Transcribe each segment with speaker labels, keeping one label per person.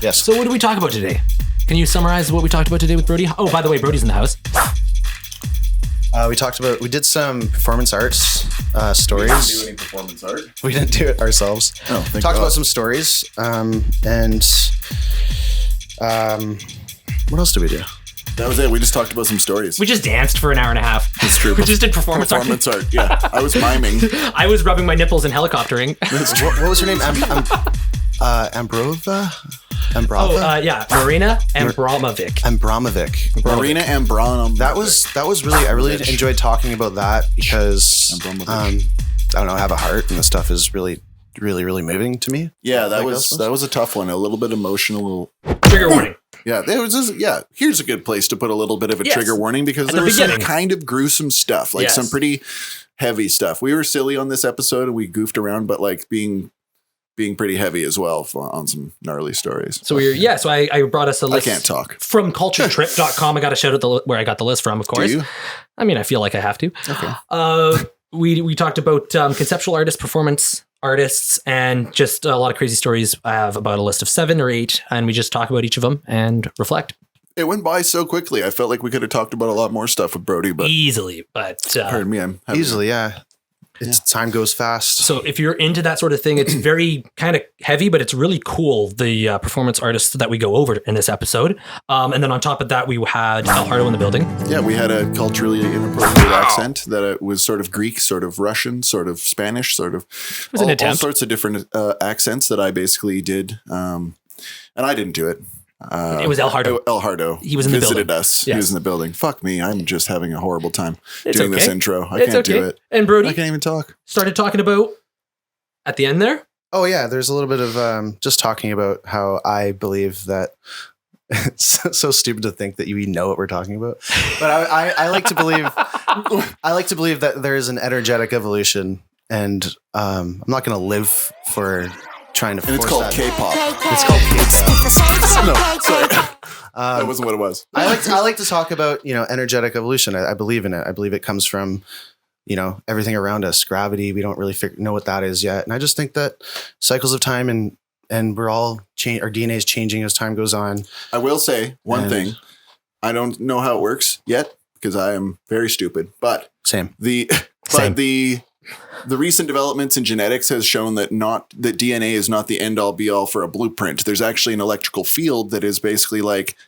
Speaker 1: Yes.
Speaker 2: So what did we talk about today? Can you summarize what we talked about today with Brody? Oh, by the way, Brody's in the house.
Speaker 1: We did some performance arts stories.
Speaker 3: We didn't do any performance art.
Speaker 1: We didn't do it ourselves.
Speaker 3: Oh, thank
Speaker 1: Talked
Speaker 3: God.
Speaker 1: about some stories. What else did we do?
Speaker 3: That was it. We just talked about some stories.
Speaker 2: We just danced for an hour and a half.
Speaker 3: That's true.
Speaker 2: We just did performance art.
Speaker 3: art. Yeah, I was miming.
Speaker 2: I was rubbing my nipples and helicoptering.
Speaker 1: What was her name? Ambrova? Ambrava?
Speaker 2: Yeah, Marina Abramović.
Speaker 3: Marina Abramović.
Speaker 1: That was really, I really enjoyed talking about that because,
Speaker 3: Abramović.
Speaker 1: I don't know, I have a heart and the stuff is really, really, really moving to me.
Speaker 3: Yeah, that was a tough one. A little bit emotional.
Speaker 2: Trigger warning.
Speaker 3: Yeah, there was just, here's a good place to put a little bit of a trigger warning because there was some kind of gruesome stuff, like some pretty heavy stuff. We were silly on this episode and we goofed around, but like being pretty heavy as well on some gnarly stories.
Speaker 2: So so I brought us a list.
Speaker 3: I can't talk.
Speaker 2: From culturetrip.com. I got to shout out where I got the list from, of course.
Speaker 3: Do you?
Speaker 2: I mean, I feel like I have to.
Speaker 3: Okay.
Speaker 2: We talked about conceptual artists, performance artists, and just a lot of crazy stories. I have about a list of 7 or 8, and we just talk about each of them and reflect.
Speaker 3: It went by so quickly. I felt like we could have talked about a lot more stuff with Brody, but
Speaker 2: easily. But
Speaker 3: pardon me, I'm heavy.
Speaker 1: Easily, yeah. Time goes fast.
Speaker 2: So if you're into that sort of thing, it's very kind of heavy, but it's really cool. The performance artists that we go over in this episode. And then on top of that, we had HARDO in the building.
Speaker 3: Yeah, we had a culturally inappropriate accent that was sort of Greek, sort of Russian, sort of Spanish, sort of all sorts of different accents that I basically did. And I didn't do it.
Speaker 2: It was El Hardo.
Speaker 3: El Hardo.
Speaker 2: He was in the
Speaker 3: visited
Speaker 2: building.
Speaker 3: us.
Speaker 2: Yes.
Speaker 3: He was in the building. Fuck me. I'm just having a horrible time
Speaker 2: It's
Speaker 3: doing this
Speaker 2: okay.
Speaker 3: intro. I
Speaker 2: It's
Speaker 3: can't
Speaker 2: okay.
Speaker 3: do it.
Speaker 2: And Brody
Speaker 3: I can't even talk.
Speaker 2: started talking about at the end there.
Speaker 1: Oh yeah, there's a little bit of just talking about how I believe that it's so stupid to think that you know what we're talking about. But I like to believe that there is an energetic evolution, and I'm not going to live for trying to
Speaker 3: And
Speaker 1: force
Speaker 3: it's called
Speaker 1: that.
Speaker 3: K-pop.
Speaker 1: It's called K-pop.
Speaker 3: No, sorry. That wasn't what it was.
Speaker 1: I like to talk about, energetic evolution. I believe in it. I believe it comes from, everything around us, gravity. We don't really know what that is yet. And I just think that cycles of time and we're all our DNA is changing as time goes on.
Speaker 3: I will say one thing. I don't know how it works yet because I am very stupid, but
Speaker 1: Same.
Speaker 3: The recent developments in genetics has shown that DNA is not the end all be all for a blueprint. There's actually an electrical field that is basically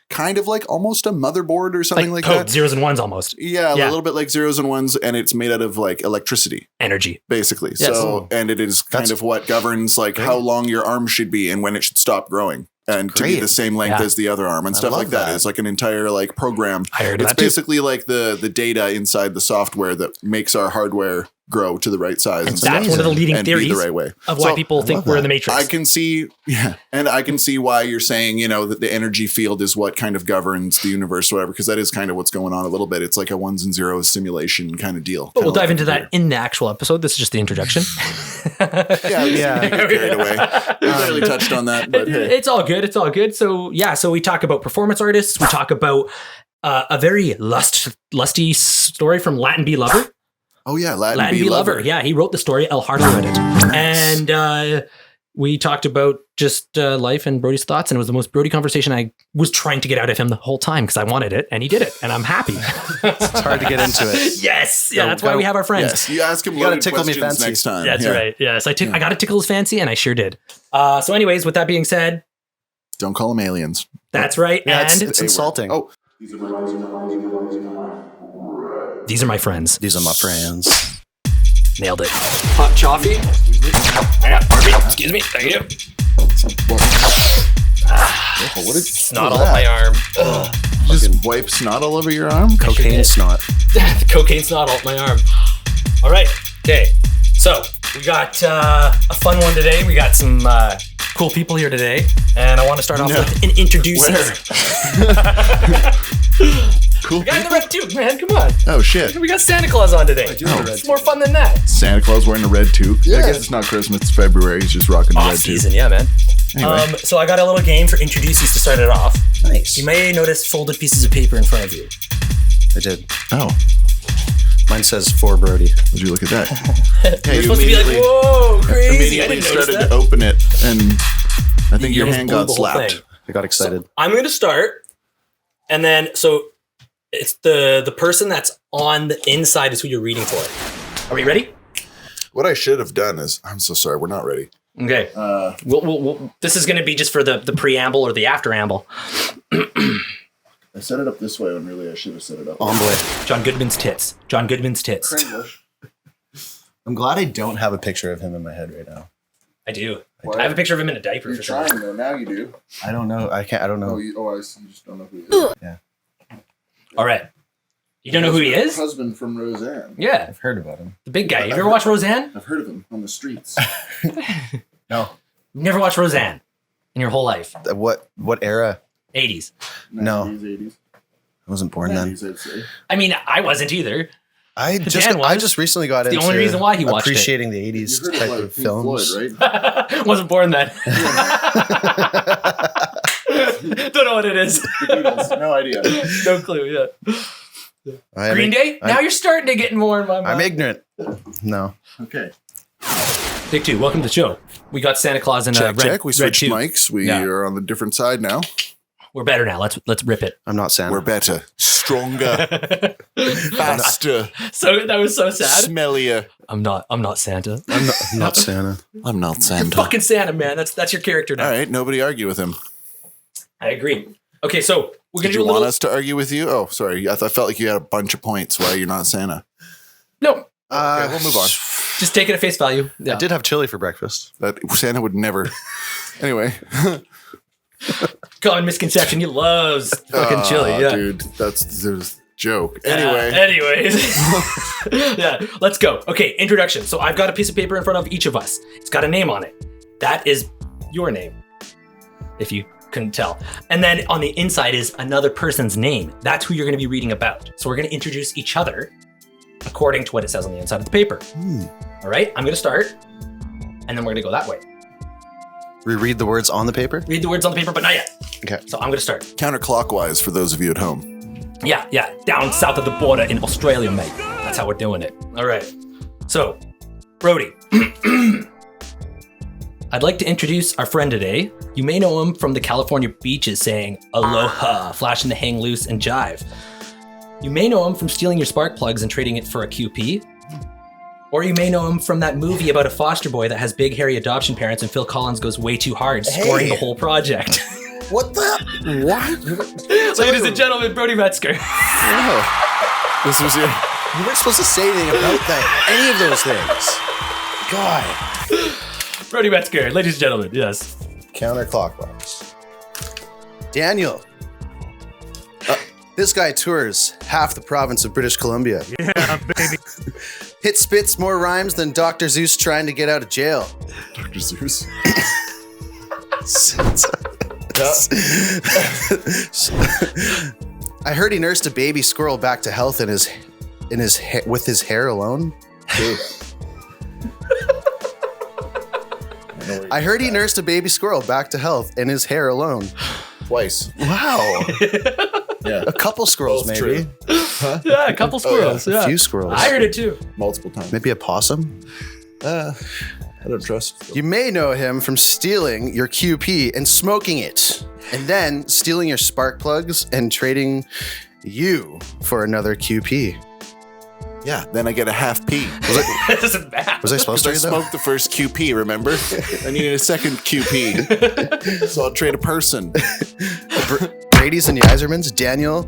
Speaker 3: kind of like almost a motherboard or something like
Speaker 2: code,
Speaker 3: that.
Speaker 2: zeros and ones almost.
Speaker 3: Yeah, a little bit like zeros and ones, and it's made out of like electricity,
Speaker 2: Energy.
Speaker 3: basically.
Speaker 2: Yes.
Speaker 3: So, and it is kind of what governs how long your arm should be and when it should stop growing. And to be the same length as the other arm and stuff like that. It's like an entire program.
Speaker 2: I heard
Speaker 3: It's
Speaker 2: that too.
Speaker 3: basically like the data inside the software that makes our hardware grow to the right size. And
Speaker 2: That's one of the leading
Speaker 3: and
Speaker 2: theories
Speaker 3: be the right way.
Speaker 2: of why people think we're in the Matrix.
Speaker 3: I can see, and I can see why you're saying, that the energy field is what kind of governs the universe, or whatever, because that is kind of what's going on a little bit. It's like a ones and zeros simulation kind of deal.
Speaker 2: But we'll dive into that in the actual episode. This is just the introduction.
Speaker 3: Yeah. Carried away. We barely touched on that, but hey.
Speaker 2: It's all good. It's all good. So we talk about performance artists. We talk about a very lusty story from Latin B. Lover.
Speaker 3: Oh yeah, Latin
Speaker 2: B. Lover. Yeah, he wrote the story. El Hardo wrote it. And we talked about just life and Brody's thoughts, and it was the most Brody conversation I was trying to get out of him the whole time because I wanted it, and he did it, and I'm happy.
Speaker 1: It's hard to get into it.
Speaker 2: Yes. Yeah, that's why we have our friends.
Speaker 3: Yes, you ask him
Speaker 1: You gotta
Speaker 3: loaded
Speaker 1: tickle me
Speaker 3: questions
Speaker 1: fancy.
Speaker 3: next time.
Speaker 2: That's right. Yes, I got to tickle his fancy, and I sure did. So anyways, with that being said,
Speaker 3: Don't call them aliens.
Speaker 2: that's right.
Speaker 1: Yeah,
Speaker 2: and
Speaker 1: it's insulting.
Speaker 3: Oh,
Speaker 2: these are my friends.
Speaker 1: These are my friends.
Speaker 2: Nailed it. Hot coffee. Excuse me. Thank you.
Speaker 3: what is
Speaker 2: Snot all up my arm.
Speaker 3: just wipe snot all over your arm?
Speaker 1: Cocaine snot.
Speaker 2: Cocaine snot all up my arm. All right. Okay. So we got a fun one today. We got some cool people here today, and I want to start off with an introducing.
Speaker 3: Cool.
Speaker 2: We got the red tube, man. Come on.
Speaker 3: Oh shit.
Speaker 2: We got Santa Claus on today. It's more fun than that.
Speaker 3: Santa Claus wearing a red tube. I guess it's not Christmas, it's February. He's just rocking the
Speaker 2: Off
Speaker 3: red tube.
Speaker 2: season, yeah, man.
Speaker 3: Anyway.
Speaker 2: So I got a little game for introducees to start it off.
Speaker 1: Nice.
Speaker 2: You may notice folded pieces of paper in front of you.
Speaker 1: I did.
Speaker 3: Oh,
Speaker 1: Mine says for Brody.
Speaker 3: would you look at that?
Speaker 2: You're supposed to be like, whoa, crazy. I
Speaker 3: Immediately
Speaker 2: didn't notice
Speaker 3: started
Speaker 2: that.
Speaker 3: to open it, and I think your
Speaker 2: almost
Speaker 3: hand
Speaker 2: blew
Speaker 3: got
Speaker 2: the whole
Speaker 3: slapped.
Speaker 2: thing.
Speaker 1: I got excited.
Speaker 2: So I'm going to start. And then, so it's the person that's on the inside is who you're reading for. Are we ready?
Speaker 3: What I should have done is, I'm so sorry, we're not ready.
Speaker 2: Okay. This is going to be just for the preamble or the after-amble.
Speaker 3: I set it up this way when really I should have set it up.
Speaker 2: John Goodman's tits. John Goodman's tits.
Speaker 1: I'm glad I don't have a picture of him in my head right now.
Speaker 2: I do. What? I have a picture of him in a diaper.
Speaker 3: You're trying though. Now you do.
Speaker 1: I don't know. I don't know.
Speaker 3: I see. You just don't know who he is.
Speaker 1: Yeah.
Speaker 2: All right. You don't know who he is?
Speaker 3: Husband from Roseanne.
Speaker 2: Yeah.
Speaker 1: I've heard about him.
Speaker 2: The big guy. You ever watch Roseanne?
Speaker 3: I've heard of him on the streets.
Speaker 1: No.
Speaker 2: You've never watched Roseanne in your whole life?
Speaker 1: What era?
Speaker 2: 80s.
Speaker 1: No.
Speaker 3: 80s.
Speaker 1: I wasn't born then.
Speaker 3: I'd say.
Speaker 2: I mean, I wasn't either.
Speaker 1: I just recently got into
Speaker 2: the only reason why he watched
Speaker 1: appreciating the 80s type of films.
Speaker 3: Floyd, right?
Speaker 2: Wasn't born then. Don't know what it is.
Speaker 3: No idea.
Speaker 2: No clue, yeah. Green Day? Now you're starting to get more in my mind.
Speaker 1: I'm ignorant. No.
Speaker 3: Okay.
Speaker 2: Take 2. Welcome to the show. We got Santa Claus and
Speaker 3: check. We switched mics. We are on the different side now.
Speaker 2: We're better now. Let's rip it.
Speaker 1: I'm not Santa.
Speaker 3: We're better. Stronger. Faster.
Speaker 2: So that was so sad.
Speaker 3: Smellier.
Speaker 2: I'm not Santa.
Speaker 1: I'm not Santa.
Speaker 3: I'm not Santa.
Speaker 2: You're fucking Santa, man. That's your character now.
Speaker 3: All right. Nobody argue with him.
Speaker 2: I agree. Okay, so we're going to do a little...
Speaker 3: Did you want us to argue with you? Oh, sorry. I felt like you had a bunch of points why you're not Santa.
Speaker 2: No.
Speaker 3: Okay, we'll move on.
Speaker 2: Just take it at face value. Yeah.
Speaker 1: I did have chili for breakfast.
Speaker 3: That Santa would never. Anyway.
Speaker 2: Common misconception. He loves fucking chili. Yeah,
Speaker 3: dude, there's a joke. Anyway.
Speaker 2: Anyways. Yeah, let's go. Okay, introduction. So I've got a piece of paper in front of each of us. It's got a name on it. That is your name, if you couldn't tell. And then on the inside is another person's name. That's who you're going to be reading about. So we're going to introduce each other according to what it says on the inside of the paper. All right, I'm going to start, and then we're going to go that way.
Speaker 1: Reread the words on the paper?
Speaker 2: Read the words on the paper, but not yet.
Speaker 1: Okay.
Speaker 2: So I'm going to start.
Speaker 3: Counterclockwise for those of you at home.
Speaker 2: Yeah. Down south of the border in Australia, mate. That's how we're doing it. All right. So, Brody. I'd like to introduce our friend today. You may know him from the California beaches saying, aloha, flashing the hang loose and jive. You may know him from stealing your spark plugs and trading it for a QP. Or you may know him from that movie about a foster boy that has big, hairy adoption parents and Phil Collins goes way too hard, scoring the whole project.
Speaker 1: What the? What?
Speaker 2: Ladies and gentlemen, Brody Metzger.
Speaker 3: Oh. This was your...
Speaker 1: You weren't supposed to say anything about that. Any of those things. God.
Speaker 2: Brody Metzger, ladies and gentlemen, yes.
Speaker 1: Counterclockwise. Daniel. This guy tours half the province of British Columbia.
Speaker 4: Yeah, baby.
Speaker 1: Hit spits more rhymes than Dr. Zeus trying to get out of jail.
Speaker 3: Dr. Zeus.
Speaker 1: I heard he nursed a baby squirrel back to health with his hair alone. I heard he nursed a baby squirrel back to health in his hair alone.
Speaker 3: Twice.
Speaker 1: Wow.
Speaker 3: Yeah.
Speaker 1: A couple squirrels,
Speaker 3: Both
Speaker 1: maybe.
Speaker 3: true.
Speaker 2: Huh? Yeah, a couple squirrels.
Speaker 1: A few squirrels.
Speaker 2: I heard it too.
Speaker 3: Multiple times.
Speaker 1: Maybe a possum.
Speaker 3: I don't trust.
Speaker 1: You may know him from stealing your QP and smoking it, and then stealing your spark plugs and trading you for another QP.
Speaker 3: Yeah, then I get a half P.
Speaker 2: That doesn't matter.
Speaker 1: Was I supposed to?
Speaker 3: I smoked the first QP, remember? I needed a second QP. So I'll trade a person.
Speaker 1: Brady's and Yzerman's Daniel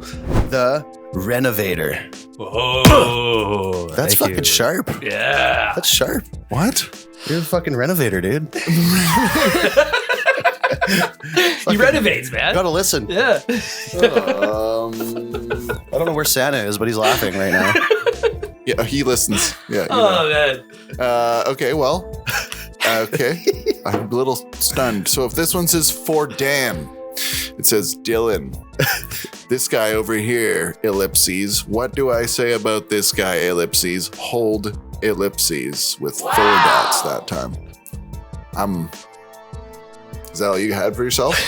Speaker 1: the Renovator.
Speaker 2: Whoa.
Speaker 1: That's fucking sharp.
Speaker 2: Yeah.
Speaker 1: That's sharp.
Speaker 3: What?
Speaker 1: You're a fucking renovator, dude.
Speaker 2: He renovates, man.
Speaker 1: Gotta listen.
Speaker 2: Yeah.
Speaker 1: I don't know where Santa is, but he's laughing right now.
Speaker 3: Yeah, he listens. Yeah.
Speaker 2: Man.
Speaker 3: Okay, well. Okay. I'm a little stunned. So if this one says for Dan, it says Dylan. This guy over here, ellipses. What do I say about this guy, ellipses? Hold ellipses with 4 dots that time. Is that all you had for yourself?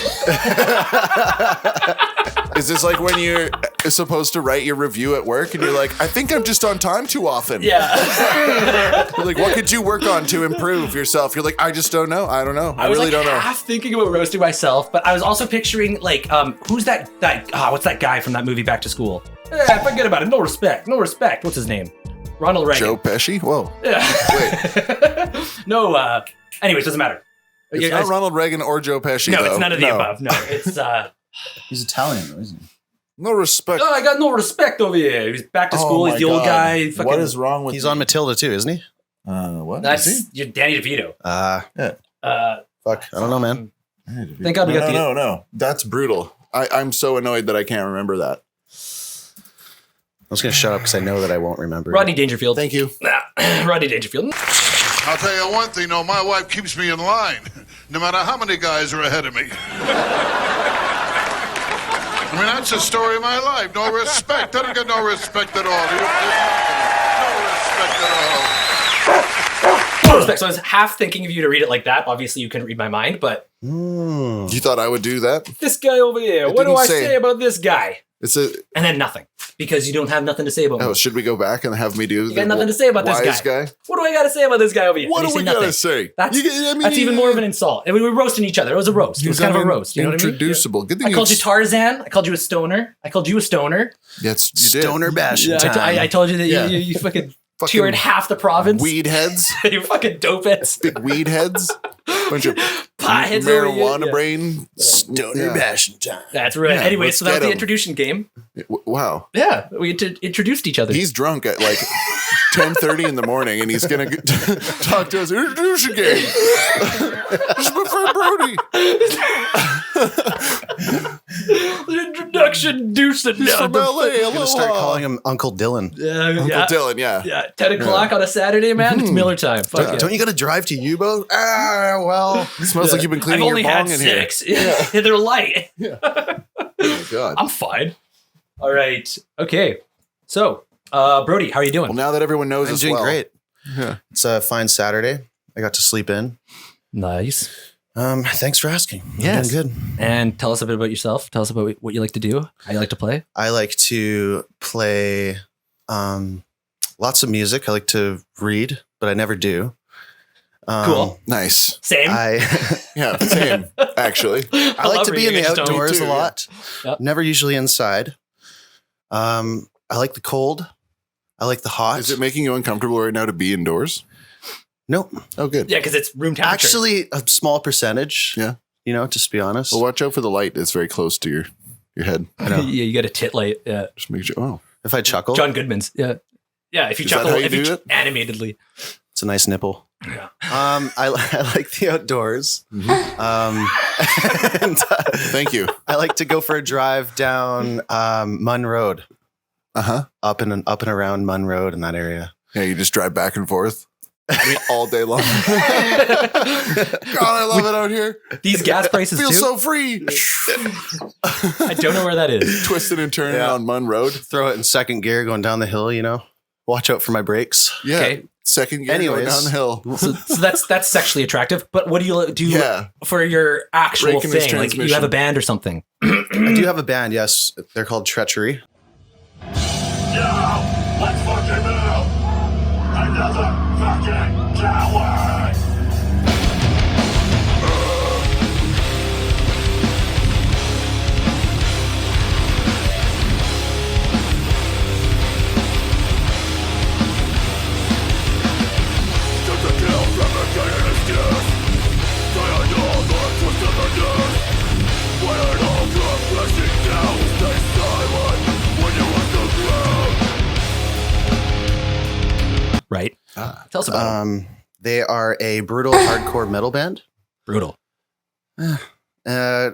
Speaker 3: Is this like when you're is supposed to write your review at work, and you're like, I think I'm just on time too often.
Speaker 2: Yeah.
Speaker 3: You're like, what could you work on to improve yourself? You're like, I just don't know. I don't know. I really don't know.
Speaker 2: Half thinking about roasting myself, but I was also picturing like, who's that? What's that guy from that movie Back to School? Forget about it. No respect. What's his name? Ronald Reagan.
Speaker 3: Joe Pesci? Whoa.
Speaker 2: Yeah.
Speaker 3: Wait.
Speaker 2: No. Anyways, doesn't matter.
Speaker 3: It's not Ronald Reagan or Joe Pesci.
Speaker 2: No,
Speaker 3: though.
Speaker 2: it's none of the above. No, it's.
Speaker 1: He's Italian, though, isn't he?
Speaker 3: No respect.
Speaker 2: Oh, I got no respect over here. He's back to school. He's the old guy.
Speaker 3: What is wrong with?
Speaker 1: He's on Matilda too, isn't he?
Speaker 3: What?
Speaker 2: That's you're Danny DeVito.
Speaker 3: Yeah.
Speaker 1: Fuck. I don't know, man.
Speaker 2: Thank God we got
Speaker 3: No. That's brutal. I'm so annoyed that I can't remember that.
Speaker 1: I was going to shut up because I know that I won't remember.
Speaker 2: Rodney Dangerfield.
Speaker 3: Thank you.
Speaker 2: Rodney Dangerfield.
Speaker 4: I'll tell you one thing, though, my wife keeps me in line, no matter how many guys are ahead of me. I mean, that's the story of my life. No respect. I don't get no respect at all. No respect at all.
Speaker 2: No respect. So I was half thinking of you to read it like that. Obviously, you couldn't read my mind, but...
Speaker 3: You thought I would do that?
Speaker 2: This guy over here. What do I say about this guy? And then nothing. Because you don't have nothing to say about me.
Speaker 3: Should we go back and have me do
Speaker 2: You got nothing to say about this guy. What do I got to say about this guy over here?
Speaker 3: What do we got to say?
Speaker 2: That's even more of an insult. I mean, we were roasting each other. It was a roast. It was kind of a roast. You know what I mean?
Speaker 3: Introducible. Good thing
Speaker 2: I called you Tarzan. I called you a stoner. I called you a stoner.
Speaker 3: Yes, you did.
Speaker 1: Stoner bashing time.
Speaker 2: I told you that you fucking toured half the province.
Speaker 3: Weed heads.
Speaker 2: You fucking dope heads.
Speaker 3: Big weed heads. Bunch of
Speaker 2: potheads.
Speaker 3: Marijuana brain.
Speaker 1: Stoner bashing time.
Speaker 2: That's right.
Speaker 3: Yeah,
Speaker 2: anyway, so that was the introduction game.
Speaker 3: Wow.
Speaker 2: Yeah, we introduced each other.
Speaker 3: He's drunk at like 10:30 in the morning, and he's gonna talk to us. Introduction game. This is my friend Brody.
Speaker 2: Introduction deuce and
Speaker 3: He's from LA.
Speaker 1: I'm gonna start calling him Uncle Dylan.
Speaker 3: Uncle Dylan. Yeah.
Speaker 2: 10 o'clock on a Saturday, man. It's Miller time.
Speaker 1: Don't you got to drive to U-boat? Well,
Speaker 3: it smells like you've been cleaning
Speaker 2: I've only
Speaker 3: your bong
Speaker 2: had
Speaker 3: in
Speaker 2: 6.
Speaker 3: here.
Speaker 2: They're light.
Speaker 3: Oh my God.
Speaker 2: I'm fine. All right. Okay. So, Brody, how are you doing?
Speaker 3: Well, now that everyone knows
Speaker 1: I'm
Speaker 3: us
Speaker 1: doing
Speaker 3: well.
Speaker 1: great.
Speaker 3: Yeah.
Speaker 1: It's a fine Saturday. I got to sleep in.
Speaker 2: Nice.
Speaker 1: Thanks for asking.
Speaker 2: Yes.
Speaker 1: I'm doing good.
Speaker 2: And tell us a bit about yourself. Tell us about what you like to do. How you like to play.
Speaker 1: I like to play lots of music. I like to read, but I never do.
Speaker 2: Cool.
Speaker 3: Nice.
Speaker 2: Same.
Speaker 3: Yeah, same, actually.
Speaker 1: I like to be in the outdoors
Speaker 3: too,
Speaker 1: a lot.
Speaker 2: Yep.
Speaker 1: Never usually inside. I like the cold. I like the hot.
Speaker 3: Is it making you uncomfortable right now to be indoors?
Speaker 1: Nope.
Speaker 3: Oh, good.
Speaker 2: Yeah, because it's room temperature.
Speaker 1: Actually, a small percentage.
Speaker 3: Yeah.
Speaker 1: Just to be honest.
Speaker 3: Well, watch out for the light. It's very close to your head.
Speaker 1: I know.
Speaker 2: Yeah, you got a tit light. Yeah.
Speaker 3: Just make sure. Oh.
Speaker 1: If I chuckle,
Speaker 2: John Goodman's. Yeah. Yeah, if you
Speaker 3: Is that
Speaker 2: chuckle,
Speaker 3: how you do it?
Speaker 2: animatedly.
Speaker 1: it's a nice nipple.
Speaker 2: Yeah.
Speaker 1: I like the outdoors.
Speaker 3: Mm-hmm.
Speaker 1: And,
Speaker 3: Thank you.
Speaker 1: I like to go for a drive down Munn Road. Up and around Munn Road in that area.
Speaker 3: Yeah, you just drive back and forth. All day long. God, I love it out here.
Speaker 2: These gas prices
Speaker 3: Feel
Speaker 2: too.
Speaker 3: so free.
Speaker 2: I don't know where that is.
Speaker 3: Twisting and turning on Munn Road.
Speaker 1: Throw it in second gear going down the hill, Watch out for my brakes.
Speaker 3: Yeah.
Speaker 2: Okay.
Speaker 3: Second gear going down the hill.
Speaker 2: So that's sexually attractive. But what do you do for your actual
Speaker 3: Breaking this
Speaker 2: thing? Like you have a band or something?
Speaker 1: I do have a band, yes. They're called TREACHERY.
Speaker 5: Yo, let's fucking move! Another fucking coward! Took the kill from the giant excuse. They are all the twisted the news. When it all comes crashing down, stay silent when you hit the ground.
Speaker 2: Right. Tell us about them.
Speaker 1: They are a brutal hardcore metal band.
Speaker 2: Brutal.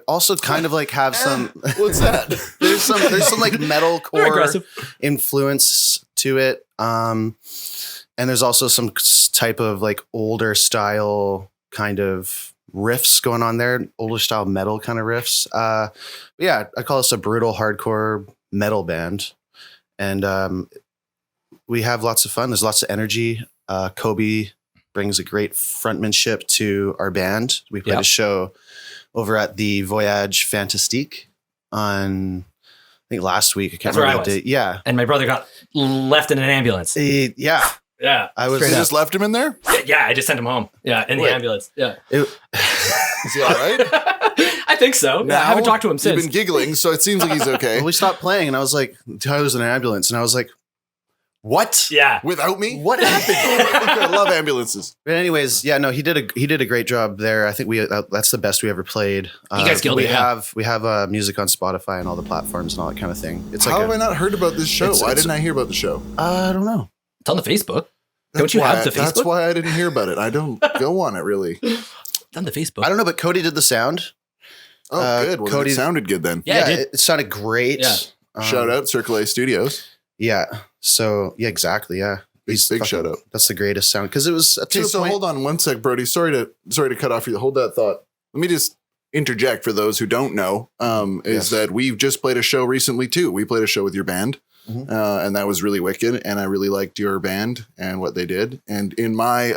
Speaker 1: Also kind of like have some
Speaker 3: What's that?
Speaker 1: there's some like
Speaker 2: They're
Speaker 1: metalcore
Speaker 2: aggressive.
Speaker 1: influence to it. And there's also some type of like older style kind of riffs going on there, older style metal kind of riffs. Yeah, I call us a brutal hardcore metal band. And we have lots of fun. There's lots of energy. Kobe brings a great frontmanship to our band. We played a show over at the Voyage Fantastique on think last week. I can't
Speaker 2: That's where
Speaker 1: remember
Speaker 2: I
Speaker 1: the
Speaker 2: was.
Speaker 1: date. Yeah.
Speaker 2: And my brother got left in an ambulance.
Speaker 1: Yeah.
Speaker 2: Yeah.
Speaker 1: I was
Speaker 3: You just left him in there?
Speaker 2: Yeah, I just sent him home. Yeah, in the ambulance. Yeah.
Speaker 3: Is he all right?
Speaker 2: I think so. Yeah, I haven't talked to him since.
Speaker 3: You've been giggling, so it seems like he's okay.
Speaker 1: we stopped playing and I was like, Tyler's in an ambulance. And I was like, what?
Speaker 2: Yeah.
Speaker 3: Without me?
Speaker 1: What happened?
Speaker 3: I love ambulances.
Speaker 1: But anyways, yeah, no, he did a great job there. I think that's the best we ever played.
Speaker 2: You guys killed it.
Speaker 1: We have music on Spotify and all the platforms and all that kind of thing. It's
Speaker 3: How have I not heard about this show? Why didn't I hear about the show?
Speaker 1: I don't know.
Speaker 2: It's on the Facebook. Don't you have the Facebook?
Speaker 3: That's why I didn't hear about it. I don't go on it really.
Speaker 2: It's on the Facebook.
Speaker 1: I don't know, but Cody did the sound.
Speaker 3: Oh, good. Well, it sounded good then.
Speaker 2: Yeah,
Speaker 1: it sounded great.
Speaker 2: Yeah.
Speaker 3: Shout out Circle A Studios.
Speaker 1: Yeah. So yeah, exactly. Yeah.
Speaker 3: Big shout out.
Speaker 1: That's the greatest sound because it was.
Speaker 3: Okay, so hold on one sec, Brody. Sorry to cut off you. Hold that thought. Let me just interject for those who don't know. Is that we've just played a show recently too. We played a show with your band, and that was really wicked. And I really liked your band and what they did. And in my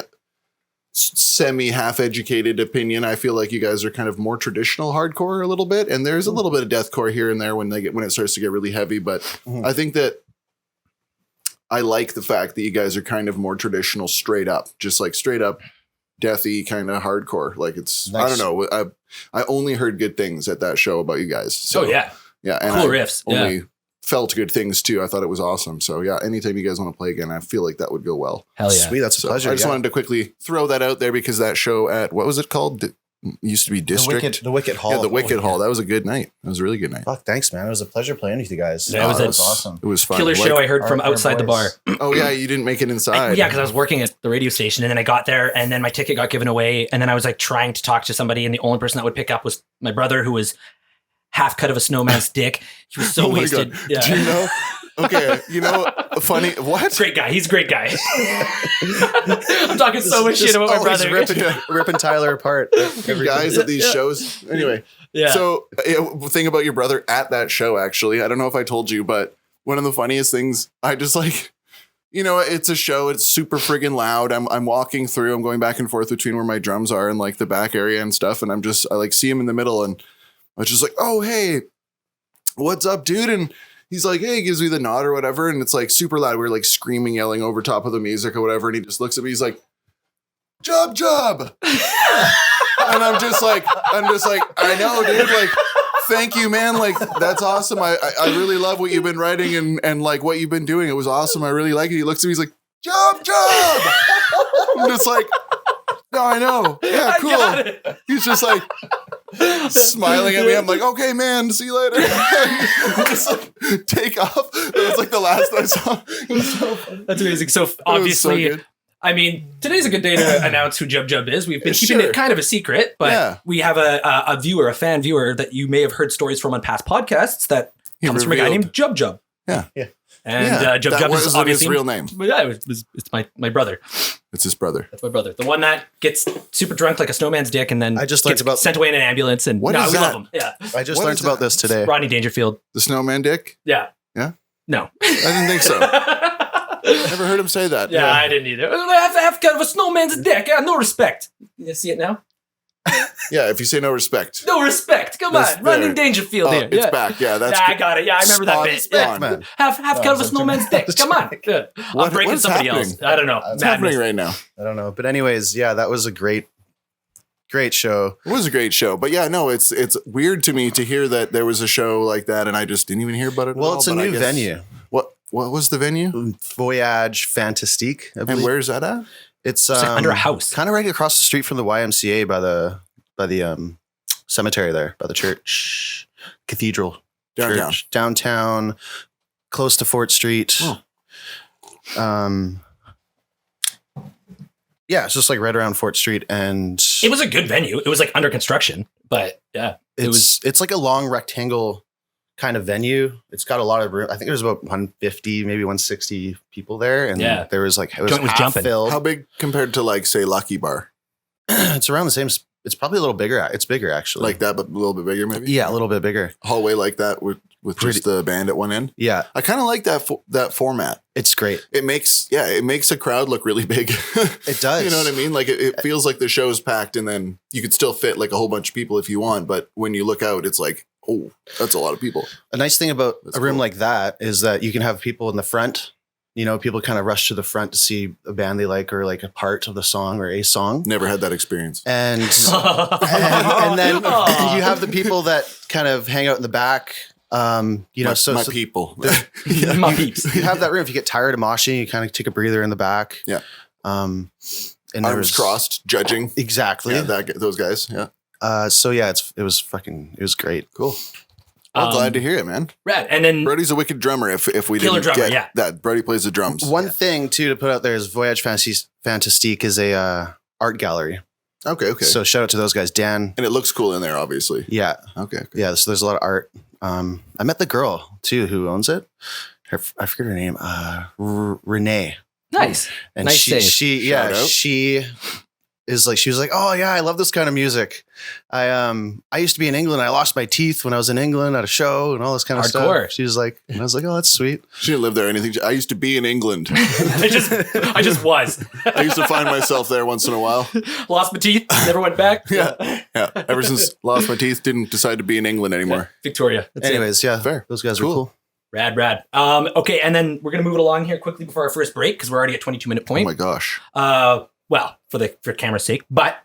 Speaker 3: semi-half-educated opinion, I feel like you guys are kind of more traditional hardcore a little bit, and there's a little bit of deathcore here and there when it starts to get really heavy. But I think that I like the fact that you guys are kind of more traditional, straight up, just like straight up deathy kind of hardcore. Like it's nice. I don't know. I only heard good things at that show about you guys. So,
Speaker 2: yeah,
Speaker 3: and
Speaker 2: cool riffs.
Speaker 3: Only felt good things too. I thought it was awesome. So yeah, anytime you guys want to play again, I feel like that would go well.
Speaker 2: Hell yeah,
Speaker 1: sweet. That's a pleasure.
Speaker 3: I just wanted to quickly throw that out there because that show at what was it called? Used to be District.
Speaker 1: The Wicked Hall.
Speaker 3: Yeah, the Wicked Hall. That was a good night. That was a really good night.
Speaker 1: Fuck, thanks, man. It was a pleasure playing with you guys.
Speaker 2: Yeah, it was
Speaker 1: awesome.
Speaker 3: It was fun.
Speaker 2: Killer show I heard from outside the bar.
Speaker 3: Oh yeah, you didn't make it inside.
Speaker 2: Yeah, because I was working at the radio station, and then I got there, and then my ticket got given away, and then I was like trying to talk to somebody, and the only person that would pick up was my brother, who was half cut of a snowman's dick. He was so wasted. Yeah.
Speaker 3: Do you know? Okay, funny. What?
Speaker 2: Great guy. He's a great guy. I'm talking so much shit about my brother.
Speaker 1: Ripping Tyler apart.
Speaker 3: You guys at these shows. Anyway.
Speaker 2: Yeah.
Speaker 3: So, thing about your brother at that show, actually, I don't know if I told you, but one of the funniest things, I just like, it's a show. It's super friggin' loud. I'm walking through. I'm going back and forth between where my drums are and like the back area and stuff. And I like see him in the middle, and I was just like, oh, hey, what's up, dude? And he's like, hey, he gives me the nod or whatever. And it's like super loud. We're like screaming, yelling over top of the music or whatever. And he just looks at me. He's like, job. And I'm just like, I know, dude. Like, thank you, man. Like, that's awesome. I really love what you've been writing and like what you've been doing. It was awesome. I really like it. He looks at me. He's like, job. I'm just like, no, I know. Yeah, cool. He's just like smiling at me. I'm like, okay, man, see you later. Just like, take off. That was like the last I saw. It was so funny.
Speaker 2: That's amazing. So obviously, I mean, today's a good day to announce who Jub is. We've been keeping it kind of a secret, but we have a fan viewer that you may have heard stories from on past podcasts that comes from a guy named Jub.
Speaker 3: Yeah.
Speaker 2: And Jub is obviously
Speaker 3: his real name.
Speaker 2: But yeah, it's my brother.
Speaker 3: It's his brother.
Speaker 2: That's my brother. The one that gets super drunk like a snowman's dick and then
Speaker 1: I just learned about
Speaker 2: sent away in an ambulance. And
Speaker 3: what is
Speaker 2: we
Speaker 3: that?
Speaker 2: love him. Yeah.
Speaker 1: I just learned about this today.
Speaker 2: Rodney Dangerfield.
Speaker 3: The snowman dick?
Speaker 2: Yeah.
Speaker 3: Yeah?
Speaker 2: No.
Speaker 3: I didn't think so. Never heard him say that.
Speaker 2: Yeah, I didn't either. Half cut of a snowman's dick. Yeah, no respect. You see it now?
Speaker 3: Yeah, if you say no respect.
Speaker 2: No respect. Come on. Rodney Dangerfield here.
Speaker 3: It's back. Yeah, that's
Speaker 2: I got it. Yeah, I remember that bit. Yeah. Half cut of a snowman's dick. Come on. Yeah. I'm breaking somebody else. I don't know.
Speaker 3: What's happening right now?
Speaker 1: I don't know. But anyways, yeah, that was a great show.
Speaker 3: It was a great show. But yeah, no, it's weird to me to hear that there was a show like that and I just didn't even hear about it at all.
Speaker 1: Well, it's a new venue.
Speaker 3: What was the venue?
Speaker 1: Voyage Fantastique.
Speaker 3: And where's that at?
Speaker 1: It's
Speaker 2: like under a house.
Speaker 1: Kind of right across the street from the YMCA by the cemetery there, by the church, cathedral. Downtown, close to Fort Street.
Speaker 3: Oh.
Speaker 1: Yeah, it's just like right around Fort Street, and
Speaker 2: it was a good venue. It was like under construction, but yeah,
Speaker 1: it's like a long rectangle kind of venue. It's got a lot of room. I think there's about 150, maybe 160 people there, and there was like it was
Speaker 2: jumping.
Speaker 1: Filled.
Speaker 3: How big compared to like say Lucky Bar?
Speaker 1: It's around the same. It's probably a little bigger. It's bigger actually,
Speaker 3: like that, but a little bit bigger, maybe.
Speaker 1: Yeah, a little bit bigger.
Speaker 3: Hallway like that with just the band at one end.
Speaker 1: Yeah,
Speaker 3: I kind of like that format.
Speaker 1: It's great.
Speaker 3: It makes a crowd look really big.
Speaker 1: It does.
Speaker 3: You know what I mean? Like it feels like the show's packed, and then you could still fit like a whole bunch of people if you want. But when you look out, it's like, Oh, that's a lot of people.
Speaker 1: A nice thing about a room like that is that you can have people in the front. You know, people kind of rush to the front to see a band they like or like a part of the song or a song.
Speaker 3: Never had that experience.
Speaker 1: And then you have the people that kind of hang out in the back. You know,
Speaker 3: my people.
Speaker 2: My peeps.
Speaker 1: You have that room. If you get tired of moshing, you kind of take a breather in the back.
Speaker 3: Yeah.
Speaker 1: And
Speaker 3: arms crossed, judging.
Speaker 1: Exactly.
Speaker 3: Yeah, those guys. Yeah.
Speaker 1: So yeah, it was great.
Speaker 3: Cool. I'm glad to hear it, man.
Speaker 2: Rad. And then
Speaker 3: Brody's a wicked drummer. If we
Speaker 2: Killer
Speaker 3: didn't
Speaker 2: drummer,
Speaker 3: get that, Brody plays the drums.
Speaker 1: One thing too to put out there is Voyage Fantastique is a art gallery.
Speaker 3: Okay.
Speaker 1: So shout out to those guys, Dan.
Speaker 3: And it looks cool in there, obviously.
Speaker 1: Yeah.
Speaker 3: Okay.
Speaker 1: Yeah. So there's a lot of art. I met the girl too who owns it. I forget her name. Renee.
Speaker 2: nice.
Speaker 1: And
Speaker 2: Nice
Speaker 1: she
Speaker 2: save.
Speaker 1: she was like, oh yeah, I love this kind of music. I used to be in England. I lost my teeth when I was in England at a show and all this kind of
Speaker 2: Hardcore.
Speaker 1: stuff. She was like, and I was like, oh, that's sweet.
Speaker 3: She didn't live there or anything. I used to be in England.
Speaker 2: I just was.
Speaker 3: I used to find myself there once in a while.
Speaker 2: Lost my teeth. Never went back.
Speaker 3: Yeah. Ever since lost my teeth, didn't decide to be in England anymore.
Speaker 2: Victoria. That's it.
Speaker 1: Anyways, yeah,
Speaker 3: Fair.
Speaker 1: those guys
Speaker 3: Cool.
Speaker 1: were cool.
Speaker 2: Rad. Okay, and then we're gonna move it along here quickly before our first break because we're already at 22-minute
Speaker 3: Oh
Speaker 2: point.
Speaker 3: my gosh.
Speaker 2: Well, for camera's sake, but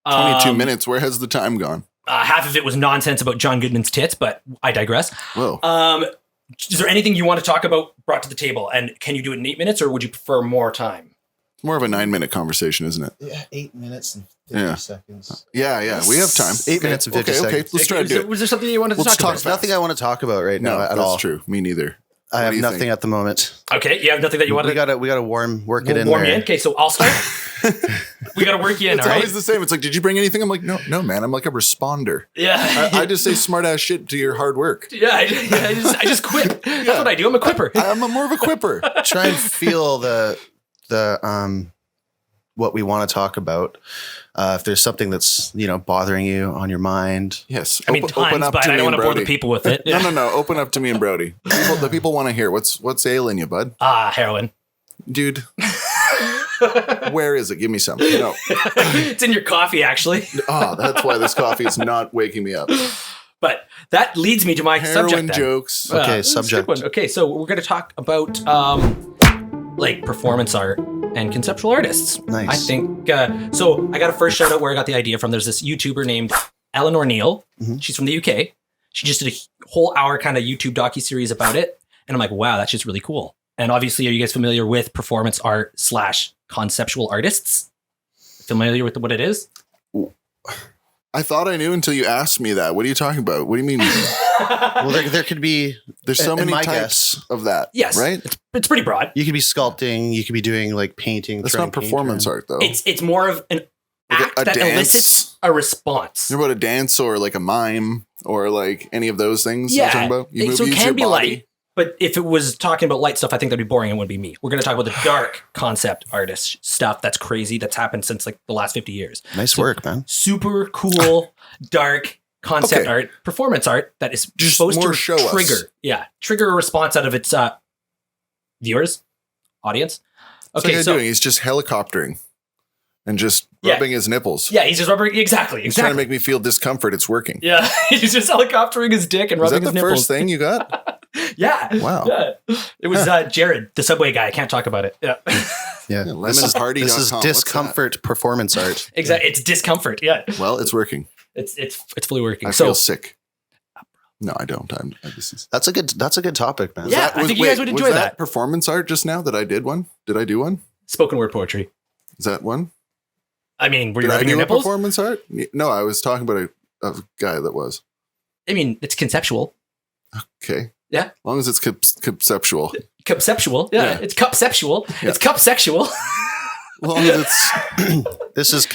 Speaker 3: 22 minutes. Where has the time gone?
Speaker 2: half of it was nonsense about John Goodman's tits, but I digress.
Speaker 3: Whoa.
Speaker 2: Is there anything you want to talk about brought to the table? And can you do it in 8 minutes or would you prefer more time?
Speaker 3: It's more of a 9-minute conversation, isn't it?
Speaker 1: Yeah, 8 minutes and
Speaker 3: 50
Speaker 1: seconds.
Speaker 3: Yeah. We have time.
Speaker 1: 8 minutes and 50 seconds.
Speaker 3: Okay. Let's try to do it.
Speaker 2: Was there something you wanted to talk about?
Speaker 3: Let's
Speaker 1: There's nothing I want to talk about right now at all.
Speaker 3: That's true. Me neither.
Speaker 1: I have
Speaker 3: do you
Speaker 1: nothing
Speaker 3: think?
Speaker 1: at the moment.
Speaker 2: Okay, you have nothing that you want to...
Speaker 1: We gotta work it in
Speaker 2: warm
Speaker 1: there.
Speaker 2: you in? Okay, so I'll start. We got to work you in,
Speaker 3: It's
Speaker 2: all right?
Speaker 3: always the same. It's like, did you bring anything? I'm like, no, man. I'm like a responder.
Speaker 2: Yeah.
Speaker 3: I just say smart ass shit to your hard work.
Speaker 2: Yeah, I just quip. That's what I do. I'm a quipper.
Speaker 3: I'm more of a quipper.
Speaker 1: Try and feel the what we want to talk about. If there's something that's bothering you on your mind.
Speaker 3: Yes.
Speaker 2: I mean, tons, but I don't want to bore the people with it. Yeah.
Speaker 3: No. Open up to me and Brody. The people want to hear. What's ailing you, bud?
Speaker 2: Heroin.
Speaker 3: Dude. Where is it? Give me some. No.
Speaker 2: It's in your coffee, actually.
Speaker 3: Oh, that's why this coffee is not waking me up.
Speaker 2: But that leads me to my
Speaker 3: Heroin
Speaker 2: subject then.
Speaker 3: jokes.
Speaker 1: Okay,
Speaker 2: This is a good
Speaker 1: subject.
Speaker 2: one. Okay, so we're going to talk about like performance art and conceptual artists.
Speaker 1: Nice.
Speaker 2: I think so. I got a first shout out where I got the idea from. There's this YouTuber named Eleanor Neal.
Speaker 1: Mm-hmm.
Speaker 2: She's from the UK. She just did a whole hour kind of YouTube docuseries about it, and I'm like, wow, that's just really cool. And obviously, are you guys familiar with performance art / conceptual artists? Familiar with what it is?
Speaker 3: I thought I knew until you asked me that. What are you talking about? What do you mean?
Speaker 1: Well, there could be.
Speaker 3: There's so
Speaker 1: in
Speaker 3: many
Speaker 1: my
Speaker 3: types
Speaker 1: guess,
Speaker 3: of that.
Speaker 2: Yes,
Speaker 3: Right?
Speaker 2: It's pretty broad.
Speaker 1: You could be sculpting. You could be doing like painting.
Speaker 3: That's
Speaker 1: throwing
Speaker 3: not performance
Speaker 1: paint
Speaker 3: art, though.
Speaker 2: It's more of an
Speaker 3: Like
Speaker 2: act
Speaker 3: a
Speaker 2: that
Speaker 3: dance?
Speaker 2: elicits a response.
Speaker 3: You're about a dance or like a mime or like any of those things you're talking about? You
Speaker 2: so it
Speaker 3: use
Speaker 2: can
Speaker 3: your
Speaker 2: be
Speaker 3: body.
Speaker 2: light. But if it was talking about light stuff, I think that'd be boring. It wouldn't be me. We're going to talk about the dark concept artist stuff that's crazy, that's happened since like the last 50 years.
Speaker 1: Nice work, man.
Speaker 2: Super cool, dark concept
Speaker 3: Okay.
Speaker 2: art, performance art that is
Speaker 3: Just
Speaker 2: supposed
Speaker 3: more
Speaker 2: to
Speaker 3: show us.
Speaker 2: trigger a response out of its viewers, audience.
Speaker 3: What's
Speaker 2: Okay,
Speaker 3: that guy
Speaker 2: so
Speaker 3: doing? He's just helicoptering and just
Speaker 2: Yeah.
Speaker 3: rubbing his nipples.
Speaker 2: yeah, he's just rubbering. Exactly.
Speaker 3: He's trying to make me feel discomfort. It's working.
Speaker 2: Yeah, he's just helicoptering his dick and
Speaker 3: Is
Speaker 2: rubbing
Speaker 3: that the
Speaker 2: his nipples.
Speaker 3: first thing you got?
Speaker 2: Yeah.
Speaker 3: Wow.
Speaker 2: Yeah. It was Jared, the Subway guy. I can't talk about it. Yeah.
Speaker 1: Yeah.
Speaker 3: lemonhardy.com.
Speaker 1: This is
Speaker 3: What's that?
Speaker 1: discomfort performance art.
Speaker 2: Exactly. It's discomfort. Yeah.
Speaker 3: Well, it's working.
Speaker 2: It's fully working.
Speaker 3: I
Speaker 2: So
Speaker 3: feel sick. No, I don't. This is.
Speaker 1: That's a good topic, man.
Speaker 2: Yeah. I think you guys would enjoy
Speaker 3: was
Speaker 2: that.
Speaker 3: performance art just now that I did one? Did I do one?
Speaker 2: spoken word poetry.
Speaker 3: Is that one?
Speaker 2: I mean, were you
Speaker 3: Did I
Speaker 2: rubbing
Speaker 3: do
Speaker 2: your
Speaker 3: a
Speaker 2: nipples?
Speaker 3: performance art? No, I was talking about a guy that was.
Speaker 2: I mean, it's conceptual.
Speaker 3: Okay.
Speaker 2: Yeah.
Speaker 3: As long as it's conceptual.
Speaker 2: Conceptual. Yeah.
Speaker 3: Yeah.
Speaker 2: It's cupceptual.
Speaker 3: Yeah.
Speaker 2: It's cup sexual.
Speaker 3: As long as it's.
Speaker 1: This is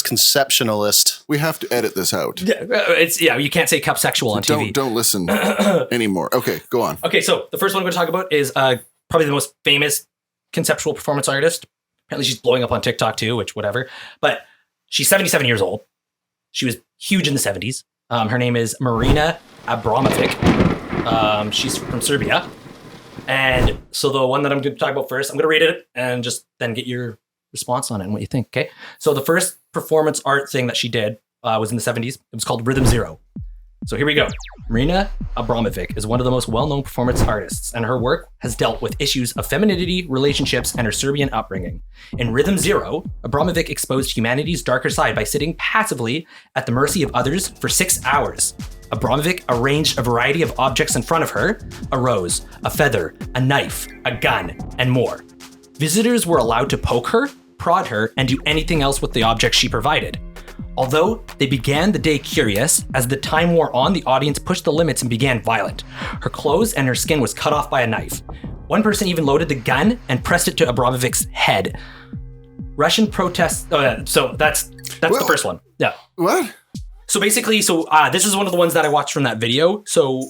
Speaker 1: conceptionalist.
Speaker 3: We have to edit this out.
Speaker 2: Yeah, you can't say cup sexual on TV.
Speaker 3: Don't listen anymore. Okay, go on.
Speaker 2: Okay, so the first one I'm going to talk about is probably the most famous conceptual performance artist. Apparently she's blowing up on TikTok too, which whatever. But she's 77 years old. She was huge in the 70s. Her name is Marina Abramović. She's from Serbia. And so the one that I'm going to talk about first, I'm going to read it and just then get your response on it and what you think, okay? So the first performance art thing that she did was in the 70s. It was called Rhythm Zero. So here we go. Marina Abramović is one of the most well-known performance artists, and her work has dealt with issues of femininity, relationships, and her Serbian upbringing. In Rhythm Zero, Abramović exposed humanity's darker side by sitting passively at the mercy of others for 6 hours. Abramović arranged a variety of objects in front of her: a rose, a feather, a knife, a gun, and more. Visitors were allowed to poke her, prod her, and do anything else with the objects she provided. Although they began the day curious, as the time wore on, the audience pushed the limits and began violent. Her clothes and her skin was cut off by a knife. One person even loaded the gun and pressed it to Abramović's head. Russian protests. So that's the first one. Yeah.
Speaker 3: What?
Speaker 2: So basically, this is one of the ones that I watched from that video. So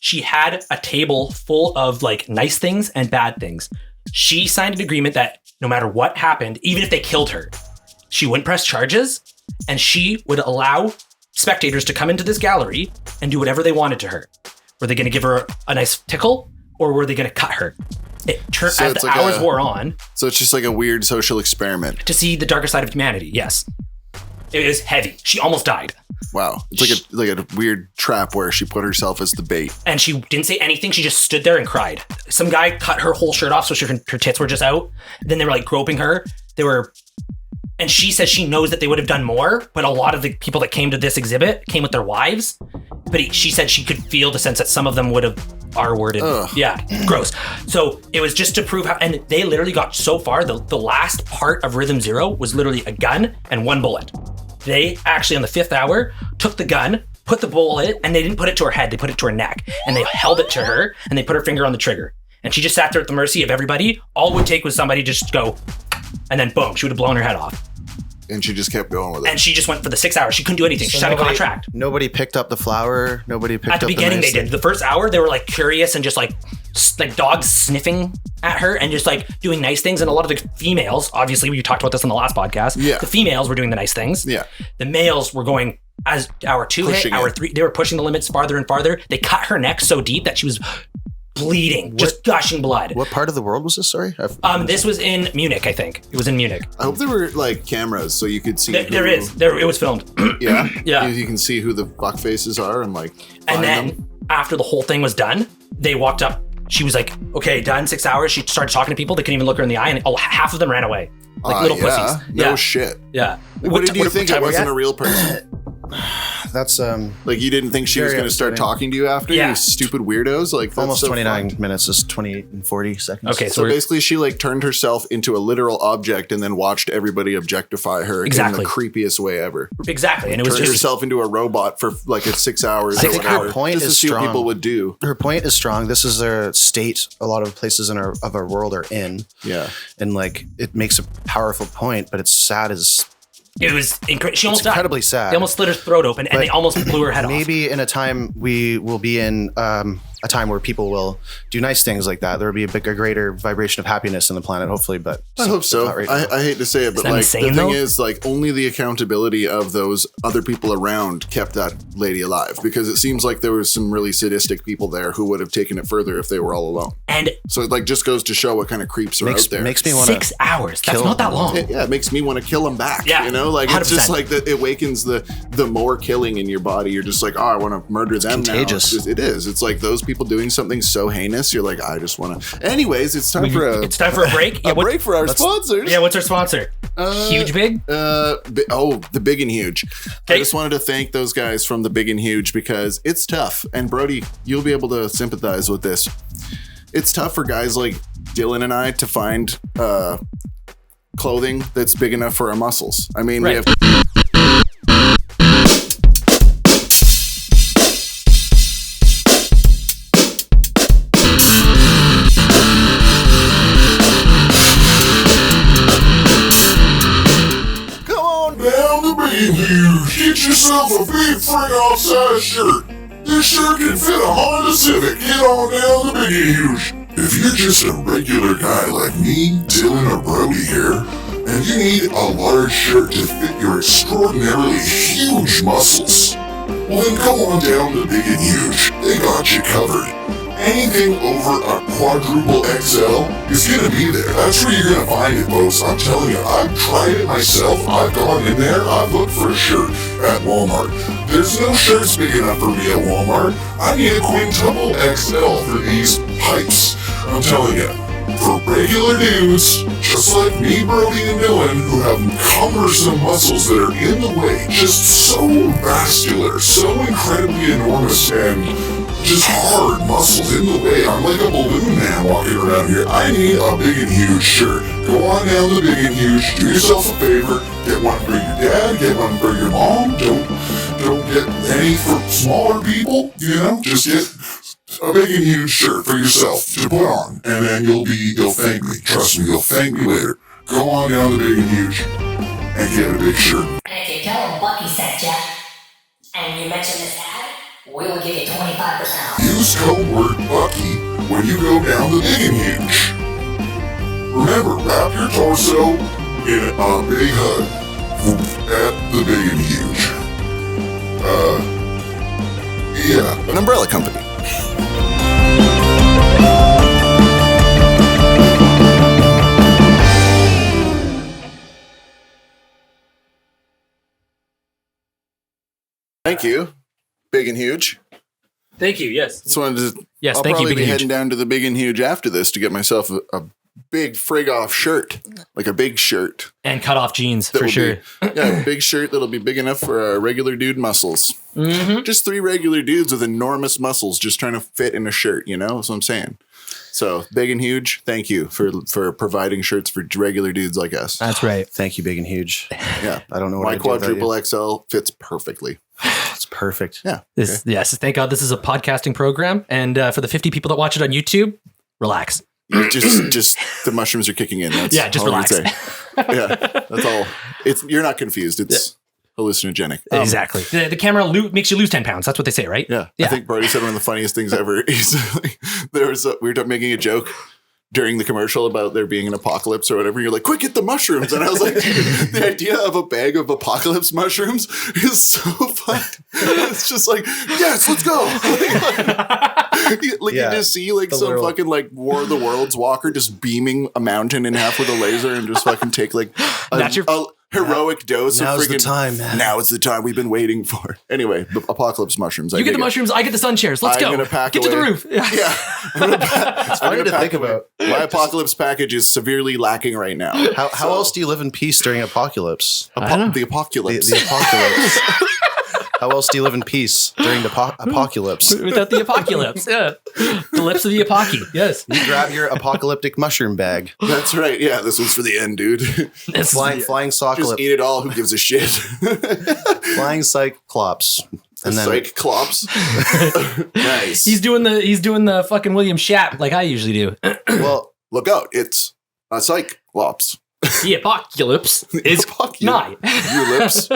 Speaker 2: she had a table full of like nice things and bad things. She signed an agreement that no matter what happened, even if they killed her, she wouldn't press charges. And she would allow spectators to come into this gallery and do whatever they wanted to her. Were they going to give her a nice tickle, or were they going to cut her? As the hours wore on.
Speaker 3: So it's just like a weird social experiment.
Speaker 2: To see the darker side of humanity, yes. It is heavy. She almost died.
Speaker 3: Wow. It's like a weird trap where she put herself as the bait.
Speaker 2: And she didn't say anything. She just stood there and cried. Some guy cut her whole shirt off so her tits were just out. Then they were like groping her. And she says she knows that they would have done more, but a lot of the people that came to this exhibit came with their wives. But she said she could feel the sense that some of them would have R-worded. Ugh. Yeah, gross. So it was just to prove how, and they literally got so far, the last part of Rhythm Zero was literally a gun and one bullet. They actually, on the 5th hour, took the gun, put the bullet, and they didn't put it to her head, they put it to her neck. And they held it to her, and they put her finger on the trigger. And she just sat there at the mercy of everybody. All it would take was somebody just go, and then boom, she would have blown her head off.
Speaker 3: And she just kept going with it.
Speaker 2: And she just went for the 6 hours. She couldn't do anything. She signed a contract.
Speaker 1: Nobody picked up the flower. Nobody picked up
Speaker 2: At the beginning, they did. The first hour, they were like curious and just like dogs sniffing at her and just like doing nice things. And a lot of the females, obviously, we talked about this in the last podcast.
Speaker 3: Yeah.
Speaker 2: The females were doing the nice things.
Speaker 3: Yeah.
Speaker 2: The males were going, as hour 2 hit, hour 3, they were pushing the limits farther and farther. They cut her neck so deep that she was bleeding, just gushing blood.
Speaker 1: What part of the world was this? Sorry.
Speaker 2: This was in Munich, I think. It was in Munich.
Speaker 3: I hope there were like cameras so you could see.
Speaker 2: It was filmed.
Speaker 3: Yeah.
Speaker 2: Yeah.
Speaker 3: You can see who the fuck faces are and like.
Speaker 2: And then
Speaker 3: them.
Speaker 2: After the whole thing was done, they walked up. She was like, "Okay, done. 6 hours." She started talking to people. They couldn't even look her in the eye, and half of them ran away, like little pussies.
Speaker 3: No shit.
Speaker 2: Yeah.
Speaker 3: What did you think? It wasn't a real person.
Speaker 1: That's
Speaker 3: like you didn't think she was going to start talking to you after, you stupid weirdos. Like
Speaker 1: almost 29 minutes is 28 and 40 seconds.
Speaker 2: Okay,
Speaker 3: so basically she like turned herself into a literal object and then watched everybody objectify her in the creepiest way ever.
Speaker 2: Exactly, and it was
Speaker 3: turned herself into a robot for like 6 hours.
Speaker 1: I think her point is strong.
Speaker 3: What people would do.
Speaker 1: Her point is strong. This is their state. A lot of places in our world are in.
Speaker 3: Yeah,
Speaker 1: and like it makes a powerful point, but it's sad as.
Speaker 2: It was she almost died.
Speaker 1: Incredibly sad.
Speaker 2: They almost slit her throat open, and they almost blew her head off.
Speaker 1: Maybe in a time we will be in a time where people will do nice things like that. There will be a greater vibration of happiness in the planet, hopefully. But
Speaker 3: I hope so. I hate to say it, but like the thing is, like only the accountability of those other people around kept that lady alive, because it seems like there was some really sadistic people there who would have taken it further if they were all alone.
Speaker 2: And
Speaker 3: so it like just goes to show what kind of creeps are out there.
Speaker 1: Makes me want to
Speaker 2: 6 hours. That's not that long.
Speaker 3: It makes me want to kill them back.
Speaker 2: Yeah,
Speaker 3: you know, like
Speaker 2: 100%.
Speaker 3: It's just like that. It awakens the more killing in your body. You're just like, oh, I want to murder them.
Speaker 1: Contagious.
Speaker 3: Now. It is. It's like those people doing something so heinous. You're like, I just want to. Anyways, it's time for a
Speaker 2: break.
Speaker 3: Break for our sponsors.
Speaker 2: Yeah, what's our sponsor? Huge Big.
Speaker 3: The Big and Huge.
Speaker 2: Okay.
Speaker 3: I just wanted to thank those guys from the Big and Huge because it's tough. And Brody, you'll be able to sympathize with this. It's tough for guys like Dylan and I to find clothing that's big enough for our muscles. I mean, we have.
Speaker 5: Come on down to Big and Huge. Get yourself a big friggin' size shirt. This shirt can fit a Honda Civic. Get on down to Big and Huge. If you're just a regular guy like me, Dylan or Brody here, and you need a large shirt to fit your extraordinarily huge muscles, well then come on down to Big and Huge. They got you covered. anything over a quadruple XL is gonna be there. That's where you're gonna find it, folks. I'm telling you, I've tried it myself. I've gone in there, I've looked for a shirt at Walmart. There's no shirts big enough for me at Walmart. I need a quintuple XL for these pipes. I'm telling you, for regular dudes, just like me, Brody, and Dylan, who have cumbersome muscles that are in the way, just so vascular, so incredibly enormous, and just hard muscles in the way. I'm like a balloon man walking around here. I need a big and huge shirt. Go on down to Big and Huge, do yourself a favor, get one for your dad, get one for your mom. Don't get any for smaller people, just get a Big and Huge shirt for yourself to put on, and then you'll thank me. Trust me, you'll thank me later. Go on down to Big and Huge and get a big shirt.
Speaker 6: And if you tell them Bucky sent you, and you mention this ad, we'll give you 25% off.
Speaker 5: Use code word Bucky when you go down to Big and Huge. Remember, wrap your torso in a big hug at the Big and Huge. Yeah.
Speaker 3: An umbrella company. Thank you, Big and Huge.
Speaker 2: Thank you. Yes.
Speaker 3: Just wanted to.
Speaker 2: Yes.
Speaker 3: I'll
Speaker 2: Thank you.
Speaker 3: probably
Speaker 2: Big
Speaker 3: be
Speaker 2: and
Speaker 3: heading
Speaker 2: Huge.
Speaker 3: down to the Big and Huge after this to get myself a big frig off shirt, like a big shirt
Speaker 2: And cut off jeans
Speaker 3: that
Speaker 2: for
Speaker 3: will
Speaker 2: sure.
Speaker 3: a big shirt that'll be big enough for a regular dude muscles.
Speaker 2: Mm-hmm.
Speaker 3: Just 3 regular dudes with enormous muscles just trying to fit in a shirt. That's what I'm saying. So Big and Huge, thank you for providing shirts for regular dudes like us.
Speaker 2: That's right.
Speaker 1: Thank you, Big and Huge.
Speaker 3: Yeah,
Speaker 1: I don't know what
Speaker 3: my
Speaker 1: I'd do without
Speaker 3: quadruple XL fits perfectly.
Speaker 1: It's perfect.
Speaker 3: Yeah.
Speaker 2: Yes. Thank God this is a podcasting program, and for the 50 people that watch it on YouTube, relax.
Speaker 3: Just the mushrooms are kicking in. That's
Speaker 2: Yeah, just
Speaker 3: all I can
Speaker 2: relax.
Speaker 3: say. Yeah, that's all. You're not confused. It's hallucinogenic.
Speaker 2: Exactly. The camera makes you lose 10 pounds. That's what they say, right?
Speaker 3: Yeah. I think Brody said one of the funniest things ever. We were making a joke during the commercial about there being an apocalypse or whatever. You're like, quick, get the mushrooms. And I was like, the idea of a bag of apocalypse mushrooms is so fun. It's just like, yes, let's go. You just see some
Speaker 1: world.
Speaker 3: fucking War of the Worlds walker just beaming a mountain in half with a laser and just fucking take a heroic dose of
Speaker 1: Now's
Speaker 3: freaking
Speaker 1: the time, man.
Speaker 3: Now is the time we've been waiting for. Anyway, the apocalypse mushrooms.
Speaker 2: You get the mushrooms, I get the sun chairs. Let's
Speaker 3: I'm
Speaker 2: go.
Speaker 3: gonna pack
Speaker 2: Get to the
Speaker 3: away.
Speaker 2: roof. Yeah.
Speaker 3: Yeah.
Speaker 1: It's funny to think about.
Speaker 3: My apocalypse package is severely lacking right now.
Speaker 1: How else do you live in peace during apocalypse?
Speaker 3: The apocalypse.
Speaker 1: The apocalypse. How else do you live in peace during the apocalypse?
Speaker 2: Without the apocalypse. Yeah. The lips of the apocalypse. Yes.
Speaker 1: You grab your apocalyptic mushroom bag.
Speaker 3: That's right. Yeah, this was for the end, dude.
Speaker 1: Flying
Speaker 3: Just
Speaker 1: cyclops.
Speaker 3: eat it all. Who gives a shit?
Speaker 1: Flying cyclops. And then
Speaker 3: Cyclops. Nice.
Speaker 2: He's doing the fucking William Shatner like I usually do.
Speaker 1: well,
Speaker 3: Look out. It's a Cyclops.
Speaker 2: The apocalypse is nigh.
Speaker 3: Your lips.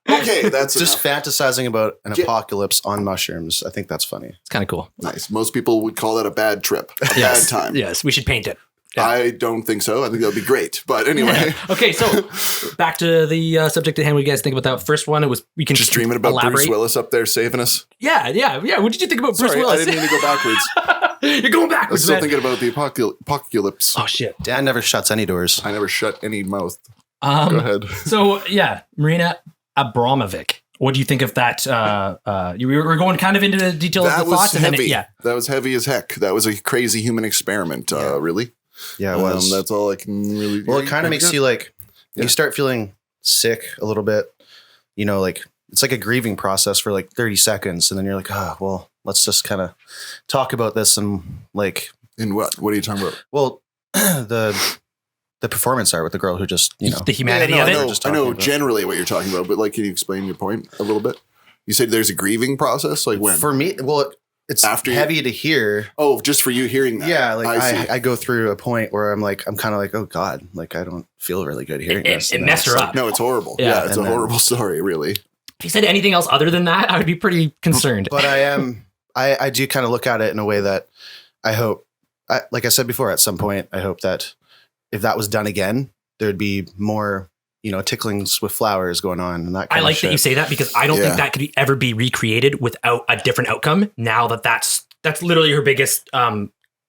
Speaker 3: Okay, that's
Speaker 1: just
Speaker 3: enough.
Speaker 1: fantasizing about an apocalypse on mushrooms. I think that's funny.
Speaker 2: It's kind of cool.
Speaker 3: Nice. Most people would call that a bad trip, a
Speaker 2: Yes.
Speaker 3: bad time.
Speaker 2: Yes, we should paint it.
Speaker 3: I don't think so. I think that would be great. But anyway,
Speaker 2: Okay, so back to the subject at hand. What do you guys think about that first one? It was we can
Speaker 3: just dreaming about
Speaker 2: elaborate.
Speaker 3: Bruce Willis up there saving us.
Speaker 2: Yeah. What did you think about Bruce
Speaker 3: Sorry,
Speaker 2: Willis?
Speaker 3: I didn't mean to go backwards.
Speaker 2: You're going
Speaker 3: I'm
Speaker 2: backwards,
Speaker 3: still
Speaker 2: man.
Speaker 3: thinking about the apocalypse.
Speaker 2: Oh shit.
Speaker 1: Dan never shuts any doors.
Speaker 3: I never shut any mouth. Go ahead.
Speaker 2: So yeah, Marina Abramović. What do you think of that? You were going kind of into the detail of
Speaker 3: That
Speaker 2: the
Speaker 3: was
Speaker 2: thoughts,
Speaker 3: heavy.
Speaker 2: and then
Speaker 3: That was heavy as heck. That was a crazy human experiment. Really.
Speaker 1: Yeah, it was.
Speaker 3: That's all I can really.
Speaker 1: Well, it kind of makes you you start feeling sick a little bit. It's like a grieving process for 30 seconds. And then you're like, well, let's just kind of talk about this. And
Speaker 3: In what? What are you talking about?
Speaker 1: well, the performance art with the girl who just,
Speaker 2: the humanity
Speaker 3: Yeah,
Speaker 2: of
Speaker 3: no,
Speaker 2: it.
Speaker 3: I know,
Speaker 1: Just
Speaker 3: I know
Speaker 1: talking about-
Speaker 3: generally what you're talking about, but can you explain your point a little bit? You said there's a grieving process. Like when?
Speaker 1: for me, well, it's
Speaker 3: After you-
Speaker 1: heavy to hear.
Speaker 3: Oh, just for you hearing that.
Speaker 1: Yeah,
Speaker 3: I see.
Speaker 1: I go through a point where I'm kind of like, oh God, I don't feel really good hearing this.
Speaker 2: It
Speaker 1: And
Speaker 2: messed
Speaker 1: then
Speaker 2: her
Speaker 1: it's
Speaker 2: up.
Speaker 3: No, it's horrible.
Speaker 2: Yeah,
Speaker 3: Yeah, it's a
Speaker 1: and then-
Speaker 3: horrible story, really.
Speaker 2: If you said anything else other than that, I would be pretty concerned.
Speaker 1: But I do kind of look at it in a way that I hope, like I said before, at some point, I hope that if that was done again, there'd be more, ticklings with flowers going on and that kind
Speaker 2: I
Speaker 1: of
Speaker 2: like
Speaker 1: shit.
Speaker 2: that you say that because I don't
Speaker 3: Yeah.
Speaker 2: think that could ever be recreated without a different outcome. Now that that's That's literally her biggest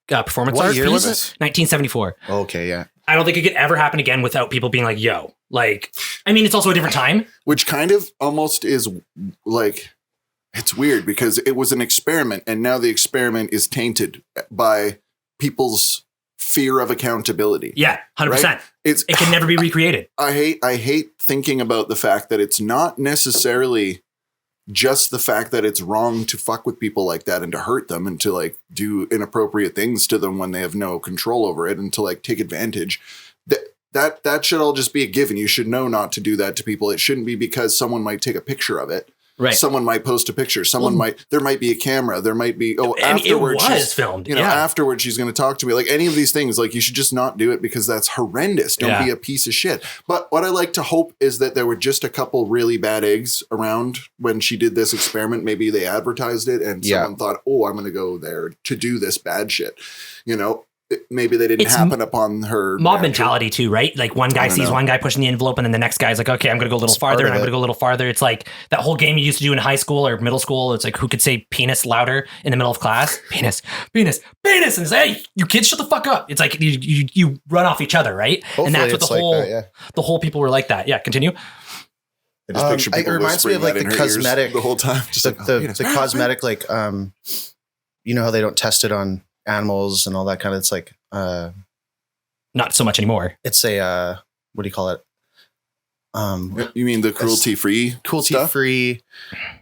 Speaker 2: performance art
Speaker 1: year
Speaker 2: piece.
Speaker 1: was it?
Speaker 2: 1974.
Speaker 1: Okay, yeah.
Speaker 2: I don't think it could ever happen again without people being like, yo, like, I mean, it's also a different time.
Speaker 3: Which kind of almost is like, it's weird because it was an experiment and now the experiment is tainted by people's fear of accountability.
Speaker 2: Yeah, 100%.
Speaker 3: Right?
Speaker 2: It can never be recreated.
Speaker 3: I hate thinking about the fact that it's not necessarily just the fact that it's wrong to fuck with people like that and to hurt them and to like do inappropriate things to them when they have no control over it and to like take advantage. That should all just be a given. You should know not to do that to people. It shouldn't be because someone might take a picture of it.
Speaker 2: Right.
Speaker 3: Someone might post a picture. There might be a camera. There might be,
Speaker 2: afterwards it was filmed.
Speaker 3: Afterwards she's going to talk to me. Like any of these things, like you should just not do it because that's horrendous. Don't be a piece of shit. But what I like to hope is that there were just a couple really bad eggs around when she did this experiment. Maybe they advertised it and someone thought, oh, I'm going to go there to do this bad shit. You know, maybe they didn't happen upon her.
Speaker 2: Mob mentality too, right? Like one guy sees one guy pushing the envelope and then the next guy's like, okay, I'm going to go a little farther and I'm going to go a little farther. It's like that whole game you used to do in high school or middle school. It's like who could say penis louder in the middle of class? Penis. And it's like, hey, you kids shut the fuck up. It's like you run off each other, right?
Speaker 1: Hopefully
Speaker 2: and that's what
Speaker 1: the
Speaker 2: whole people were like that. Yeah, continue.
Speaker 3: I just picture people
Speaker 1: it reminds me of like the cosmetic
Speaker 3: the whole time. Just
Speaker 1: the cosmetic, like, you know how they don't test it on animals and all that kind of, it's like,
Speaker 2: not so much anymore.
Speaker 1: It's a, what do you call it?
Speaker 3: You mean the cruelty-free
Speaker 1: free?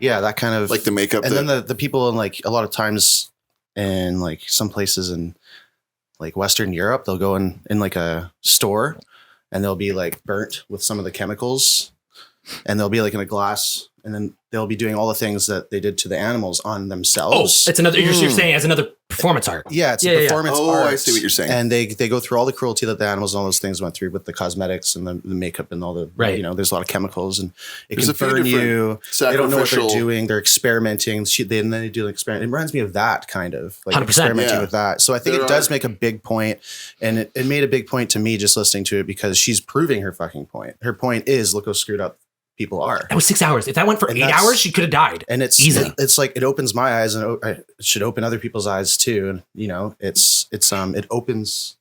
Speaker 1: Yeah, that kind of
Speaker 3: like the makeup.
Speaker 1: And then the people in like a lot of times in like some places in like Western Europe, they'll go in like a store and they'll be like burnt with some of the chemicals and they'll be like in a glass and then they'll be doing all the things that they did to the animals on themselves.
Speaker 2: Oh, it's another, you're saying as another performance art.
Speaker 1: Yeah, it's a performance art.
Speaker 3: Oh, I see what you're saying.
Speaker 1: And they go through all the cruelty that the animals and all those things went through with the cosmetics and the makeup and all the, you know, there's a lot of chemicals and it can burn you. They don't know what they're doing. They're experimenting. Then they do an experiment. It reminds me of that kind of like
Speaker 2: 100%,
Speaker 1: experimenting with that. So I think it does make a big point, and it made a big point to me just listening to it because she's proving her fucking point. Her point is, look how screwed up people are.
Speaker 2: It was 6 hours. If that went for 8 hours, she could have died.
Speaker 1: And it's easily. It's like it opens my eyes, and it should open other people's eyes too. And you know, it opens.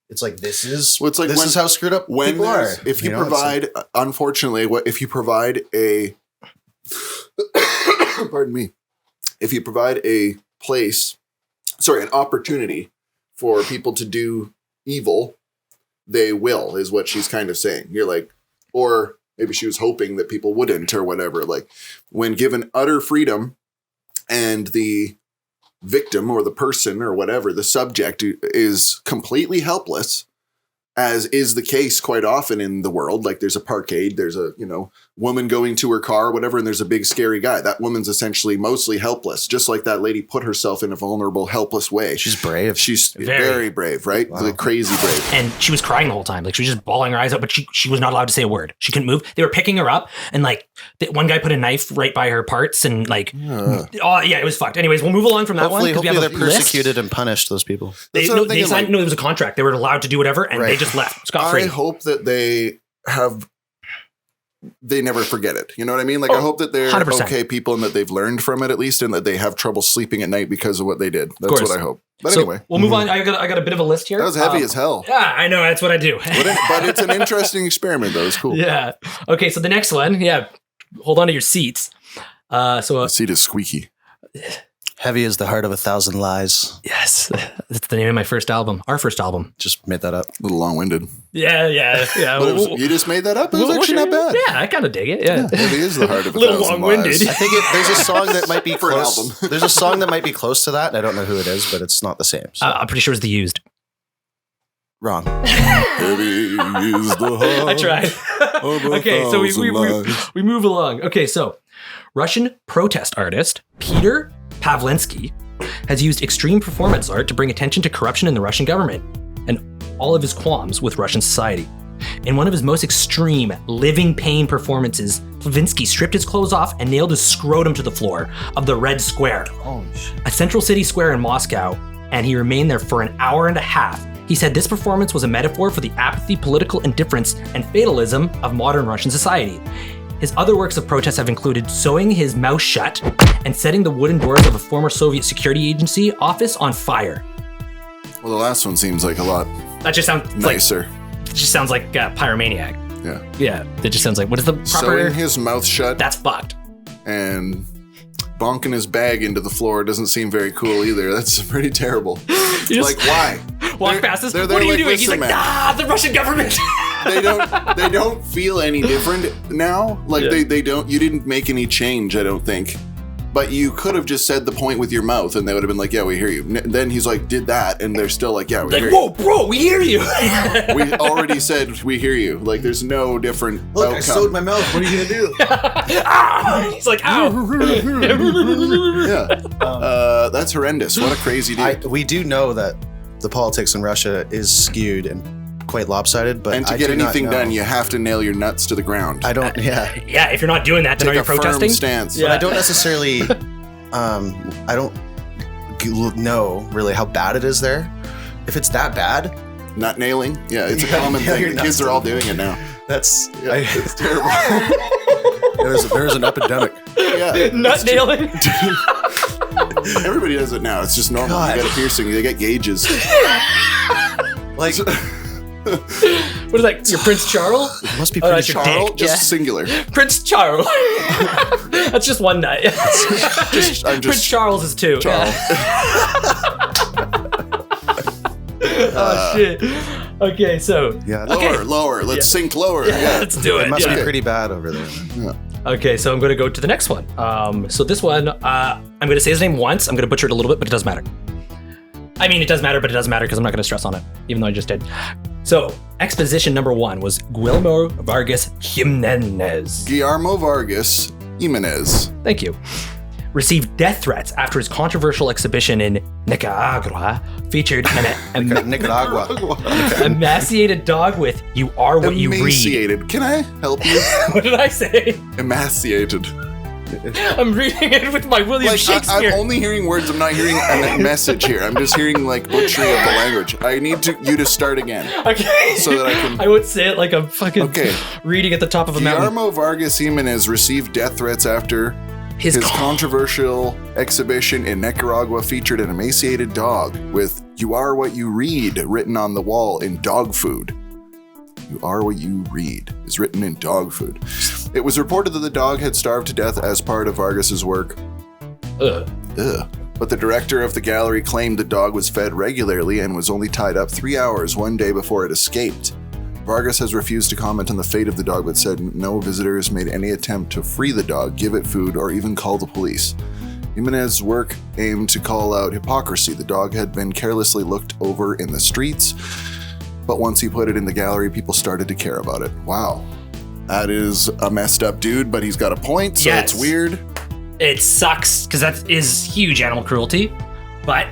Speaker 1: It's like this is how screwed up people are.
Speaker 3: If you provide, unfortunately, if you provide a, pardon me, if you provide a place, an opportunity for people to do evil, they will, is what she's kind of saying. You're like, or maybe she was hoping that people wouldn't or whatever. Like when given utter freedom and the victim or the person or whatever, the subject is completely helpless, as is the case quite often in the world. Like there's a parkade, there's a, woman going to her car or whatever, and there's a big scary guy. That woman's essentially mostly helpless, just like that lady put herself in a vulnerable, helpless way.
Speaker 1: She's brave.
Speaker 3: She's very brave, right?
Speaker 1: Wow.
Speaker 3: Like crazy brave.
Speaker 2: And she was crying the whole time. Like she was just bawling her eyes out, but she was not allowed to say a word. She couldn't move. They were picking her up, and like one guy put a knife right by her parts, and like, it was fucked. Anyways, we'll move along from that one.
Speaker 1: Hopefully they're persecuted and punished, those people.
Speaker 2: They signed, it was a contract. They were allowed to do whatever, and they just left scot-free.
Speaker 3: I hope that they never forget it. You know what I mean? Like I hope that they're
Speaker 2: 100%.
Speaker 3: okay people and that they've learned from it at least, and that they have trouble sleeping at night because of what they did. That's what I hope. But anyway,
Speaker 2: we'll move on. I got a bit of a list here.
Speaker 3: That was heavy as hell.
Speaker 2: Yeah, I know. That's what I do.
Speaker 3: But it's an interesting experiment, though. It's cool.
Speaker 2: Yeah. Okay. So the next one. Yeah. Hold on to your seats.
Speaker 3: The seat is squeaky.
Speaker 1: Heavy is the heart of 1,000 lies.
Speaker 2: Yes. That's the name of my first album. Our first album.
Speaker 1: Just made that up.
Speaker 3: A little long-winded.
Speaker 2: Yeah.
Speaker 3: You just made that up? It was actually not bad.
Speaker 2: Yeah, I kind of dig it. Yeah.
Speaker 3: Heavy is the heart of 1,000
Speaker 2: lies. A little long-winded.
Speaker 1: I think there's a song that might be
Speaker 3: for
Speaker 1: close.
Speaker 3: an album.
Speaker 1: There's a song that might be close to that, and I don't know who it is, but it's not the same. So.
Speaker 2: I'm pretty sure it's The Used.
Speaker 1: Wrong.
Speaker 3: Heavy is the heart.
Speaker 2: I tried. Okay, so we move along. Okay, so Russian protest artist Peter Pavlinsky has used extreme performance art to bring attention to corruption in the Russian government and all of his qualms with Russian society. In one of his most extreme living pain performances, Pavlinsky stripped his clothes off and nailed his scrotum to the floor of the Red Square, a central city square in Moscow, and he remained there for an hour and a half. He said this performance was a metaphor for the apathy, political indifference, and fatalism of modern Russian society. His other works of protest have included sewing his mouth shut and setting the wooden doors of a former Soviet security agency office on fire.
Speaker 3: Well, the last one seems like a lot
Speaker 2: That just sounds
Speaker 3: nicer.
Speaker 2: It just sounds like pyromaniac.
Speaker 3: Yeah.
Speaker 2: Yeah. That just sounds like, what is the proper?
Speaker 3: Sewing his mouth shut.
Speaker 2: That's fucked.
Speaker 3: And bonking his bag into the floor doesn't seem very cool either. That's pretty terrible. Like, why?
Speaker 2: Walk past us. What are you doing? He's like, the Russian government.
Speaker 3: They don't feel any different now. Like they don't. You didn't make any change, I don't think. But you could have just said the point with your mouth, and they would have been like, "Yeah, we hear you." Then he's like, "Did that?" And they're still like, "Yeah, we hear you."
Speaker 2: Whoa, bro, we hear you.
Speaker 3: We already said we hear you. Like, there's no different
Speaker 1: Look,
Speaker 3: outcome.
Speaker 1: I sewed my mouth. What are you gonna do?
Speaker 2: He's like, ow.
Speaker 3: Yeah, that's horrendous. What a crazy dude.
Speaker 1: We do know that the politics in Russia is skewed and quite lopsided, but
Speaker 3: and to get anything done, you have to nail your nuts to the ground.
Speaker 1: I don't. Yeah.
Speaker 2: Yeah. If you're not doing that, then are you protesting?
Speaker 3: Firm stance.
Speaker 1: But I don't necessarily. I don't know really how bad it is there. If it's that bad,
Speaker 3: nut nailing. Yeah, it's a common thing. The kids are all doing it now.
Speaker 1: That's
Speaker 3: it's terrible.
Speaker 1: there's an epidemic.
Speaker 3: Yeah,
Speaker 2: nut nailing.
Speaker 3: Everybody does it now. It's just normal.
Speaker 1: God.
Speaker 3: You get a piercing. They get gauges.
Speaker 1: Like.
Speaker 2: What is that? Your Prince Charles?
Speaker 1: It must be
Speaker 2: Oh,
Speaker 1: pretty
Speaker 2: that's your
Speaker 3: Charles,
Speaker 2: dick.
Speaker 3: just singular.
Speaker 2: Prince Charles. That's just one nut. Prince Charles is two.
Speaker 3: Charles.
Speaker 2: Oh shit. Okay, so
Speaker 1: Yeah.
Speaker 3: Lower. Let's sink lower. Yeah.
Speaker 2: let's do it.
Speaker 1: It must
Speaker 2: Yeah.
Speaker 1: be pretty bad over there.
Speaker 3: Yeah.
Speaker 2: Okay, so I'm going to go to the next one. So this one, I'm going to say his name once. I'm going to butcher it a little bit, but it doesn't matter. I mean, it does matter, but it doesn't matter because I'm not going to stress on it, even though I just did. So, exposition number 1 was Guillermo Vargas Jimenez.
Speaker 3: Guillermo Vargas Jimenez.
Speaker 2: Thank you. Received death threats after his controversial exhibition in Nicaragua featured an
Speaker 1: Nicaragua.
Speaker 2: emaciated dog with "You are what you read."
Speaker 3: Emaciated. Can I help you?
Speaker 2: What did I say?
Speaker 3: Emaciated.
Speaker 2: I'm reading it with my William Shakespeare.
Speaker 3: I'm only hearing words. I'm not hearing a message here. I'm just hearing like butchery of the language. I need you to start again.
Speaker 2: Okay.
Speaker 3: So that I can.
Speaker 2: I would say it like I'm fucking reading at the top of a mountain.
Speaker 3: Guillermo Vargas Jimenez received death threats after his controversial exhibition in Nicaragua featured an emaciated dog with "You are what you read" written on the wall in dog food. "You are what you read" is written in dog food. It was reported that the dog had starved to death as part of Vargas's work.
Speaker 2: Ugh.
Speaker 3: But the director of the gallery claimed the dog was fed regularly and was only tied up 3 hours one day before it escaped. Vargas has refused to comment on the fate of the dog, but said no visitors made any attempt to free the dog, give it food, or even call the police. Jimenez's work aimed to call out hypocrisy. The dog had been carelessly looked over in the streets, but once he put it in the gallery, people started to care about it. Wow. That is a messed up dude, but he's got a point, so
Speaker 2: Yes.
Speaker 3: it's weird.
Speaker 2: It sucks because that is huge animal cruelty, but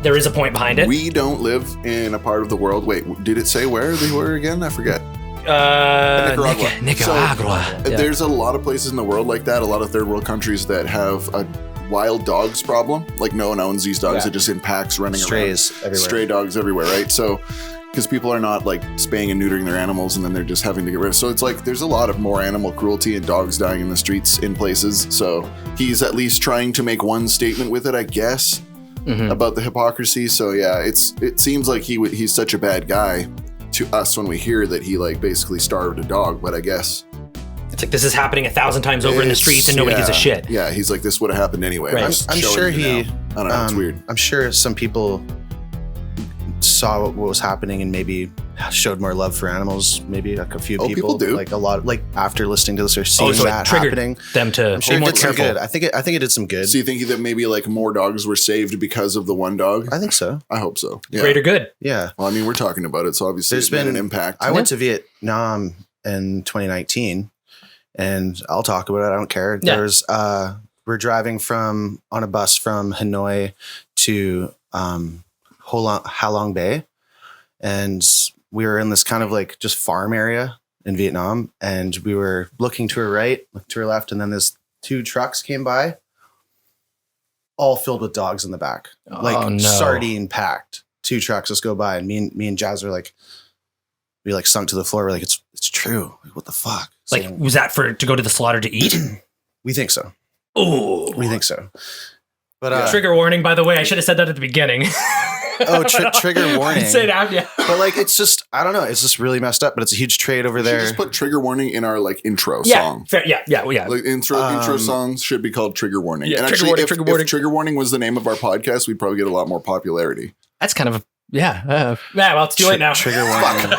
Speaker 2: there is a point behind it.
Speaker 3: We don't live in a part of the world. Wait, did it say where they were again? I forget.
Speaker 2: Nicaragua. Nicaragua.
Speaker 3: So, there's a lot of places in the world like that, a lot of third world countries that have a wild dogs problem. Like no one owns these dogs. They're just in packs running
Speaker 1: Strays
Speaker 3: around.
Speaker 1: everywhere.
Speaker 3: Stray dogs everywhere, right? So, because people are not like spaying and neutering their animals and then they're just having to get rid of. So it's like there's a lot of more animal cruelty and dogs dying in the streets in places. So he's at least trying to make one statement with it, I guess, about the hypocrisy. So yeah, it seems like he's such a bad guy to us when we hear that he like basically starved a dog. But I guess
Speaker 2: It's like this is happening 1,000 times over in the streets and nobody gives a shit.
Speaker 3: Yeah, he's like this would have happened anyway.
Speaker 2: Right.
Speaker 1: I'm sure he.
Speaker 3: I don't know. It's weird.
Speaker 1: I'm sure some people saw what was happening and maybe showed more love for animals. Maybe like a few
Speaker 3: people do.
Speaker 1: Like a lot of like after listening to this or seeing
Speaker 2: So
Speaker 1: that
Speaker 2: it triggered
Speaker 1: happening.
Speaker 2: them to
Speaker 1: I'm sure
Speaker 2: be
Speaker 1: it
Speaker 2: more
Speaker 1: did some
Speaker 2: careful.
Speaker 1: good. I think it did some good.
Speaker 3: So you think that maybe like more dogs were saved because of the one dog?
Speaker 1: I think so.
Speaker 3: I hope so. Yeah.
Speaker 2: Greater good.
Speaker 1: Yeah.
Speaker 3: Well, I mean, we're talking about it, so obviously
Speaker 1: There's
Speaker 3: it's been
Speaker 1: been
Speaker 3: an impact.
Speaker 1: I went to Vietnam in 2019, and I'll talk about it. I don't care.
Speaker 2: Yeah.
Speaker 1: There's we're driving on a bus from Hanoi to Halong Bay, and we were in this kind of like just farm area in Vietnam, and we were looking to our right, to our left, and then there's 2 trucks came by, all filled with dogs in the back, like
Speaker 2: Oh, no.
Speaker 1: sardine packed. 2 trucks just go by, and me and Jazz are like, we like sunk to the floor. We're like, it's true. Like, what the fuck?
Speaker 2: Like, was that to go to the slaughter to eat?
Speaker 1: We think so.
Speaker 2: Oh,
Speaker 1: we think so. But
Speaker 2: trigger warning, by the way. I should have said that at the beginning.
Speaker 1: Trigger warning.
Speaker 2: Say it out, yeah.
Speaker 1: But like, it's just, I don't know. It's just really messed up. But it's a huge trade over there.
Speaker 3: Just put trigger warning in our like intro song.
Speaker 2: Fair, yeah.
Speaker 3: Like intro songs should be called trigger warning.
Speaker 2: Yeah,
Speaker 3: and
Speaker 2: trigger
Speaker 3: actually,
Speaker 2: warning,
Speaker 3: if trigger warning was the name of our podcast, we'd probably get a lot more popularity.
Speaker 2: That's kind of well, it's too late now.
Speaker 1: Trigger warning.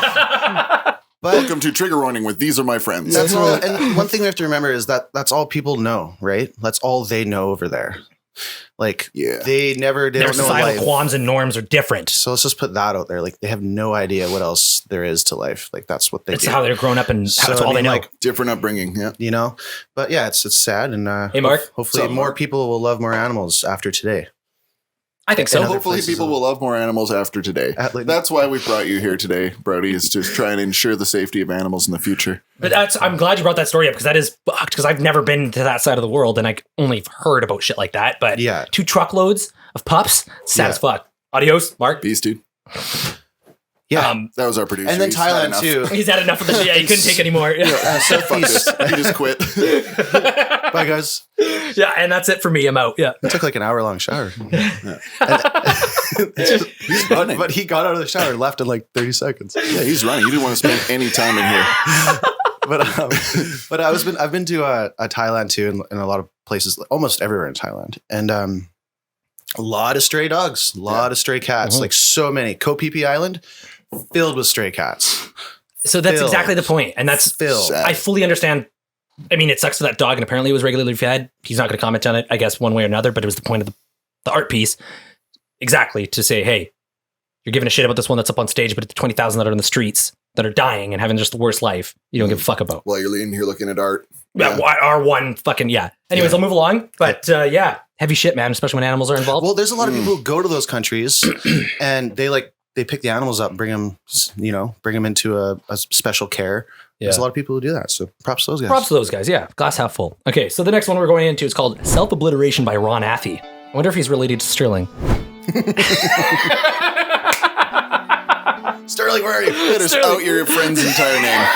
Speaker 3: But welcome to Trigger Warning with These Are My Friends.
Speaker 1: And one thing we have to remember is that that's all people know, right? That's all they know over there. Like, they don't know
Speaker 2: societal qualms and norms are different.
Speaker 1: So let's just put that out there. Like, they have no idea what else there is to life. Like, that's what they do.
Speaker 2: It's how they're grown up and that's all they know.
Speaker 1: Like,
Speaker 3: different upbringing, yeah.
Speaker 1: You know? But yeah, it's sad. And
Speaker 2: hey, Mark.
Speaker 1: Hopefully more people will love more animals after today.
Speaker 2: I think so.
Speaker 3: Hopefully people will love more animals after today. That's why we brought you here today, Brody, is to try and ensure the safety of animals in the future.
Speaker 2: But I'm glad you brought that story up because that is fucked because I've never been to that side of the world and I only heard about shit like that. But 2 truckloads of pups, sad as fuck. Adios, Mark.
Speaker 3: Peace, dude.
Speaker 1: Yeah,
Speaker 3: that was our producer.
Speaker 1: And then Thailand too.
Speaker 2: He's had enough of the shit. Yeah, he couldn't take anymore.
Speaker 3: So fuck this. He just quit.
Speaker 1: Bye, guys.
Speaker 2: Yeah, and that's it for me. I'm out. Yeah,
Speaker 1: it took like an hour-long shower.
Speaker 3: He's running,
Speaker 1: but he got out of the shower and left in like 30 seconds.
Speaker 3: Yeah, he's running. He didn't want to spend any time in here.
Speaker 1: But I've been to Thailand too, in a lot of places, almost everywhere in Thailand, and a lot of stray dogs, a lot of stray cats, like so many. Koh Phi Phi Island. Filled with stray cats.
Speaker 2: So that's exactly the point. And that's
Speaker 1: filled.
Speaker 2: I fully understand. I mean, it sucks for that dog and apparently it was regularly fed. He's not going to comment on it, I guess, one way or another, but it was the point of the art piece. Exactly. To say, hey, you're giving a shit about this one that's up on stage, but it's 20,000 that are in the streets that are dying and having just the worst life you don't give a fuck about.
Speaker 3: While you're in here looking at art.
Speaker 2: Yeah. Our one fucking, Anyways, I'll move along. But heavy shit, man, especially when animals are involved.
Speaker 1: Well, there's a lot of people who go to those countries and they pick the animals up and bring them into a special care. Yeah. There's a lot of people who do that. So props to those guys.
Speaker 2: Props to those guys. Yeah. Glass half full. Okay. So the next one we're going into is called Self-Obliteration by Ron Athey. I wonder if he's related to Sterling.
Speaker 3: Sterling, where are you? Better out your friend's entire name.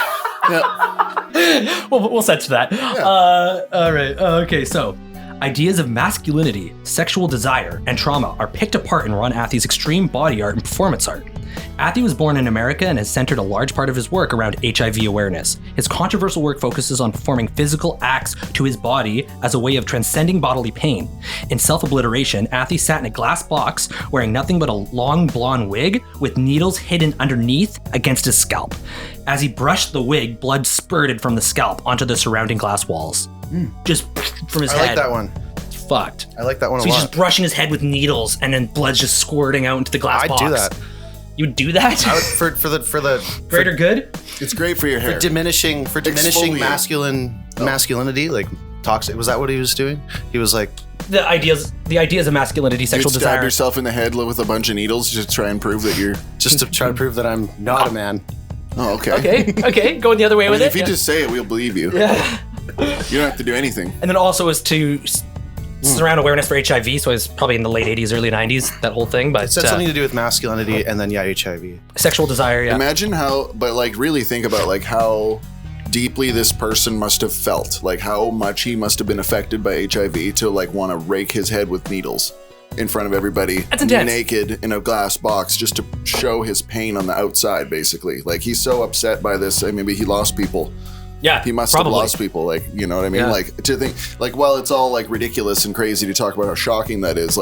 Speaker 2: Yeah. We'll set to that. Yeah. All right. Okay. So ideas of masculinity, sexual desire, and trauma are picked apart in Ron Athey's extreme body art and performance art. Athey was born in America and has centered a large part of his work around HIV awareness. His controversial work focuses on performing physical acts to his body as a way of transcending bodily pain. In Self-Obliteration, Athey sat in a glass box wearing nothing but a long blonde wig with needles hidden underneath against his scalp. As he brushed the wig, blood spurted from the scalp onto the surrounding glass walls. Just from his head.
Speaker 1: I like that one.
Speaker 2: It's fucked.
Speaker 1: I like that one a lot.
Speaker 2: So he's just brushing his head with needles and then blood's just squirting out into the glass box.
Speaker 1: I'd do that.
Speaker 2: You would do that?
Speaker 1: I would, for the
Speaker 2: greater good?
Speaker 3: It's great for your hair.
Speaker 1: For diminishing masculinity, like toxic. Was that what he was doing? He was like
Speaker 2: the ideas of masculinity, sexual desire.
Speaker 3: Stab yourself in the head with a bunch of needles just to try and prove that you're
Speaker 1: to try to prove that I'm not a man.
Speaker 3: Oh, okay.
Speaker 2: Okay. Going the other way with it.
Speaker 3: If you just say it, we'll believe you.
Speaker 2: Yeah.
Speaker 3: You don't have to do anything.
Speaker 2: And then also is to surround awareness for HIV, so it's probably in the late 80s, early 90s, that whole thing. But
Speaker 1: it's something to do with masculinity and then HIV.
Speaker 2: Sexual desire, yeah.
Speaker 3: Imagine really think about how deeply this person must have felt, like how much he must have been affected by HIV to want to rake his head with needles in front of everybody.
Speaker 2: That's intense.
Speaker 3: Naked in a glass box just to show his pain on the outside, basically. Like he's so upset by this, maybe he lost people.
Speaker 2: Yeah,
Speaker 3: he must have lost people, you know what I mean? Yeah. To think, while it's all ridiculous and crazy to talk about how shocking that is,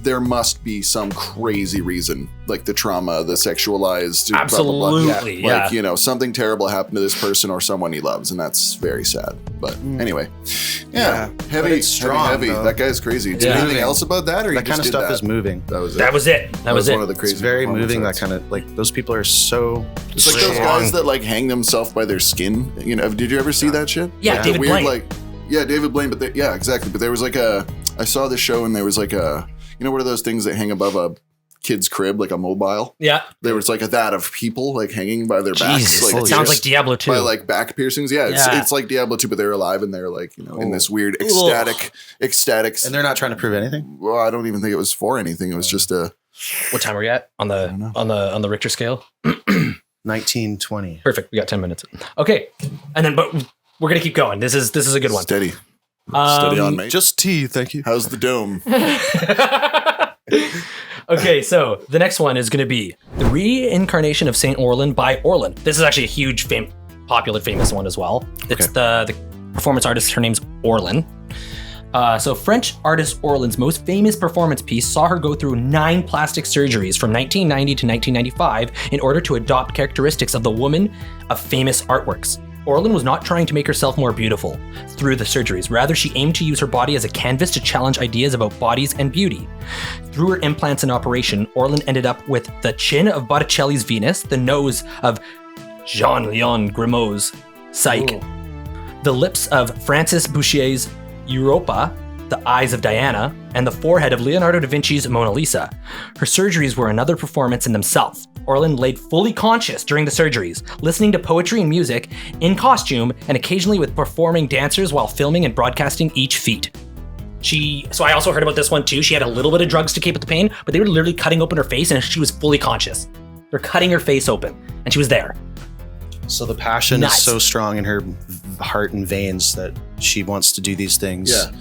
Speaker 3: there must be some crazy reason, the trauma, the sexualized,
Speaker 2: absolutely,
Speaker 3: blah, blah, blah. Yeah. Something terrible happened to this person or someone he loves, and that's very sad. But anyway, heavy, strong, heavy. Though. That guy's crazy. Yeah. Anything else about that, or
Speaker 1: that kind of stuff is moving?
Speaker 3: That was it.
Speaker 2: That was it.
Speaker 3: One of the crazy.
Speaker 1: It's very moving. That kind of those people are so.
Speaker 3: It's like those guys that hang themselves by their skin. Did you ever see that shit?
Speaker 2: Yeah, David Blaine.
Speaker 3: David Blaine. But exactly. But there was I saw this show and there was what are those things that hang above a kid's crib, like a mobile?
Speaker 2: Yeah.
Speaker 3: There was that of people hanging by their backs.
Speaker 2: It sounds like Diablo 2.
Speaker 3: By back piercings. Yeah, it's like Diablo 2, but they're alive and they're in this weird ecstatic.
Speaker 1: And they're not trying to prove anything?
Speaker 3: Well, I don't even think it was for anything. It was just a.
Speaker 2: What time are we at on the Richter scale?
Speaker 1: 1920.
Speaker 2: Perfect. We got 10 minutes. Okay. And then, but we're going to keep going. This is a good one.
Speaker 3: Steady. Steady on, mate.
Speaker 1: Just tea, thank you.
Speaker 3: How's the dome?
Speaker 2: Okay, so the next one is going to be The Reincarnation of Saint Orlan by Orlan. This is actually a huge, popular, famous one as well. It's the performance artist. Her name's Orlan. So French artist Orlan's most famous performance piece saw her go through 9 plastic surgeries from 1990 to 1995 in order to adopt characteristics of the woman of famous artworks. Orlan was not trying to make herself more beautiful through the surgeries. Rather, she aimed to use her body as a canvas to challenge ideas about bodies and beauty. Through her implants and operation, Orlan ended up with the chin of Botticelli's Venus, the nose of Jean-Léon Grimaud's Psyche, the lips of Francis Boucher's Europa, the eyes of Diana, and the forehead of Leonardo da Vinci's Mona Lisa. Her surgeries were another performance in themselves. Orlan laid fully conscious during the surgeries, listening to poetry and music, in costume, and occasionally with performing dancers while filming and broadcasting each feat. So I also heard about this one too. She had a little bit of drugs to keep with the pain, but they were literally cutting open her face and she was fully conscious. They're cutting her face open and she was there.
Speaker 1: So the passion is so strong in her heart and veins that she wants to do these things.
Speaker 3: Yeah.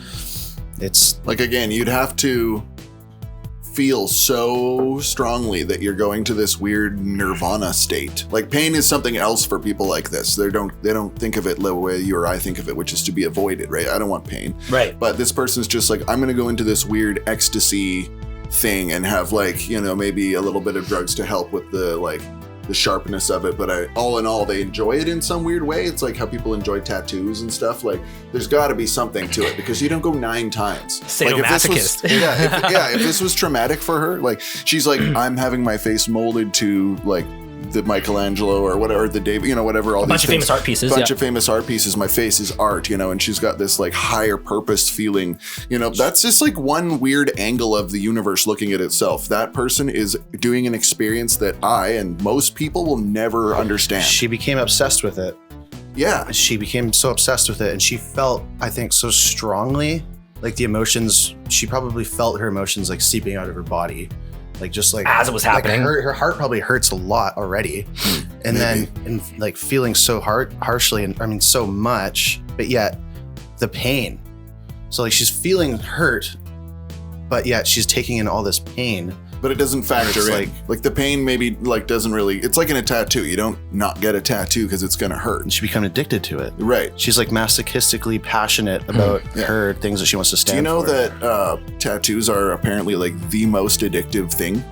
Speaker 1: It's
Speaker 3: like, again, you'd have to feel so strongly that you're going to this weird nirvana state. Like, pain is something else for people like this. They don't think of it the way you or I think of it, which is to be avoided, right? I don't want pain.
Speaker 2: Right.
Speaker 3: But this person's just like, I'm going to go into this weird ecstasy thing and have, like, you know, maybe a little bit of drugs to help with the, like, the sharpness of it, but all in all, they enjoy it in some weird way. It's like how people enjoy tattoos and stuff. Like, there's got to be something to it because you don't go 9 times.
Speaker 2: Sadomasochist.
Speaker 3: If this was traumatic for her, like, she's like, I'm having my face molded to, like, the Michelangelo or whatever, the David, you know, whatever, all
Speaker 2: a bunch of famous art pieces.
Speaker 3: Bunch of famous art pieces. My face is art, you know, and she's got this like higher purpose feeling, you know. That's just like one weird angle of the universe looking at itself. That person is doing an experience that I and most people will never understand.
Speaker 1: She became obsessed with it.
Speaker 3: Yeah.
Speaker 1: She became so obsessed with it, and she felt, I think, so strongly, like the emotions, she probably felt her emotions like seeping out of her body. Like, just like
Speaker 2: as it was happening,
Speaker 1: like her heart probably hurts a lot already, and then like feeling so harshly, and I mean so much, but yet the pain. So like she's feeling hurt, but yet she's taking in all this pain.
Speaker 3: But it doesn't factor in. Like the pain maybe like doesn't really. It's like in a tattoo. You don't not get a tattoo because it's gonna hurt.
Speaker 1: And she become addicted to it.
Speaker 3: Right.
Speaker 1: She's like masochistically passionate about her things that she wants to stand for.
Speaker 3: Do you know that tattoos are apparently like the most addictive thing?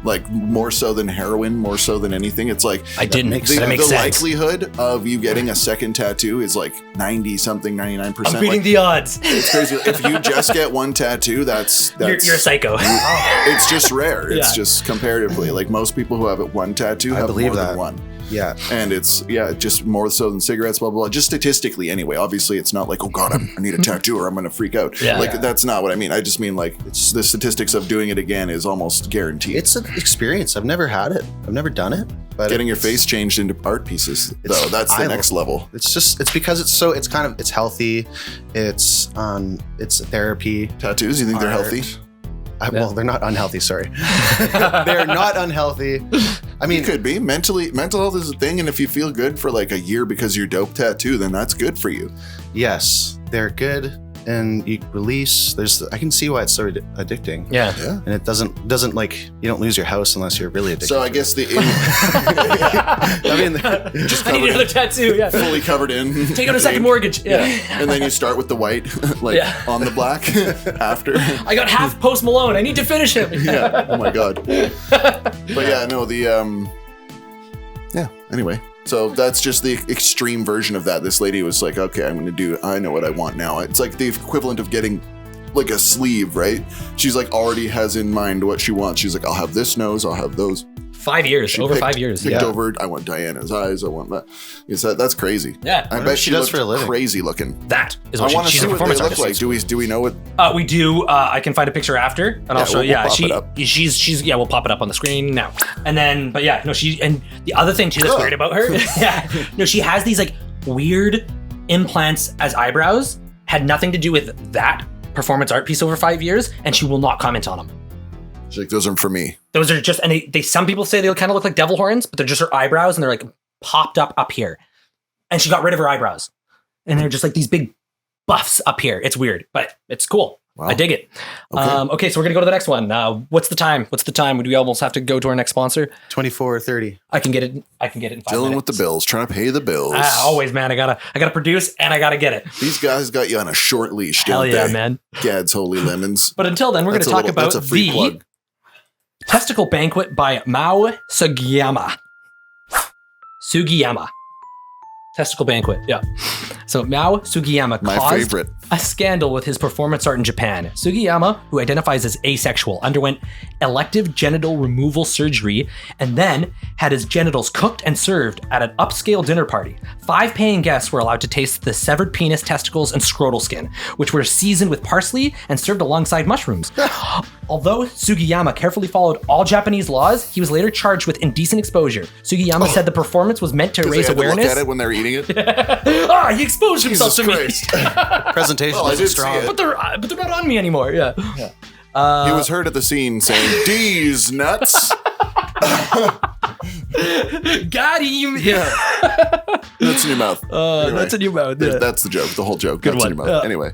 Speaker 3: Like more so than heroin, more so than anything. It's like
Speaker 2: that makes sense.
Speaker 3: The likelihood of you getting a second tattoo is like 90-something, 99%.
Speaker 2: I'm beating the odds.
Speaker 3: It's crazy. If you just get one tattoo, that's
Speaker 2: you're a psycho.
Speaker 3: It's just rare. It's just comparatively. Like most people who have one tattoo have more than one.
Speaker 1: Yeah.
Speaker 3: And it's, just more so than cigarettes, blah, blah, blah. Just statistically anyway. Obviously, it's not like, oh, God, I need a tattoo or I'm going to freak out. That's not what I mean. I just mean like it's the statistics of doing it again is almost guaranteed.
Speaker 1: It's an experience. I've never had it. I've never done it. But
Speaker 3: getting your face changed into art pieces, though, that's the next level.
Speaker 1: It's because it's healthy. It's therapy.
Speaker 3: Tattoos, you think they're healthy?
Speaker 1: Well, they're not unhealthy, sorry. They're not unhealthy. I mean,
Speaker 3: it could be. Mental health is a thing, and if you feel good for like a year because you're dope tattoo, then that's good for you.
Speaker 1: Yes, they're good, and you release. I can see why it's so addicting.
Speaker 2: Yeah.
Speaker 1: And it doesn't like, you don't lose your house unless you're really addicted.
Speaker 3: So I guess
Speaker 2: I need another tattoo. Yeah.
Speaker 3: Fully covered in.
Speaker 2: Take out a second mortgage. Yeah.
Speaker 3: And then you start with the white, on the black after.
Speaker 2: I got half Post Malone. I need to finish him.
Speaker 3: Yeah. Oh my God. But yeah, no, anyway. So that's just the extreme version of that. This lady was like, okay, I know what I want now. It's like the equivalent of getting like a sleeve, right? She's like already has in mind what she wants. She's like, I'll have this nose, I'll have those.
Speaker 2: 5 years, over 5 years.
Speaker 3: Picked over, I want Diana's eyes, I want that. That's crazy.
Speaker 2: Yeah.
Speaker 3: I bet
Speaker 1: she does for a living.
Speaker 3: Crazy looking.
Speaker 2: That is what
Speaker 3: I want to see
Speaker 2: a
Speaker 3: what
Speaker 2: performance
Speaker 3: they look
Speaker 2: artist.
Speaker 3: like. Do we know what?
Speaker 2: We do. I can find a picture after, and I'll show you.
Speaker 3: We'll pop it up.
Speaker 2: She's we'll pop it up on the screen now. And then, but yeah, no, and the other thing too that's weird about her, she has these like weird implants as eyebrows. Had nothing to do with that performance art piece over 5 years, and she will not comment on them.
Speaker 3: She's like, those aren't for me.
Speaker 2: Those are just, and they some people say they kind of look like devil horns, but they're just her eyebrows and they're like popped up here. And she got rid of her eyebrows. And they're just like these big buffs up here. It's weird, but it's cool. Wow. I dig it. Okay, so we're going to go to the next one. What's the time? Do we almost have to go to our next sponsor?
Speaker 1: 24:30.
Speaker 2: I can get it in 5 minutes.
Speaker 3: Dealing with the bills, trying to pay the bills.
Speaker 2: Always, man. I gotta produce and I gotta get it.
Speaker 3: These guys got you on a short leash, don't
Speaker 2: Hell yeah,
Speaker 3: they?
Speaker 2: Man.
Speaker 3: Gad's Holy Lemons.
Speaker 2: But until then, we're going to talk about the Testicle Banquet by Mao Sugiyama. Testicle Banquet, yeah. So Mao Sugiyama caused a scandal with his performance art in Japan. Sugiyama, who identifies as asexual, underwent elective genital removal surgery and then had his genitals cooked and served at an upscale dinner party. 5 paying guests were allowed to taste the severed penis, testicles, and scrotal skin, which were seasoned with parsley and served alongside mushrooms. Although Sugiyama carefully followed all Japanese laws, he was later charged with indecent exposure. Sugiyama said the performance was meant to raise awareness.
Speaker 3: Look at it when they're eating it.
Speaker 2: He exposed himself to me.
Speaker 1: Presentation wasn't strong,
Speaker 2: but they're not on me anymore. Yeah.
Speaker 3: He was heard at the scene saying, "D's nuts."
Speaker 2: Got him.
Speaker 3: Yeah. That's in your mouth.
Speaker 2: Anyway, that's in your mouth. Yeah.
Speaker 3: That's the joke. The whole joke.
Speaker 2: Good
Speaker 3: that's
Speaker 2: one.
Speaker 3: In your mouth. Anyway.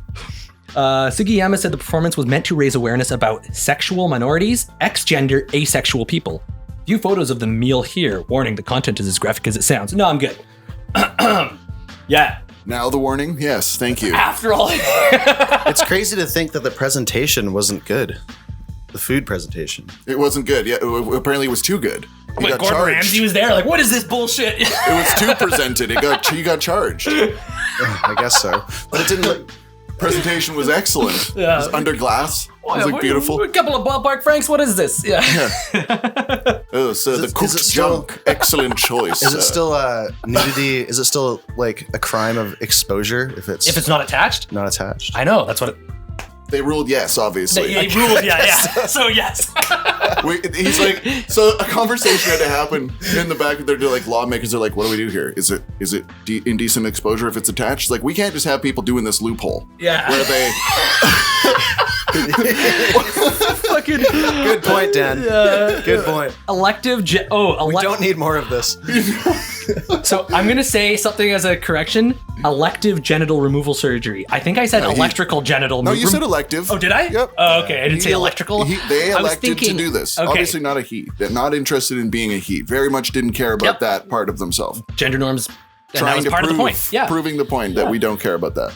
Speaker 2: Sugiyama said the performance was meant to raise awareness about sexual minorities, ex-gender, asexual people. View photos of the meal here. Warning, the content is as graphic as it sounds. No, I'm good. Yeah.
Speaker 3: Now the warning? Yes, thank you.
Speaker 2: After all.
Speaker 1: It's crazy to think that the presentation wasn't good. The food presentation.
Speaker 3: It wasn't good. Yeah, apparently it was too good.
Speaker 2: Gordon Ramsay was there. Like, what is this bullshit?
Speaker 3: It was too presented. You got charged.
Speaker 1: I guess so. But it didn't.
Speaker 3: Presentation was excellent. Yeah. It was under glass. It was like beautiful.
Speaker 2: A couple of ballpark franks. What is this? Yeah.
Speaker 3: Oh, so the cooked junk. Excellent choice.
Speaker 1: Is it still nudity? Is it still like a crime of exposure if it's
Speaker 2: not attached?
Speaker 1: Not attached.
Speaker 2: I know. That's what.
Speaker 3: They ruled yes, obviously.
Speaker 2: They ruled yeah. So yes.
Speaker 3: He's like, so a conversation had to happen in the back. They're like, lawmakers are like, what do we do here? Is it indecent exposure if it's attached? It's like, we can't just have people doing this loophole.
Speaker 2: Yeah.
Speaker 3: Where they.
Speaker 1: Fucking good point, Dan. Good point.
Speaker 2: Elective.
Speaker 1: We don't need more of this.
Speaker 2: So I'm gonna say something as a correction. Elective genital removal surgery. I think I said electrical genital.
Speaker 3: No, you said elective.
Speaker 2: Oh, did I?
Speaker 3: Yep.
Speaker 2: Oh, okay. I didn't say electrical.
Speaker 3: They elected to do this. Okay. Obviously not a he. They're not interested in being a he. Very much didn't care about that part of themselves.
Speaker 2: Gender norms.
Speaker 3: Trying to
Speaker 2: part of the point. Yeah.
Speaker 3: Proving the point that we don't care about that.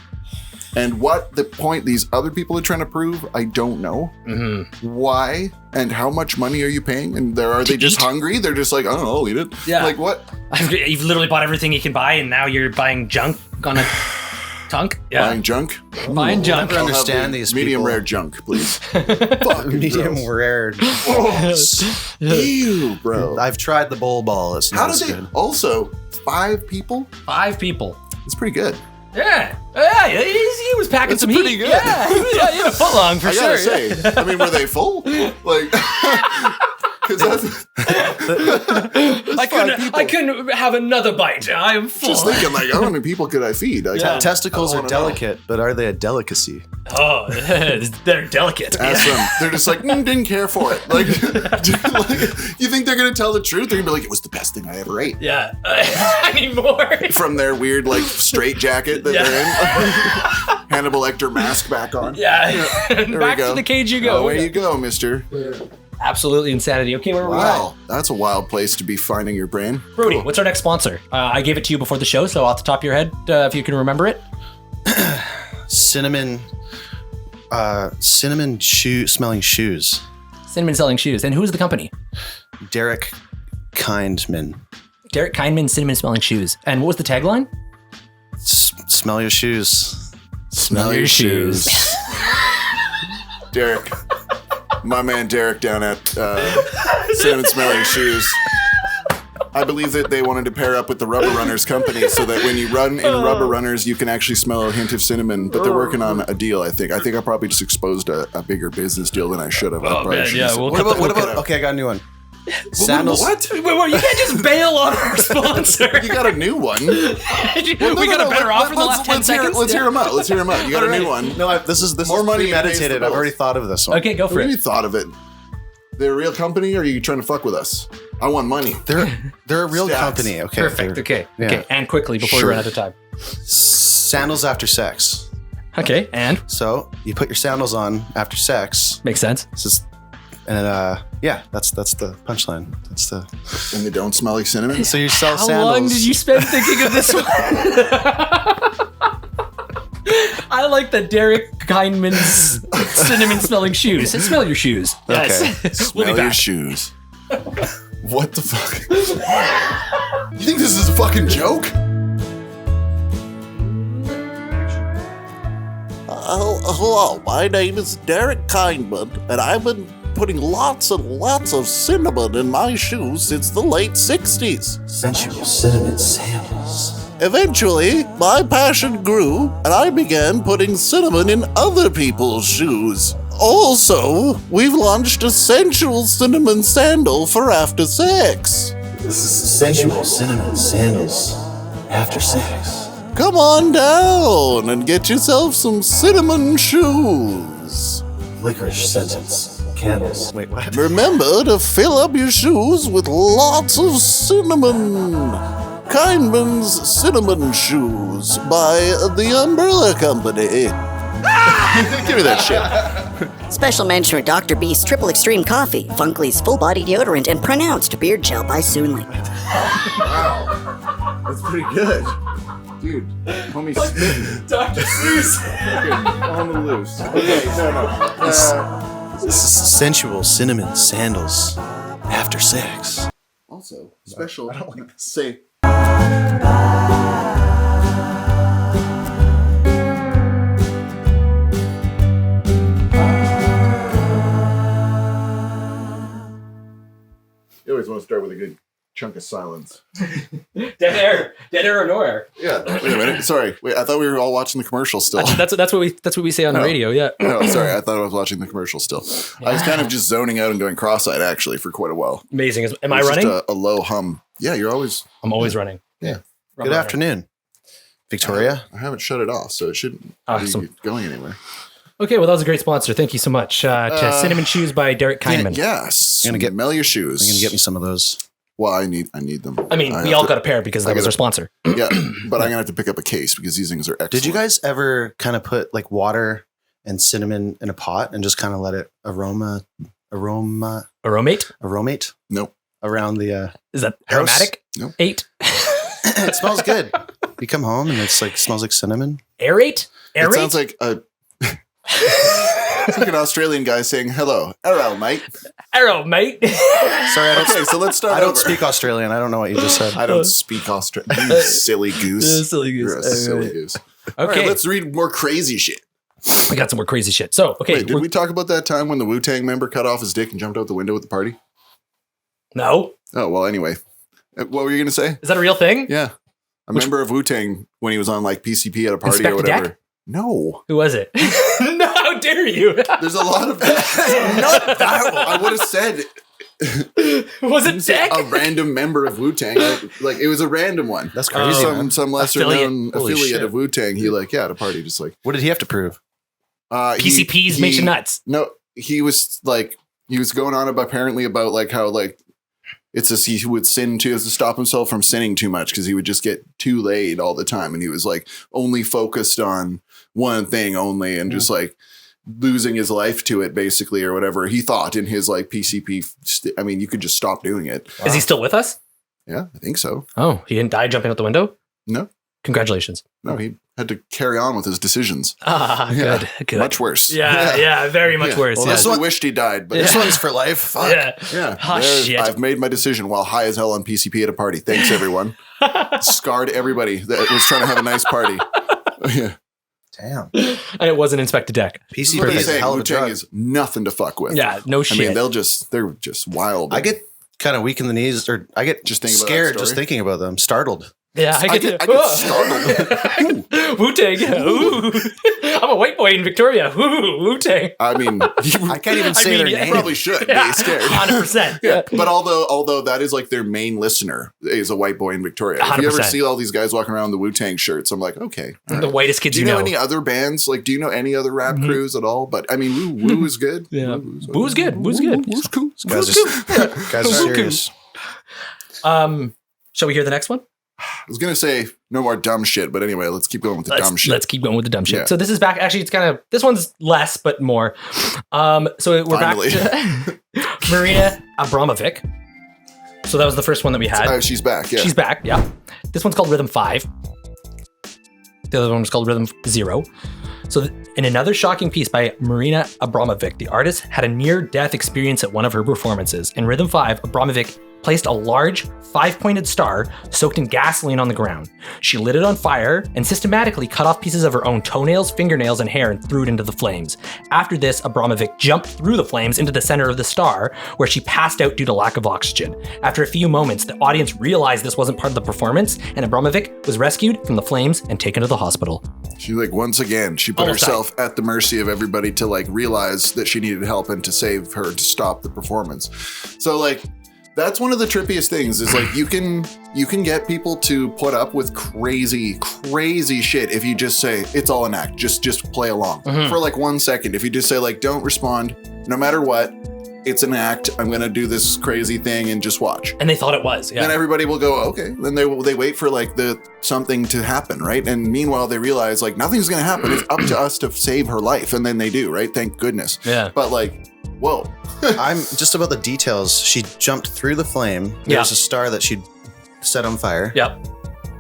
Speaker 3: And what the point these other people are trying to prove, I don't know. Mm-hmm. Why and how much money are you paying? And are they just hungry? They're just like, I don't know, I'll eat it.
Speaker 2: Yeah.
Speaker 3: Like what?
Speaker 2: You've literally bought everything you can buy, and now you're buying junk on a tunk. Yeah.
Speaker 3: Buying junk.
Speaker 2: Buying junk.
Speaker 1: I don't understand these
Speaker 3: medium
Speaker 1: people.
Speaker 3: Rare junk, please.
Speaker 1: Medium rare.
Speaker 3: Ew, bro.
Speaker 1: I've tried the bowl ball. It's not as good.
Speaker 3: Also 5 people?
Speaker 2: 5 people.
Speaker 3: It's pretty good.
Speaker 2: Yeah, he was packing some heat.
Speaker 3: Pretty good.
Speaker 2: Yeah, he had a foot long for sure.
Speaker 3: I gotta say, I mean, were they full? Like, because
Speaker 2: I couldn't have another bite. I am full.
Speaker 3: Just thinking, like, how many people could I feed?
Speaker 1: Testicles are delicate, but are they a delicacy?
Speaker 2: Oh, they're delicate.
Speaker 3: Ask them. They're just like, didn't care for it. Like, you think they're gonna tell the truth? They're gonna be like, it was the best thing I ever ate.
Speaker 2: Yeah, I need more.
Speaker 3: From their weird, like, straight jacket that they're in. Hannibal Lecter mask back on.
Speaker 2: Yeah. Back to the cage you go.
Speaker 3: Away you go, mister.
Speaker 2: Absolutely insanity. Okay, where are we at?
Speaker 3: That's a wild place to be finding your brain.
Speaker 2: Brody, what's our next sponsor? I gave it to you before the show, so off the top of your head, if you can remember it.
Speaker 1: Cinnamon smelling shoes.
Speaker 2: Cinnamon selling shoes. And who's the company?
Speaker 1: Derek Kindman.
Speaker 2: Derek Kindman, cinnamon smelling shoes. And what was the tagline?
Speaker 1: Smell your shoes.
Speaker 2: Smell your shoes.
Speaker 3: Derek. My man Derek down at Cinnamon Smelling Shoes. I believe that they wanted to pair up with the Rubber Runners company so that when you run in Rubber Runners, you can actually smell a hint of cinnamon. But they're working on a deal, I think. I think I probably just exposed a bigger business deal than I should have.
Speaker 2: Oh, man, yeah.
Speaker 1: What about? Okay, I got a new one. Sandals.
Speaker 3: What?
Speaker 2: Wait, you can't just bail on our sponsor.
Speaker 3: You got a new one.
Speaker 2: We got a better offer in the last 10 seconds.
Speaker 3: Let's hear them out. You got a new one.
Speaker 1: No, this is
Speaker 3: more money
Speaker 1: premeditated. I've already thought of this one.
Speaker 2: Okay, go for it.
Speaker 3: You thought of it. They're a real company, or are you trying to fuck with us? I want money.
Speaker 1: They're a real
Speaker 3: Stats.
Speaker 1: company. Okay.
Speaker 2: Perfect. Okay.
Speaker 1: Yeah.
Speaker 2: Okay. And quickly before we run out of time.
Speaker 1: Sandals after sex.
Speaker 2: Okay. And
Speaker 1: So you put your sandals on after sex.
Speaker 2: makes sense.
Speaker 1: This is, and that's the punchline. That's the.
Speaker 3: And they don't smell like cinnamon?
Speaker 1: So you sell
Speaker 2: How
Speaker 1: sandals.
Speaker 2: long did you spend thinking of this one? I like the Derek Kindman's cinnamon smelling shoes. Smell your shoes. Yes. We'll be
Speaker 3: Smell your
Speaker 2: back.
Speaker 3: shoes. What the fuck? You think this is a fucking joke?
Speaker 7: Hello, my name is Derek Kindman, and I've been putting lots and lots of cinnamon in my shoes since the late 60s.
Speaker 8: Sensual cinnamon sandals.
Speaker 7: Eventually, my passion grew, and I began putting cinnamon in other people's shoes. Also, we've launched a sensual cinnamon sandal for after sex.
Speaker 8: This is sensual cinnamon sandals after sex.
Speaker 7: Come on down and get yourself some cinnamon shoes.
Speaker 8: Licorice sentence. Candles.
Speaker 1: Wait, what?
Speaker 7: Remember to fill up your shoes with lots of cinnamon. Kindman's Cinnamon Shoes by the Umbrella Company.
Speaker 3: Give me that shit.
Speaker 9: Special mention for Dr. Beast's Triple Extreme Coffee, Funkley's Full Body Deodorant, and Pronounced Beard Gel by Soonly.
Speaker 3: Wow. That's pretty good. Dude, homie spitting.
Speaker 2: Dr. Seuss.
Speaker 3: On the loose. Okay, no.
Speaker 1: This is sensual cinnamon sandals after sex.
Speaker 3: Also, special. I don't like to say. You always want to start with a good chunk of silence.
Speaker 2: Dead air or no air.
Speaker 3: Yeah. Wait a minute. Sorry. Wait. I thought we were all watching the commercial still.
Speaker 2: That's what we say on the radio. Yeah.
Speaker 3: No, sorry. I thought I was watching the commercial still. I was kind of just zoning out and going cross-eyed actually for quite a while.
Speaker 2: Amazing. Am I
Speaker 3: It was
Speaker 2: running?
Speaker 3: just a low hum. Yeah, you're always.
Speaker 2: I'm always running.
Speaker 3: Yeah.
Speaker 1: Good afternoon, Victoria.
Speaker 3: I haven't shut it off, so it shouldn't
Speaker 2: Awesome.
Speaker 3: be going anywhere.
Speaker 2: Okay, well, that was a great sponsor. Thank you so much. To Cinnamon Shoes by Derek Kindman.
Speaker 3: Yes.
Speaker 1: I'm gonna get-
Speaker 3: Smell your shoes.
Speaker 1: I'm gonna get me some of those.
Speaker 3: Well, I need them.
Speaker 2: I mean, we all got a pair because that was our sponsor.
Speaker 3: Yeah, but I'm gonna have to pick up a case because these things are excellent.
Speaker 1: Did you guys ever kind of put like water and cinnamon in a pot and just kind of let it aromate
Speaker 2: Aromate?
Speaker 3: Nope.
Speaker 1: around the
Speaker 2: Is that
Speaker 1: House?
Speaker 2: aromatic?
Speaker 3: Nope.
Speaker 2: 8.
Speaker 1: it smells good. You come home and it's like smells like cinnamon.
Speaker 2: Aerate?
Speaker 3: It
Speaker 2: Aerate?
Speaker 3: sounds like a. It's like an Australian guy saying hello, hello, mate.
Speaker 2: Arrow, mate.
Speaker 1: Sorry, I don't.
Speaker 3: Okay, so let's start.
Speaker 1: I don't
Speaker 3: over.
Speaker 1: speak Australian. I don't know what you just said.
Speaker 3: I don't speak Australian. You silly goose.
Speaker 2: Silly
Speaker 3: You're a
Speaker 2: goose.
Speaker 3: silly goose.
Speaker 2: Okay,
Speaker 3: All right, let's read more crazy shit.
Speaker 2: we got some more crazy shit. So, okay.
Speaker 3: Wait, did we talk about that time when the Wu-Tang member cut off his dick and jumped out the window at the party?
Speaker 2: No?
Speaker 3: Oh, well, anyway. What were you going to say?
Speaker 2: Is that a real thing?
Speaker 3: Yeah. A member of Wu-Tang when he was on like PCP at a party
Speaker 2: Inspector
Speaker 3: or whatever.
Speaker 2: Deck?
Speaker 3: No.
Speaker 2: Who was it? No, how dare you?
Speaker 3: There's a lot of not that one. I would have said
Speaker 2: Was it Deck?
Speaker 3: a random member of Wu-Tang. Like it was a random one.
Speaker 1: That's crazy. man.
Speaker 3: Some lesser
Speaker 2: Affiliate.
Speaker 3: known
Speaker 1: Holy
Speaker 3: affiliate
Speaker 1: shit.
Speaker 3: of Wu-Tang. He at a party just like
Speaker 1: What did he have to prove?
Speaker 2: PCPs makes you nuts.
Speaker 3: No, he was going on apparently about like how like it's just he would sin to stop himself from sinning too much because he would just get too laid all the time and he was like only focused on one thing only and just like losing his life to it basically or whatever he thought in his like PCP. I mean, you could just stop doing it.
Speaker 2: Is he still with us?
Speaker 3: Yeah, I think so.
Speaker 2: Oh, he didn't die jumping out the window?
Speaker 3: No,
Speaker 2: Congratulations.
Speaker 3: no, he had to carry on with his decisions.
Speaker 2: Ah,
Speaker 3: Yeah.
Speaker 2: good.
Speaker 3: Much worse.
Speaker 2: Yeah, very much
Speaker 3: Yeah.
Speaker 2: worse.
Speaker 3: Well,
Speaker 2: yeah.
Speaker 3: I wished he died, but
Speaker 1: This one's for life. Fuck.
Speaker 2: Yeah.
Speaker 3: yeah.
Speaker 2: Oh, shit.
Speaker 3: I've made my decision while high as hell on PCP at a party. Thanks, everyone. Scarred everybody that was trying to have a nice party. Yeah.
Speaker 1: Damn.
Speaker 2: And it wasn't Inspector Deck.
Speaker 1: PCP
Speaker 3: What I'm
Speaker 1: is a
Speaker 3: saying,
Speaker 1: hell of a
Speaker 3: Wu-Tang
Speaker 1: drug.
Speaker 3: is nothing to fuck with.
Speaker 2: Yeah, no
Speaker 3: I
Speaker 2: shit.
Speaker 3: mean, they're just wild.
Speaker 1: I get kind of weak in the knees, or I get
Speaker 3: Just thinking about that
Speaker 1: scared
Speaker 3: story?
Speaker 1: just thinking about them. Startled.
Speaker 2: Yeah, I get
Speaker 3: startled.
Speaker 2: Wu-Tang. Ooh. I'm a white boy in Victoria. Ooh, Wu-Tang.
Speaker 3: I mean,
Speaker 1: I can't even say their name.
Speaker 3: You probably should be scared.
Speaker 2: 100%.
Speaker 3: Yeah. But although that is like their main listener is a white boy in Victoria. 100%. If you ever see all these guys walking around with the Wu-Tang shirts, I'm like, okay.
Speaker 2: The whitest kids
Speaker 3: you know. Do you know any other bands? Like, do you know any other rap crews at all? But I mean, Wu is good.
Speaker 2: Yeah. Wu's good. Wu's good.
Speaker 3: Wu's cool.
Speaker 1: Guys are serious.
Speaker 2: Shall we hear the next one?
Speaker 3: I was going to say no more dumb shit, but anyway, let's keep going with the dumb shit.
Speaker 2: Let's keep going with the dumb shit.
Speaker 3: Yeah.
Speaker 2: So this is back. Actually, it's kind of, this one's less, but more. So we're
Speaker 3: Finally.
Speaker 2: back to Marina Abramović. So that was the first one that we had.
Speaker 3: She's back. Yeah.
Speaker 2: She's back. Yeah. This one's called Rhythm 5. The other one was called Rhythm 0. So in another shocking piece by Marina Abramović, the artist had a near-death experience at one of her performances. In Rhythm 5, Abramović placed a large 5-pointed star soaked in gasoline on the ground. She lit it on fire and systematically cut off pieces of her own toenails, fingernails, and hair and threw it into the flames. After this, Abramović jumped through the flames into the center of the star, where she passed out due to lack of oxygen. After a few moments, the audience realized this wasn't part of the performance, and Abramović was rescued from the flames and taken to the hospital.
Speaker 3: She once again, she put herself at the mercy of everybody to realize that she needed help and to save her, to stop the performance. So that's one of the trippiest things is you can get people to put up with crazy shit if you just say it's all an act, just play along for 1 second. If you just say don't respond, no matter what, it's an act. I'm gonna do this crazy thing and just watch.
Speaker 2: And they thought it was. Yeah.
Speaker 3: Then everybody will go, okay. Then they wait for the something to happen, right? And meanwhile they realize nothing's gonna happen. It's up to us to save her life, and then they do, right? Thank goodness.
Speaker 2: Yeah.
Speaker 3: But whoa.
Speaker 1: I'm just about the details. She jumped through the flame. There was a star that she'd set on fire.
Speaker 2: Yep.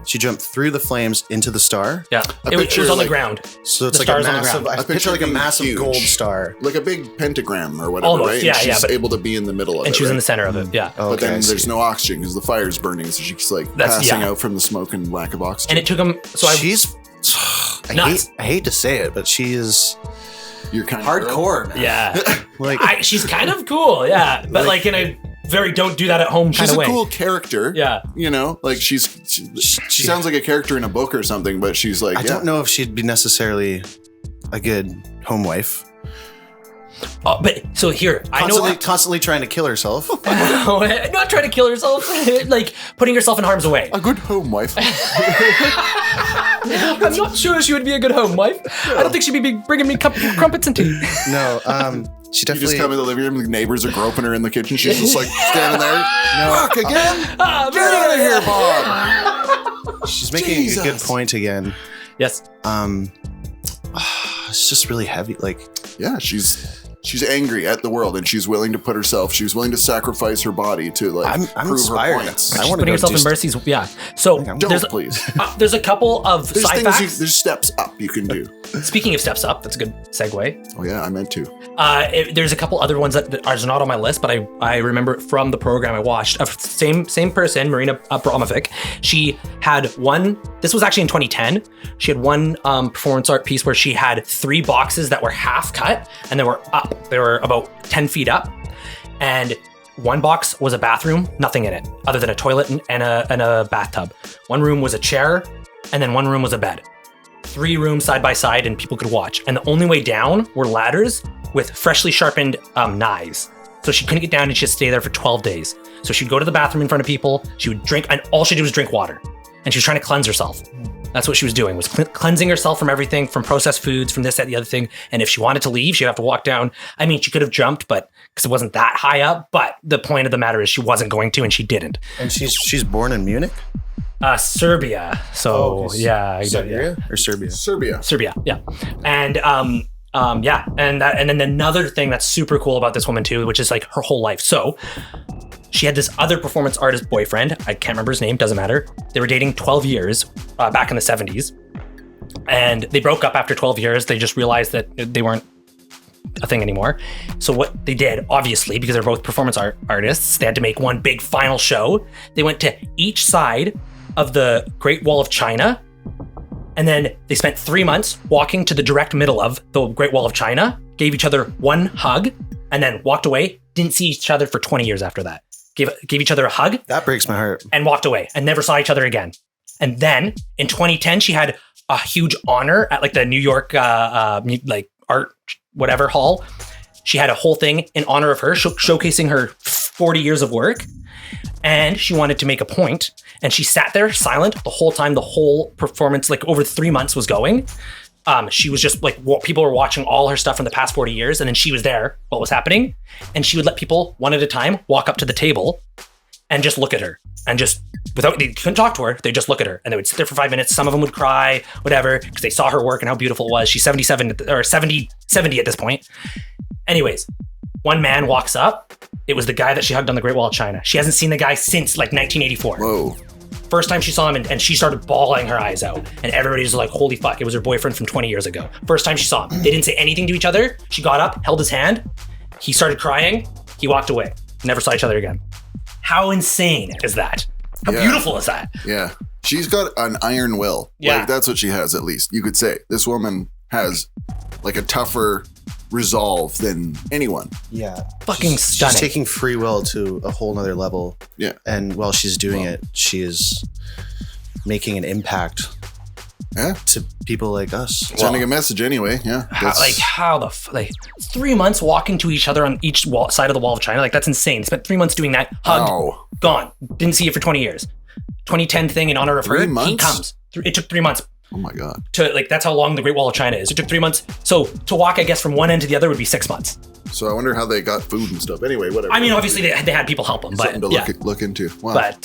Speaker 1: She jumped through the flames into the star.
Speaker 2: Yeah. It was on the ground.
Speaker 1: So it's
Speaker 2: the
Speaker 1: a
Speaker 2: star's on the
Speaker 1: massive,
Speaker 2: ground.
Speaker 1: I picture a massive
Speaker 3: huge,
Speaker 1: gold star.
Speaker 3: Like a big pentagram or whatever,
Speaker 2: Almost,
Speaker 3: right?
Speaker 2: yeah,
Speaker 3: and she's
Speaker 2: but
Speaker 3: able to be in the middle of it.
Speaker 2: And she was in
Speaker 3: right?
Speaker 2: the center of it, yeah.
Speaker 3: But then there's no oxygen because the fire's burning, so she's passing out from the smoke and lack of oxygen.
Speaker 2: And it took him,
Speaker 1: I hate to say it, but she is...
Speaker 3: You're kind
Speaker 1: hardcore.
Speaker 3: Of
Speaker 2: yeah. She's kind of cool, yeah. But in a very don't do that at home kind of way.
Speaker 3: She's a cool character.
Speaker 2: Yeah.
Speaker 3: You know, she sounds like a character in a book or something, but she's I
Speaker 1: don't know if she'd be necessarily a good home wife.
Speaker 2: Oh, but so here,
Speaker 1: constantly trying to kill herself.
Speaker 2: Not trying to kill herself, putting herself in harm's way.
Speaker 3: A good home wife.
Speaker 2: I'm not sure she would be a good home wife. No. I don't think she'd be bringing me crumpets and tea.
Speaker 1: No, she definitely.
Speaker 3: You just come in the living room, the neighbors are groping her in the kitchen. She's just standing there. Fuck again? Get out of here, Bob.
Speaker 1: She's making a good point again.
Speaker 2: Yes.
Speaker 1: It's just really heavy.
Speaker 3: Yeah, she's angry at the world, and she's willing to sacrifice her body to
Speaker 1: I'm
Speaker 3: prove
Speaker 1: inspired.
Speaker 3: her points.
Speaker 1: I want to
Speaker 2: putting herself in mercy's. Yeah. So
Speaker 3: please.
Speaker 2: There's a couple of side facts.
Speaker 3: There's steps up you can do.
Speaker 2: Speaking of steps up, that's a good segue.
Speaker 3: Oh yeah, I meant to.
Speaker 2: There's a couple other ones that are not on my list, but I remember from the program I watched. Same person, Marina Abramović. She had one. This was actually in 2010. She had one performance art piece where she had 3 boxes that were half cut and they were up. They were about 10 feet up, and one box was a bathroom, nothing in it other than a toilet and a bathtub. One room was a chair, and then one room was a bed. 3 rooms side by side, and people could watch. And the only way down were ladders with freshly sharpened knives. So she couldn't get down, and she'd stay there for 12 days. So she'd go to the bathroom in front of people. She would drink, and all she did was drink water. And she was trying to cleanse herself. That's what she was doing, was cleansing herself from everything, from processed foods, from this, that, the other thing. And if she wanted to leave, she'd have to walk down. I mean, she could have jumped, but because it wasn't that high up. But the point of the matter is she wasn't going to, and she didn't.
Speaker 1: And she's born in Munich?
Speaker 2: Serbia. So yeah.
Speaker 1: Serbia or Serbia?
Speaker 2: Serbia, yeah. And yeah. And then another thing that's super cool about this woman too, which is her whole life. So she had this other performance artist boyfriend. I can't remember his name, doesn't matter. They were dating 12 years back in the 70s. And they broke up after 12 years. They just realized that they weren't a thing anymore. So what they did, obviously, because they're both performance artists, they had to make one big final show. They went to each side of the Great Wall of China. And then they spent 3 months walking to the direct middle of the Great Wall of China, gave each other one hug, and then walked away. Didn't see each other for 20 years after that. Gave each other a hug.
Speaker 1: That breaks my heart.
Speaker 2: And walked away and never saw each other again. And then in 2010, she had a huge honor at like the New York like art whatever hall. She had a whole thing in honor of her, showcasing her 40 years of work. And she wanted to make a point. And she sat there silent the whole time, the whole performance, like over 3 months was going. She was just like, people were watching all her stuff from the past 40 years. And then she was there, what was happening. And she would let people one at a time walk up to the table and just look at her. And just, they couldn't talk to her, they just look at her. And they would sit there for 5 minutes. Some of them would cry, whatever, because they saw her work and how beautiful it was. She's 77 or 70 at this point. Anyways, one man walks up. It was the guy that she hugged on the Great Wall of China. She hasn't seen the guy since like 1984.
Speaker 3: Whoa.
Speaker 2: First time she saw him and she started bawling her eyes out. And everybody's like, holy fuck, it was her boyfriend from 20 years ago. First time she saw him. They didn't say anything to each other. She got up, held his hand. He started crying. He walked away. Never saw each other again. How insane is that? How beautiful is that?
Speaker 3: Yeah. She's got an iron will.
Speaker 2: Yeah.
Speaker 3: Like, that's what she has, at least. You could say. This woman has like a tougher resolve than anyone.
Speaker 1: Yeah.
Speaker 2: Fucking stunning.
Speaker 1: She's taking free will to a whole nother level.
Speaker 3: Yeah.
Speaker 1: And while she's doing it, she is making an impact to people like us.
Speaker 3: Sending a message anyway. Yeah.
Speaker 2: How the 3 months walking to each other on each side of the Wall of China. Like, that's insane. Spent 3 months doing that. Hugged. Gone. Didn't see it for 20 years. 2010 thing in honor of her.
Speaker 3: 3 months?
Speaker 2: He comes. It took 3 months.
Speaker 3: Oh my God.
Speaker 2: That's how long the Great Wall of China is. It took 3 months. So to walk, I guess, from one end to the other would be 6 months.
Speaker 3: So I wonder how they got food and stuff. Anyway, whatever.
Speaker 2: I mean, obviously they had people help them, but
Speaker 3: something to look into. Wow.
Speaker 2: But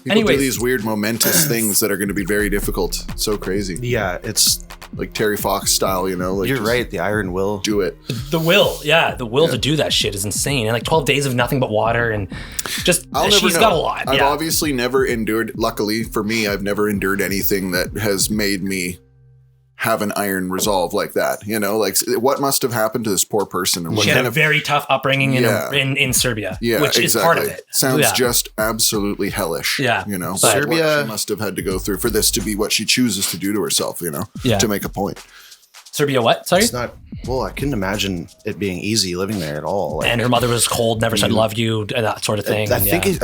Speaker 3: people do these weird momentous things that are going to be very difficult. So crazy.
Speaker 1: Yeah, it's
Speaker 3: like Terry Fox style, you know. Like,
Speaker 1: you're right. The iron will
Speaker 3: do it.
Speaker 2: The will to do that shit is insane. And like 12 days of nothing but water and just she's got a lot.
Speaker 3: I've obviously never endured. Luckily for me, I've never endured anything that has made me have an iron resolve like that, you know, like what must have happened to this poor person. And what
Speaker 2: she had a very tough upbringing in Serbia, which is part of it.
Speaker 3: Sounds just absolutely hellish.
Speaker 2: Yeah.
Speaker 3: You know,
Speaker 1: Serbia,
Speaker 3: what she must have had to go through for this to be what she chooses to do to herself, you know, to make a point.
Speaker 2: Serbia, what? Sorry?
Speaker 1: It's not, well, I couldn't imagine it being easy living there at all.
Speaker 2: Like, and her mother was cold, never said love you, that sort of thing.
Speaker 1: I don't think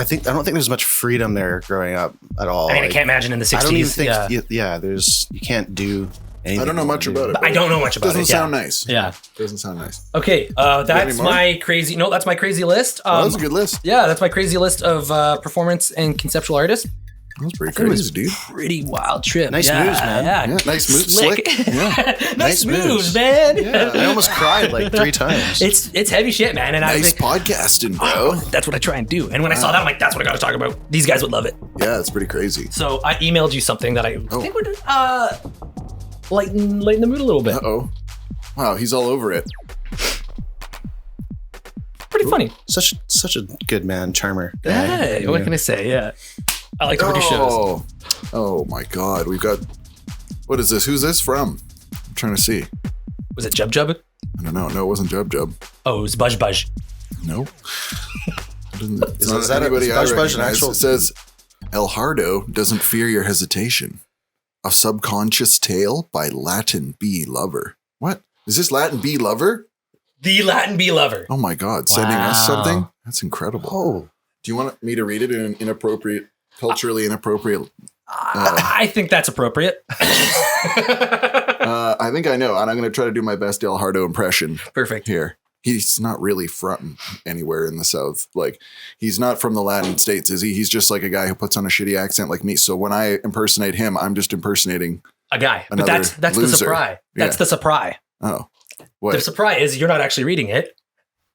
Speaker 1: there's much freedom there growing up at all.
Speaker 2: I mean, I can't imagine in the 60s.
Speaker 1: I don't even think, you can't do anything.
Speaker 3: I don't know much about it.
Speaker 2: I don't know much about it.
Speaker 3: Doesn't sound nice.
Speaker 2: Yeah.
Speaker 3: Doesn't sound nice.
Speaker 2: Okay. That's my crazy list.
Speaker 3: That's a good list.
Speaker 2: Yeah, that's my crazy list of performance and conceptual artists.
Speaker 3: That's pretty crazy, dude.
Speaker 2: Pretty wild trip.
Speaker 1: Nice moves, man.
Speaker 2: Yeah.
Speaker 3: Nice moves. Slick.
Speaker 2: Yeah. nice moves, man.
Speaker 1: Yeah. I almost cried like 3 times.
Speaker 2: It's heavy shit, man. And
Speaker 3: nice podcasting, bro.
Speaker 2: That's what I try and do. And when I saw that, I'm like, that's what I got to talk about. These guys would love it.
Speaker 3: Yeah, it's pretty crazy.
Speaker 2: So I emailed you something that I think would lighten the mood a little bit.
Speaker 3: Uh-oh. Wow, he's all over it.
Speaker 2: Pretty funny.
Speaker 1: Such a good man, charmer.
Speaker 2: Hey, what can I say? Yeah. I like to produce shows.
Speaker 3: Oh my God. We've got, what is this? Who's this from? I'm trying to see.
Speaker 2: Was it Jub Jub?
Speaker 3: I don't know. No, it wasn't Jub Jub.
Speaker 2: Oh, it was Budge Budge.
Speaker 3: No.
Speaker 1: Is that anybody
Speaker 3: I recognize. It says, El Hardo doesn't fear your hesitation. A subconscious tale by Latin bee lover. What? Is this Latin bee lover?
Speaker 2: The Latin bee lover.
Speaker 3: Oh my God. Sending us something? That's incredible.
Speaker 1: Oh.
Speaker 3: Do you want me to read it in an inappropriate, culturally inappropriate?
Speaker 2: I think that's appropriate.
Speaker 3: I think I know. And I'm going to try to do my best El Hardo impression.
Speaker 2: Perfect.
Speaker 3: Here. He's not really from anywhere in the South. Like, he's not from the Latin States, is he? He's just like a guy who puts on a shitty accent like me. So when I impersonate him, I'm just impersonating
Speaker 2: a guy. But that's the surprise. That's the surprise.
Speaker 3: Oh. What?
Speaker 2: The surprise is you're not actually reading it.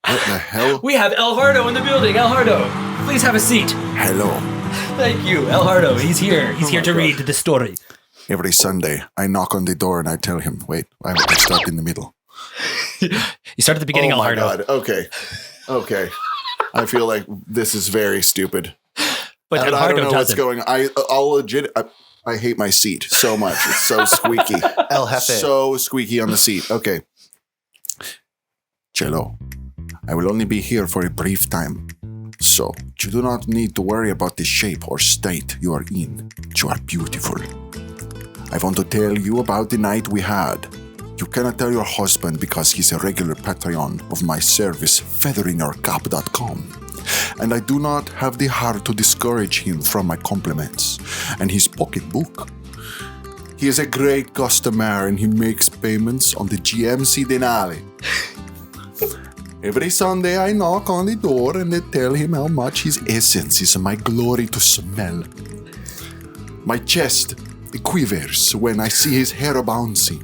Speaker 3: What the hell?
Speaker 2: We have El Hardo in the building. El Hardo, please have a seat.
Speaker 3: Hello.
Speaker 2: Thank you. El Hardo, he's here. He's here to read the story.
Speaker 3: Every Sunday, I knock on the door and I tell him, wait, I start in the middle.
Speaker 2: You start at the beginning, El Hardo.
Speaker 3: Oh my God. Okay. I feel like this is very stupid.
Speaker 2: But El Hardo
Speaker 3: I don't know what's
Speaker 2: doesn't.
Speaker 3: going on. I hate my seat so much. It's so squeaky.
Speaker 1: El Jefe.
Speaker 3: So squeaky on the seat. Okay. Cello, I will only be here for a brief time. So, you do not need to worry about the shape or state you are in. You are beautiful. I want to tell you about the night we had. You cannot tell your husband because he's a regular Patreon of my service, featherinyourcap.com. and I do not have the heart to discourage him from my compliments and his pocketbook. He is a great customer and he makes payments on the GMC Denali. Every Sunday I knock on the door and I tell him how much his essence is my glory to smell. My chest quivers when I see his hair bouncing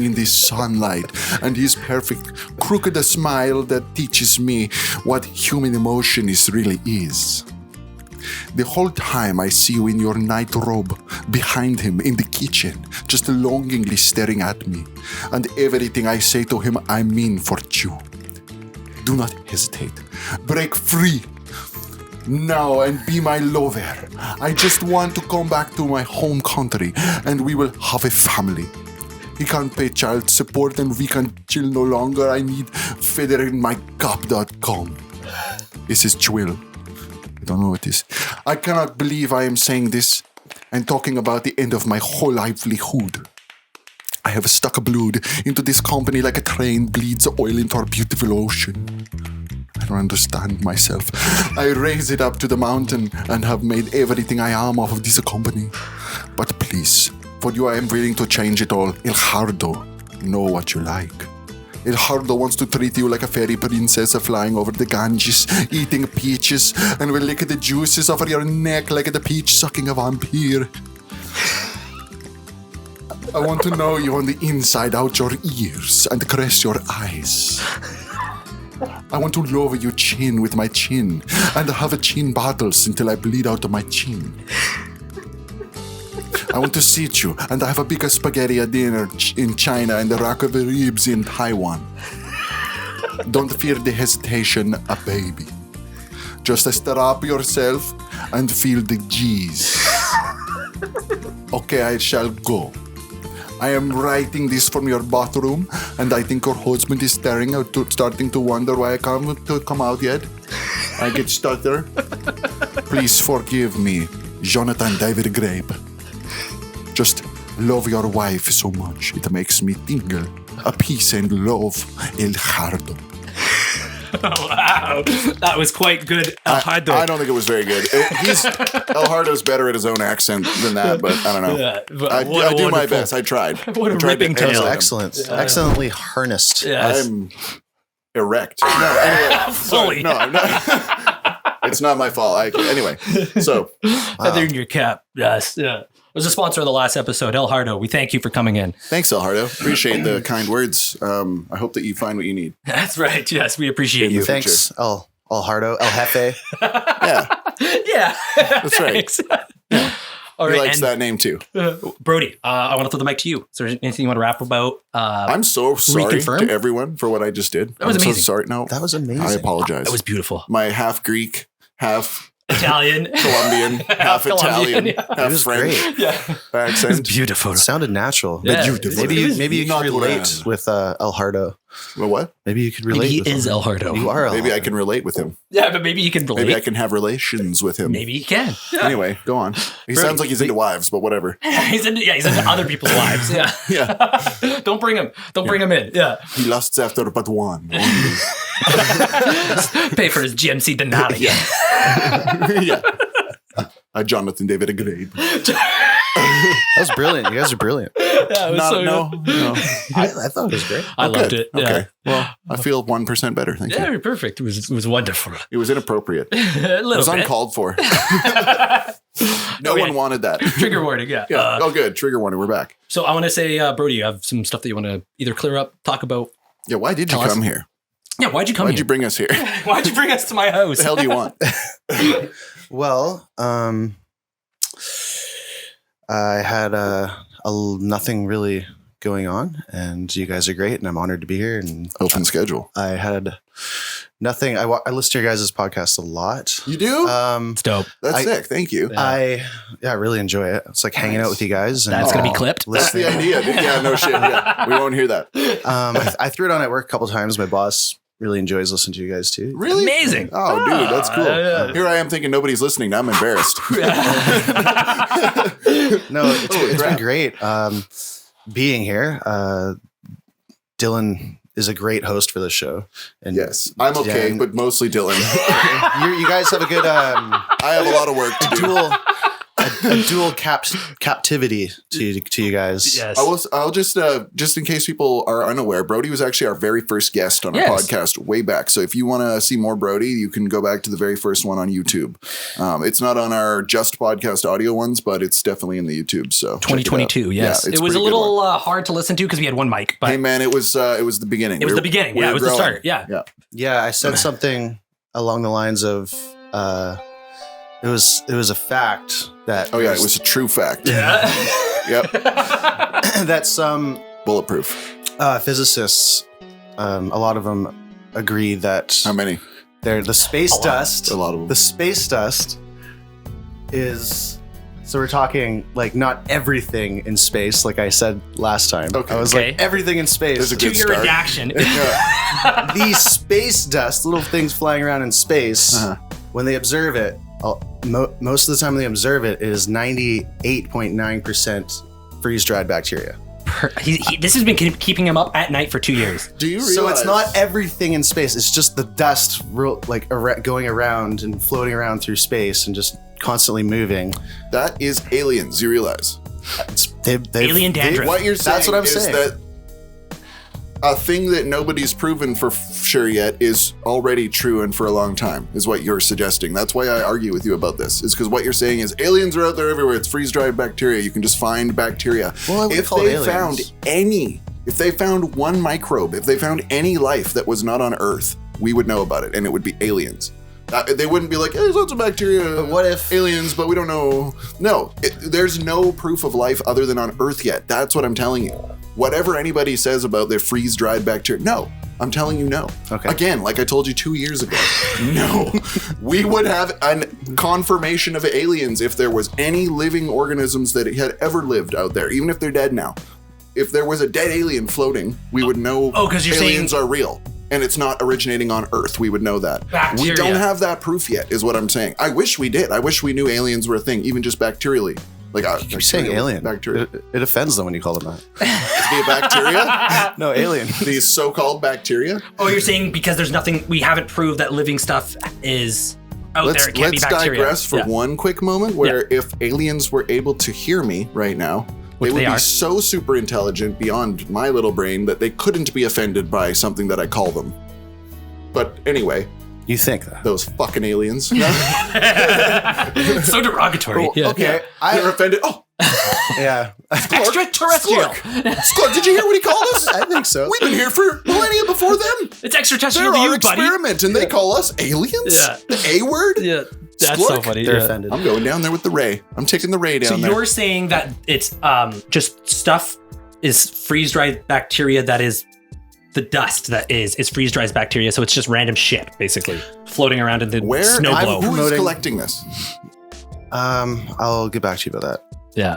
Speaker 3: in the sunlight, and his perfect crooked smile that teaches me what human emotion really is. The whole time I see you in your night robe behind him in the kitchen, just longingly staring at me, and everything I say to him I mean for you. Do not hesitate. Break free now and be my lover. I just want to come back to my home country and we will have a family. He can't pay child support and we can chill no longer. I need featherinmycup.com. This is Chill. I don't know what this is. I cannot believe I am saying this and talking about the end of my whole livelihood. I have stuck blood into this company like a train bleeds oil into our beautiful ocean. I don't understand myself. I raise it up to the mountain and have made everything I am off of this company. But please, for you I am willing to change it all. El Hardo, know what you like. El Hardo wants to treat you like a fairy princess flying over the Ganges, eating peaches, and will lick the juices off of your neck like the peach-sucking vampire. I want to know you on the inside out your ears and caress your eyes. I want to lower your chin with my chin and have chin battles until I bleed out of my chin. I want to seat you and have a big spaghetti dinner in China and a rack of ribs in Taiwan. Don't fear the hesitation, a baby. Just strap yourself and feel the G's. Okay, I shall go. I am writing this from your bathroom, and I think your husband is starting to wonder why I can't come out yet. I get stutter. Please forgive me, Jonathan David Grape. Just love your wife so much, it makes me tingle. A peace and love, El Hardo.
Speaker 2: Wow, that was quite good. El Hardo.
Speaker 3: I don't think it was very good. El Hardo's better at his own accent than that, but I don't know.
Speaker 2: Yeah,
Speaker 3: I do my best. I tried.
Speaker 2: What a ripping tale.
Speaker 1: Excellent. Yeah. Excellently harnessed.
Speaker 2: Yes.
Speaker 3: I'm erect. No, anyway.
Speaker 2: Fully.
Speaker 3: No, I'm not. It's not my fault. Anyway, so.
Speaker 2: Feather in your cap. Yes. Yeah. It was a sponsor of the last episode, El Hardo. We thank you for coming in.
Speaker 3: Thanks, El Hardo. Appreciate the kind words. I hope that you find what you need.
Speaker 2: That's right. Yes, we appreciate you.
Speaker 1: Thanks, El Hardo, El Jefe.
Speaker 3: Yeah.
Speaker 2: Yeah.
Speaker 3: That's right. Yeah.
Speaker 2: All
Speaker 3: he
Speaker 2: right,
Speaker 3: likes that name too.
Speaker 2: Brody, I want to throw the mic to you. Is there anything you want to rap about?
Speaker 3: I'm so sorry to everyone for what I just did.
Speaker 2: That was amazing.
Speaker 3: So sorry. No,
Speaker 1: that was amazing.
Speaker 3: I apologize.
Speaker 2: That was beautiful.
Speaker 3: My half Greek, half
Speaker 2: Italian,
Speaker 3: Colombian, half Italian, half French
Speaker 2: Yeah,
Speaker 3: accent.
Speaker 2: It was beautiful.
Speaker 1: It sounded natural.
Speaker 2: Yeah.
Speaker 3: Beautiful.
Speaker 1: Maybe you can relate with El Hardo.
Speaker 3: Well, what?
Speaker 1: Maybe you could relate.
Speaker 2: Maybe
Speaker 1: with
Speaker 2: he is
Speaker 1: him.
Speaker 2: El Hardo.
Speaker 1: You are El
Speaker 3: Maybe
Speaker 1: Hardo.
Speaker 3: I can relate with him.
Speaker 2: Yeah, but maybe you can relate.
Speaker 3: Maybe I can have relations with him.
Speaker 2: Maybe you can. Yeah.
Speaker 3: Anyway, go on. He sounds like he's into wives, but whatever.
Speaker 2: he's into other people's lives. Yeah.
Speaker 3: Yeah.
Speaker 2: Don't bring him. Don't bring him in. Yeah.
Speaker 3: He lusts after but one. Only.
Speaker 2: Pay for his GMC Denali.
Speaker 3: Yeah. Jonathan David Grape.
Speaker 1: That was brilliant. You guys are brilliant.
Speaker 2: Yeah, it was
Speaker 3: No.
Speaker 1: I thought it was great.
Speaker 2: I loved it. Yeah.
Speaker 3: Okay. Well, I feel 1% better. Thank
Speaker 2: Yeah,
Speaker 3: you.
Speaker 2: you're perfect. It was wonderful.
Speaker 3: It was inappropriate.
Speaker 2: A
Speaker 3: It
Speaker 2: little
Speaker 3: was
Speaker 2: bit.
Speaker 3: uncalled for. No
Speaker 2: Okay.
Speaker 3: one wanted that.
Speaker 2: Trigger warning. Yeah.
Speaker 3: Yeah. Good. Trigger warning. We're back.
Speaker 2: So I want to say, Brody, you have some stuff that you want to either clear up, talk about.
Speaker 3: Yeah. Why did you
Speaker 2: Tell us.
Speaker 3: come here?
Speaker 2: Yeah. Why'd you come
Speaker 3: Why'd
Speaker 2: here?
Speaker 3: you bring us here?
Speaker 2: Why'd you bring us to my house?
Speaker 3: What the hell do you want?
Speaker 1: Well, I had nothing really going on, and you guys are great, and I'm honored to be here. And
Speaker 3: Open schedule.
Speaker 1: I had nothing. I listen to your guys' podcast a lot.
Speaker 3: You do?
Speaker 2: It's dope.
Speaker 3: That's
Speaker 1: I-
Speaker 3: sick. Thank you.
Speaker 1: I really enjoy it. It's like hanging out with you guys. And
Speaker 2: That's going to be clipped.
Speaker 3: That's the
Speaker 1: listening.
Speaker 3: idea. Yeah. No shit. Yeah. We won't hear that.
Speaker 1: I threw it on at work a couple times. My boss really enjoys listening to you guys too.
Speaker 3: Really?
Speaker 2: Amazing.
Speaker 3: Oh, dude, that's cool.
Speaker 2: Yeah.
Speaker 3: Here I am thinking nobody's listening. Now I'm embarrassed.
Speaker 1: No, it's been great being here. Dylan is a great host for the show. And
Speaker 3: yes, I'm okay, but mostly Dylan.
Speaker 1: You guys have a good.
Speaker 3: I have a lot of work to do.
Speaker 1: A dual captivity to you guys.
Speaker 2: Yes.
Speaker 3: I'll just in case people are unaware, Brody was actually our very first guest on our podcast way back. So if you want to see more Brody, you can go back to the very first one on YouTube. It's not on our Just Podcast audio ones, but it's definitely in the YouTube. So
Speaker 2: 2022, yes. It was a little hard to listen to because we had one mic. But
Speaker 3: hey man, it was the beginning.
Speaker 2: It was the beginning. Yeah, it was growing. The start.
Speaker 1: Yeah. I said something along the lines of it was a fact that
Speaker 3: it was a true fact.
Speaker 2: Yeah.
Speaker 3: Yep.
Speaker 1: That some
Speaker 3: bulletproof
Speaker 1: physicists, a lot of them agree that
Speaker 3: how many?
Speaker 1: They're the space dust.
Speaker 3: A lot of them.
Speaker 1: The space dust is. So we're talking like not everything in space, like I said last time.
Speaker 3: Okay.
Speaker 1: I was like everything in space.
Speaker 3: There's a good
Speaker 2: your redaction.
Speaker 1: The space dust, little things flying around in space, when they observe it. Most of the time when they observe it is 98.9% freeze-dried bacteria.
Speaker 2: This has been keeping him up at night for 2 years.
Speaker 3: Do you realize?
Speaker 1: So it's not everything in space. It's just the dust going around and floating around through space and just constantly moving.
Speaker 3: That is aliens. You realize?
Speaker 2: Alien dandruff.
Speaker 3: What you're saying
Speaker 1: that's what I'm
Speaker 3: is
Speaker 1: saying.
Speaker 3: That a thing that nobody's proven for sure yet is already true and for a long time is what you're suggesting. That's why I argue with you about this, is because what you're saying is aliens are out there everywhere. It's freeze-dried bacteria. You can just find bacteria.
Speaker 1: Well,
Speaker 3: if they found one microbe, if they found any life that was not on Earth, we would know about it and it would be aliens. They wouldn't be like, hey, there's lots of bacteria.
Speaker 1: But what if
Speaker 3: aliens, but we don't know. No, there's no proof of life other than on Earth yet. That's what I'm telling you. Whatever anybody says about their freeze-dried bacteria, no. I'm telling you no.
Speaker 1: Okay.
Speaker 3: Again, like I told you 2 years ago, no. We would have a confirmation of aliens if there was any living organisms that had ever lived out there, even if they're dead now. If there was a dead alien floating, we would know aliens are real. And it's not originating on Earth. We would know that.
Speaker 2: Bacteria.
Speaker 3: We don't have that proof yet, is what I'm saying. I wish we did. I wish we knew aliens were a thing, even just bacterially. Like
Speaker 1: you're saying alien.
Speaker 3: Bacteria.
Speaker 1: It offends them when you call them that.
Speaker 3: The bacteria?
Speaker 1: No, alien.
Speaker 3: These so-called bacteria?
Speaker 2: Oh, you're saying because there's nothing, we haven't proved that living stuff is out there. It can't be bacteria.
Speaker 3: Let's digress for one quick moment where if aliens were able to hear me right now, they would be so super intelligent beyond my little brain that they couldn't be offended by something that I call them. But anyway.
Speaker 1: You think that?
Speaker 3: Those fucking aliens.
Speaker 2: So derogatory.
Speaker 3: Okay. They're offended. Oh.
Speaker 1: Yeah.
Speaker 2: Extra-terrestrial.
Speaker 3: Sklork, did you hear what he called us?
Speaker 1: I think so.
Speaker 3: We've been here for millennia before them.
Speaker 2: It's extraterrestrial
Speaker 3: They're
Speaker 2: to
Speaker 3: our
Speaker 2: you, buddy.
Speaker 3: experiment, and they call us aliens?
Speaker 2: Yeah.
Speaker 3: The A word?
Speaker 2: Yeah. That's
Speaker 3: Sklork?
Speaker 2: so funny.
Speaker 1: They're offended.
Speaker 3: I'm going down there with the ray. I'm taking the ray down there.
Speaker 2: So you're saying that it's just stuff is freeze-dried bacteria that is the dust that is freeze-dried bacteria, so it's just random shit, basically, floating around in the snow globe.
Speaker 3: Who is collecting this?
Speaker 1: I'll get back to you about that.
Speaker 2: Yeah.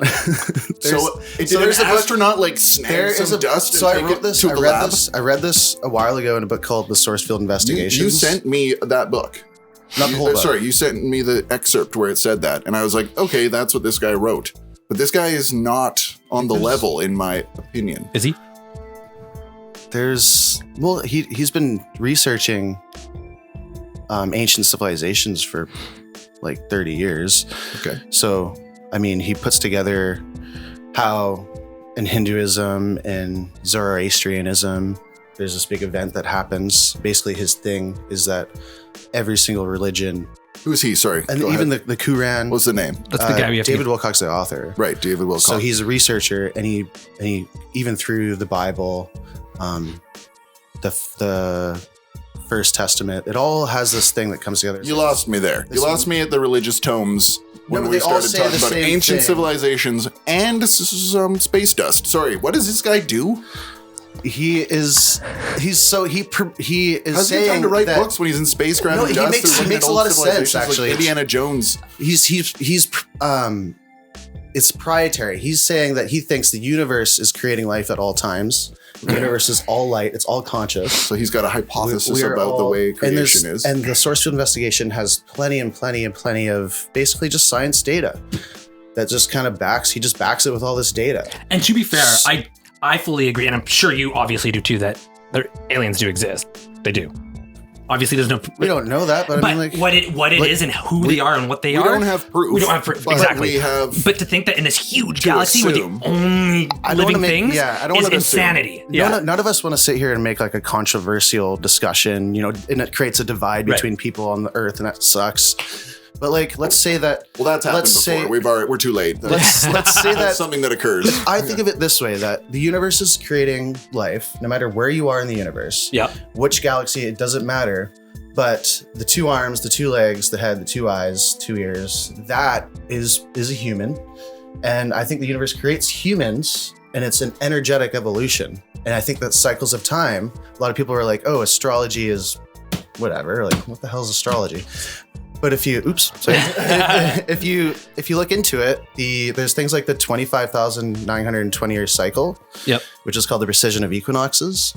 Speaker 3: There's an astronaut like snag some dust.
Speaker 1: So
Speaker 3: and
Speaker 1: I wrote this. I read this a while ago in a book called The Source Field Investigations.
Speaker 3: You sent me that book.
Speaker 1: Not the whole book.
Speaker 3: Sorry, you sent me the excerpt where it said that, and I was like, okay, that's what this guy wrote. But this guy is not on the level, in my opinion.
Speaker 2: Is he?
Speaker 1: He's been researching ancient civilizations for like 30 years.
Speaker 3: Okay.
Speaker 1: So, I mean, he puts together how in Hinduism and Zoroastrianism, there's this big event that happens. Basically, his thing is that every single religion.
Speaker 3: Who's he? Sorry.
Speaker 1: And even the Quran.
Speaker 3: What's the name?
Speaker 2: That's the guy we have
Speaker 1: David Wilcock's the author.
Speaker 3: Right, David Wilcock.
Speaker 1: So he's a researcher, and he even through the Bible, the First Testament, it all has this thing that comes together.
Speaker 3: You lost me there. You lost me at the religious tomes when we started talking about ancient civilizations and some space dust. Sorry, what does this guy do?
Speaker 1: He is saying
Speaker 3: Has he time to write books when he's in space grabbing dust?
Speaker 1: He makes a lot of sense, actually.
Speaker 3: Like Indiana Jones.
Speaker 1: It's proprietary. He's saying that he thinks the universe is creating life at all times. The universe is all light. It's all conscious.
Speaker 3: So he's got a hypothesis about the way creation is.
Speaker 1: And the source field investigation has plenty of basically just science data that just kind of he just backs it with all this data.
Speaker 2: And to be fair, I fully agree, and I'm sure you obviously do too, that aliens do exist. They do. Obviously, there's no.
Speaker 1: We don't know that, but I mean, like
Speaker 2: what it is and who they are and what they are.
Speaker 3: We don't have proof.
Speaker 2: We don't have proof. Exactly. But to think that in this huge galaxy, we're the only living things is insanity.
Speaker 1: None of us want to sit here and make like a controversial discussion, and it creates a divide between people on the Earth, and that sucks. But like, let's say that.
Speaker 3: Well, that's happened before. We're too late.
Speaker 1: Let's say that
Speaker 3: something that occurs.
Speaker 1: I think of it this way: that the universe is creating life, no matter where you are in the universe.
Speaker 2: Yeah.
Speaker 1: Which galaxy, it doesn't matter. But the 2 arms, the 2 legs, the head, the 2 eyes, 2 ears, that is a human. And I think the universe creates humans, and it's an energetic evolution. And I think that cycles of time. A lot of people are like, "Oh, astrology is whatever." Like, what the hell is astrology? But if you if you look into it, there's things like the 25,920 year cycle, which is called the precession of equinoxes,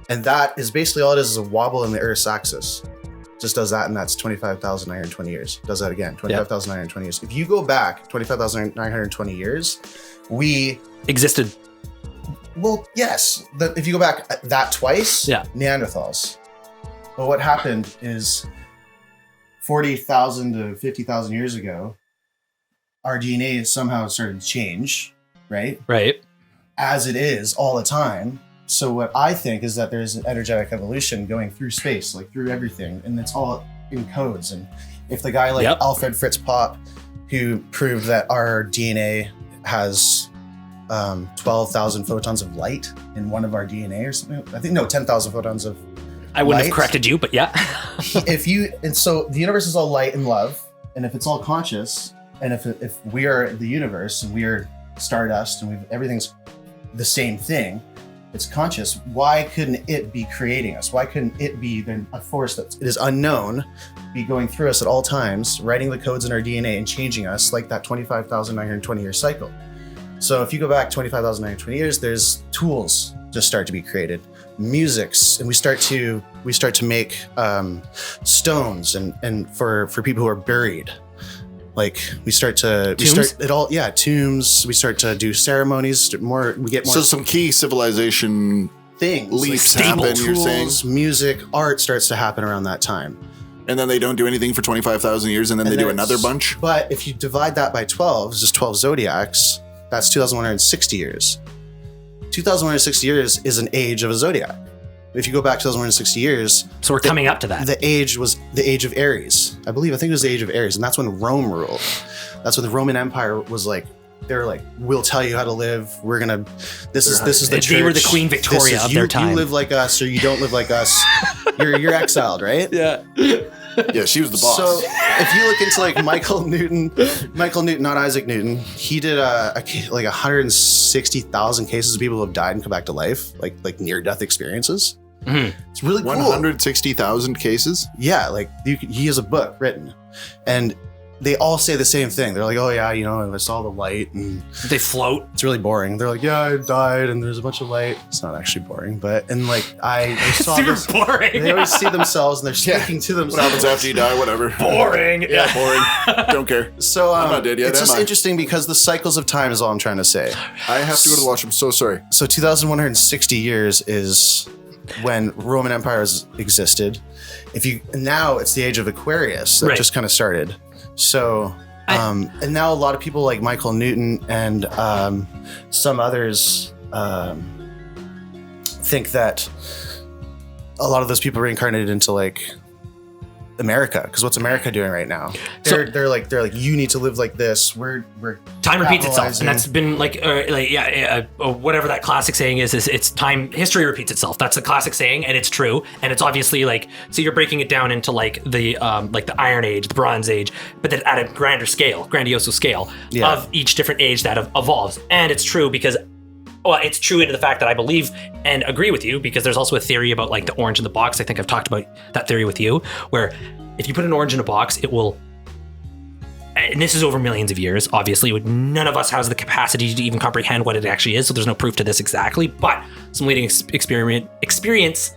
Speaker 1: and that is basically all it is a wobble in the Earth's axis. Just does that, and that's 25,920 years. Does that again, 25,920 years. If you go back 25,920 years, we
Speaker 2: existed.
Speaker 1: Well, yes. If you go back that twice, Neanderthals. But what happened is 40,000 to 50,000 years ago, our DNA somehow started to change, right?
Speaker 2: Right.
Speaker 1: As it is all the time. So what I think is that there's an energetic evolution going through space, like through everything, and it's all in codes. And if the guy like Alfred Fritz Popp, who proved that our DNA has 12,000 photons of light in one of our DNA or something, I think 10,000 photons of
Speaker 2: I wouldn't have corrected you, but yeah.
Speaker 1: So the universe is all light and love, and if it's all conscious, and if we are the universe and we are stardust and everything's the same thing, it's conscious. Why couldn't it be creating us? Why couldn't it be then a force that is unknown, be going through us at all times, writing the codes in our DNA and changing us like that 25,920 year cycle? So if you go back 25,920 years, there's tools just start to be created. Musics, and we start to make stones and for people who are buried, like tombs. We start to do ceremonies. We get more.
Speaker 3: So some key civilization
Speaker 1: things,
Speaker 3: leaps
Speaker 1: like
Speaker 3: happen.
Speaker 1: Tools,
Speaker 3: you're saying
Speaker 1: music, art starts to happen around that time,
Speaker 3: and then they don't do anything for 25,000 years, and then they do another bunch.
Speaker 1: But if you divide that by 12, it's just 12 zodiacs. That's 2,160 years. 2,160 years is an age of a zodiac. If you go back 2,160 years,
Speaker 2: so we're coming up to that.
Speaker 1: The age was the age of Aries. I think it was the age of Aries, and that's when Rome ruled. That's when the Roman Empire was like, they were like, "We'll tell you how to live. We're gonna. This is the church.
Speaker 2: They were the Queen Victoria of their time.
Speaker 1: You live like us, or you don't live like us. You're exiled, right?
Speaker 2: Yeah."
Speaker 3: Yeah, she was the boss.
Speaker 1: So if you look into like Michael Newton, not Isaac Newton, he did like 160,000 cases of people who have died and come back to life, like near-death experiences.
Speaker 2: Mm-hmm.
Speaker 1: It's really cool.
Speaker 3: 160,000 cases?
Speaker 1: Yeah, like he has a book written, and they all say the same thing. They're like, "Oh yeah, I saw the light," and
Speaker 2: they float.
Speaker 1: It's really boring. They're like, "Yeah, I died, and there's a bunch of light." It's not actually boring, but I saw
Speaker 2: super
Speaker 1: this.
Speaker 2: Boring.
Speaker 1: They always see themselves, and they're speaking to themselves.
Speaker 3: What happens after you die? Whatever.
Speaker 2: Boring.
Speaker 3: Yeah, boring. Don't care.
Speaker 1: So
Speaker 3: I'm not dead yet.
Speaker 1: It's just interesting because the cycles of time is all I'm trying to say.
Speaker 3: I have to go to the washroom. So sorry.
Speaker 1: So 2,160 years is when Roman empires existed. Now it's the age of Aquarius that just kind of started. So, and now a lot of people like Michael Newton and some others think that a lot of those people reincarnated into like America, because what's America doing right now? They're like you need to live like this. We're
Speaker 2: time repeats itself, and that's been whatever that classic saying is it's time. History repeats itself. That's a classic saying, and it's true. And it's obviously like, so you're breaking it down into like the Iron Age, the Bronze Age, but then at a grandiose scale of each different age that evolves. And it's true because. Well, it's true into the fact that I believe and agree with you, because there's also a theory about like the orange in the box. I think I've talked about that theory with you, where if you put an orange in a box, it will, and this is over millions of years, obviously, none of us has the capacity to even comprehend what it actually is, so there's no proof to this exactly, but some leading experiments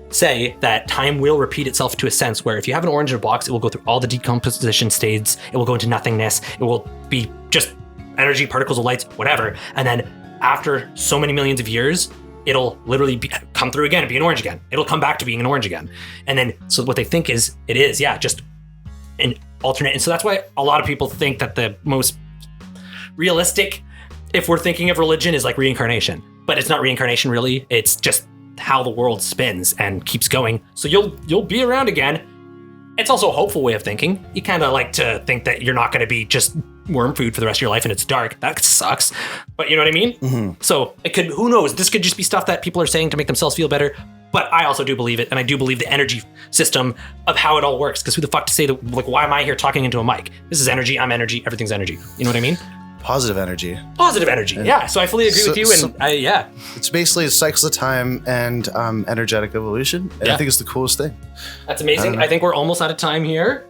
Speaker 2: say that time will repeat itself to a sense where if you have an orange in a box, it will go through all the decomposition states, it will go into nothingness, it will be just energy, particles of lights, whatever. And then after so many millions of years, it'll literally come through again and be an orange again. It'll come back to being an orange again. And then, so what they think is, it is, yeah, just an alternate. And so that's why a lot of people think that the most realistic, if we're thinking of religion, is like reincarnation. But it's not reincarnation really. It's just how the world spins and keeps going. So you'll be around again. It's also a hopeful way of thinking. You kind of like to think that you're not going to be just worm food for the rest of your life and it's dark. That sucks. But you know what I mean? Mm-hmm. So it could, who knows? This could just be stuff that people are saying to make themselves feel better. But I also do believe it. And I do believe the energy system of how it all works. Because who the fuck to say that, like, why am I here talking into a mic? This is energy. I'm energy. Everything's energy. You know what I mean?
Speaker 1: Positive energy.
Speaker 2: Positive energy. And yeah. So I fully agree with you. And yeah.
Speaker 1: It's basically cycles of time and energetic evolution. And I think it's the coolest thing.
Speaker 2: That's amazing. I think we're almost out of time here.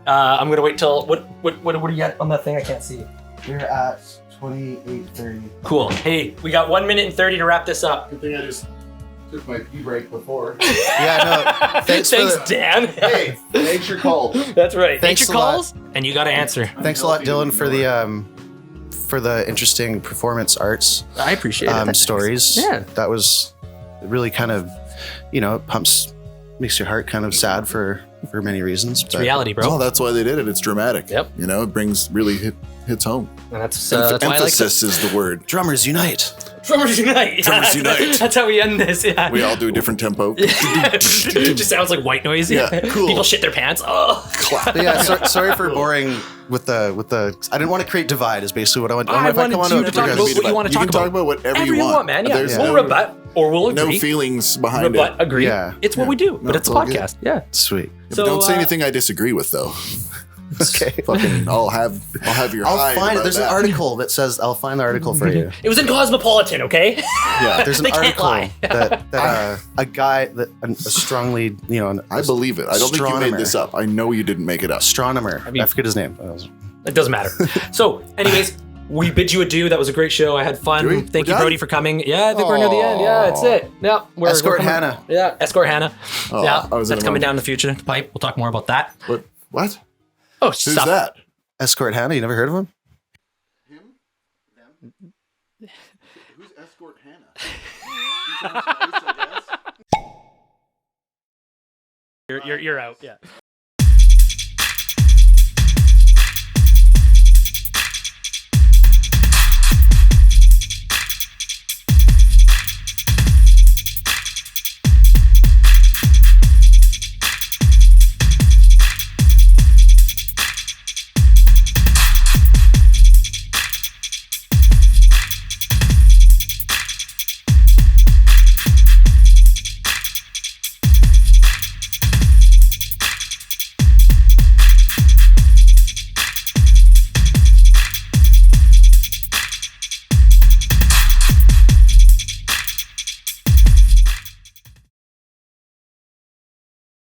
Speaker 2: I'm gonna wait till what are you at on that thing? I can't see.
Speaker 1: We're at 28:30.
Speaker 2: Cool. Hey, we got 1 minute and 30 to wrap this up.
Speaker 3: Good thing I just took my pee break before.
Speaker 1: Yeah, no. Thanks
Speaker 2: Dan.
Speaker 3: Hey, nature called.
Speaker 2: That's right.
Speaker 1: Thanks
Speaker 2: nature calls, and you got to answer.
Speaker 1: Thanks a lot, Dylan, for the interesting performance arts.
Speaker 2: I appreciate it.
Speaker 1: Stories.
Speaker 2: Yeah.
Speaker 1: That was really kind of, it makes your heart kind of sad for many reasons.
Speaker 2: It's reality, bro.
Speaker 3: Oh, that's why they did it. It's dramatic.
Speaker 2: Yep.
Speaker 3: It brings hits home.
Speaker 2: And that's why I like
Speaker 3: emphasis is the word.
Speaker 1: Drummers unite.
Speaker 2: Drummers unite.
Speaker 3: Drummers unite.
Speaker 2: That's how we end this. Yeah.
Speaker 3: We all do a different tempo.
Speaker 2: It just sounds like white noise.
Speaker 3: Yeah. Cool.
Speaker 2: People shit their pants. Oh.
Speaker 1: Clap. Yeah. Sorry for boring with the. I didn't want to create divide. Is basically what I want.
Speaker 2: I wanted you to talk about what you want to talk about.
Speaker 3: You can talk about whatever you want,
Speaker 2: man. Yeah.
Speaker 3: There's
Speaker 2: we'll rebut or we'll agree.
Speaker 3: No feelings behind
Speaker 2: rebut,
Speaker 3: it.
Speaker 2: Agree.
Speaker 1: Yeah.
Speaker 2: It's what we do, but it's a podcast. Good. Yeah.
Speaker 1: Sweet.
Speaker 3: Yeah, so don't say anything I disagree with, though.
Speaker 1: Okay.
Speaker 3: Fucking, I'll have your.
Speaker 1: I'll find. There's an article that says. I'll find the article for you.
Speaker 2: It was in Cosmopolitan, okay?
Speaker 1: Yeah. There's an article that a guy that a strongly,
Speaker 3: I believe it. I don't think you made this up. I know you didn't make it up.
Speaker 1: Astronomer. I forget his name.
Speaker 2: It doesn't matter. So, anyways, we bid you adieu. That was a great show. I had fun. Thank you, Brody, for coming. Yeah, I think we're near the end. Yeah, that's it. Yeah,
Speaker 1: Escort Hannah.
Speaker 2: Yeah, Escort Hannah.
Speaker 3: Oh,
Speaker 2: yeah, that's coming down in the future. The pipe. We'll talk more about that.
Speaker 3: What?
Speaker 2: Oh,
Speaker 3: who's that?
Speaker 1: Escort Hannah. You never heard of him?
Speaker 3: Him? Them? Who's Escort Hannah?
Speaker 2: You're out. Yeah.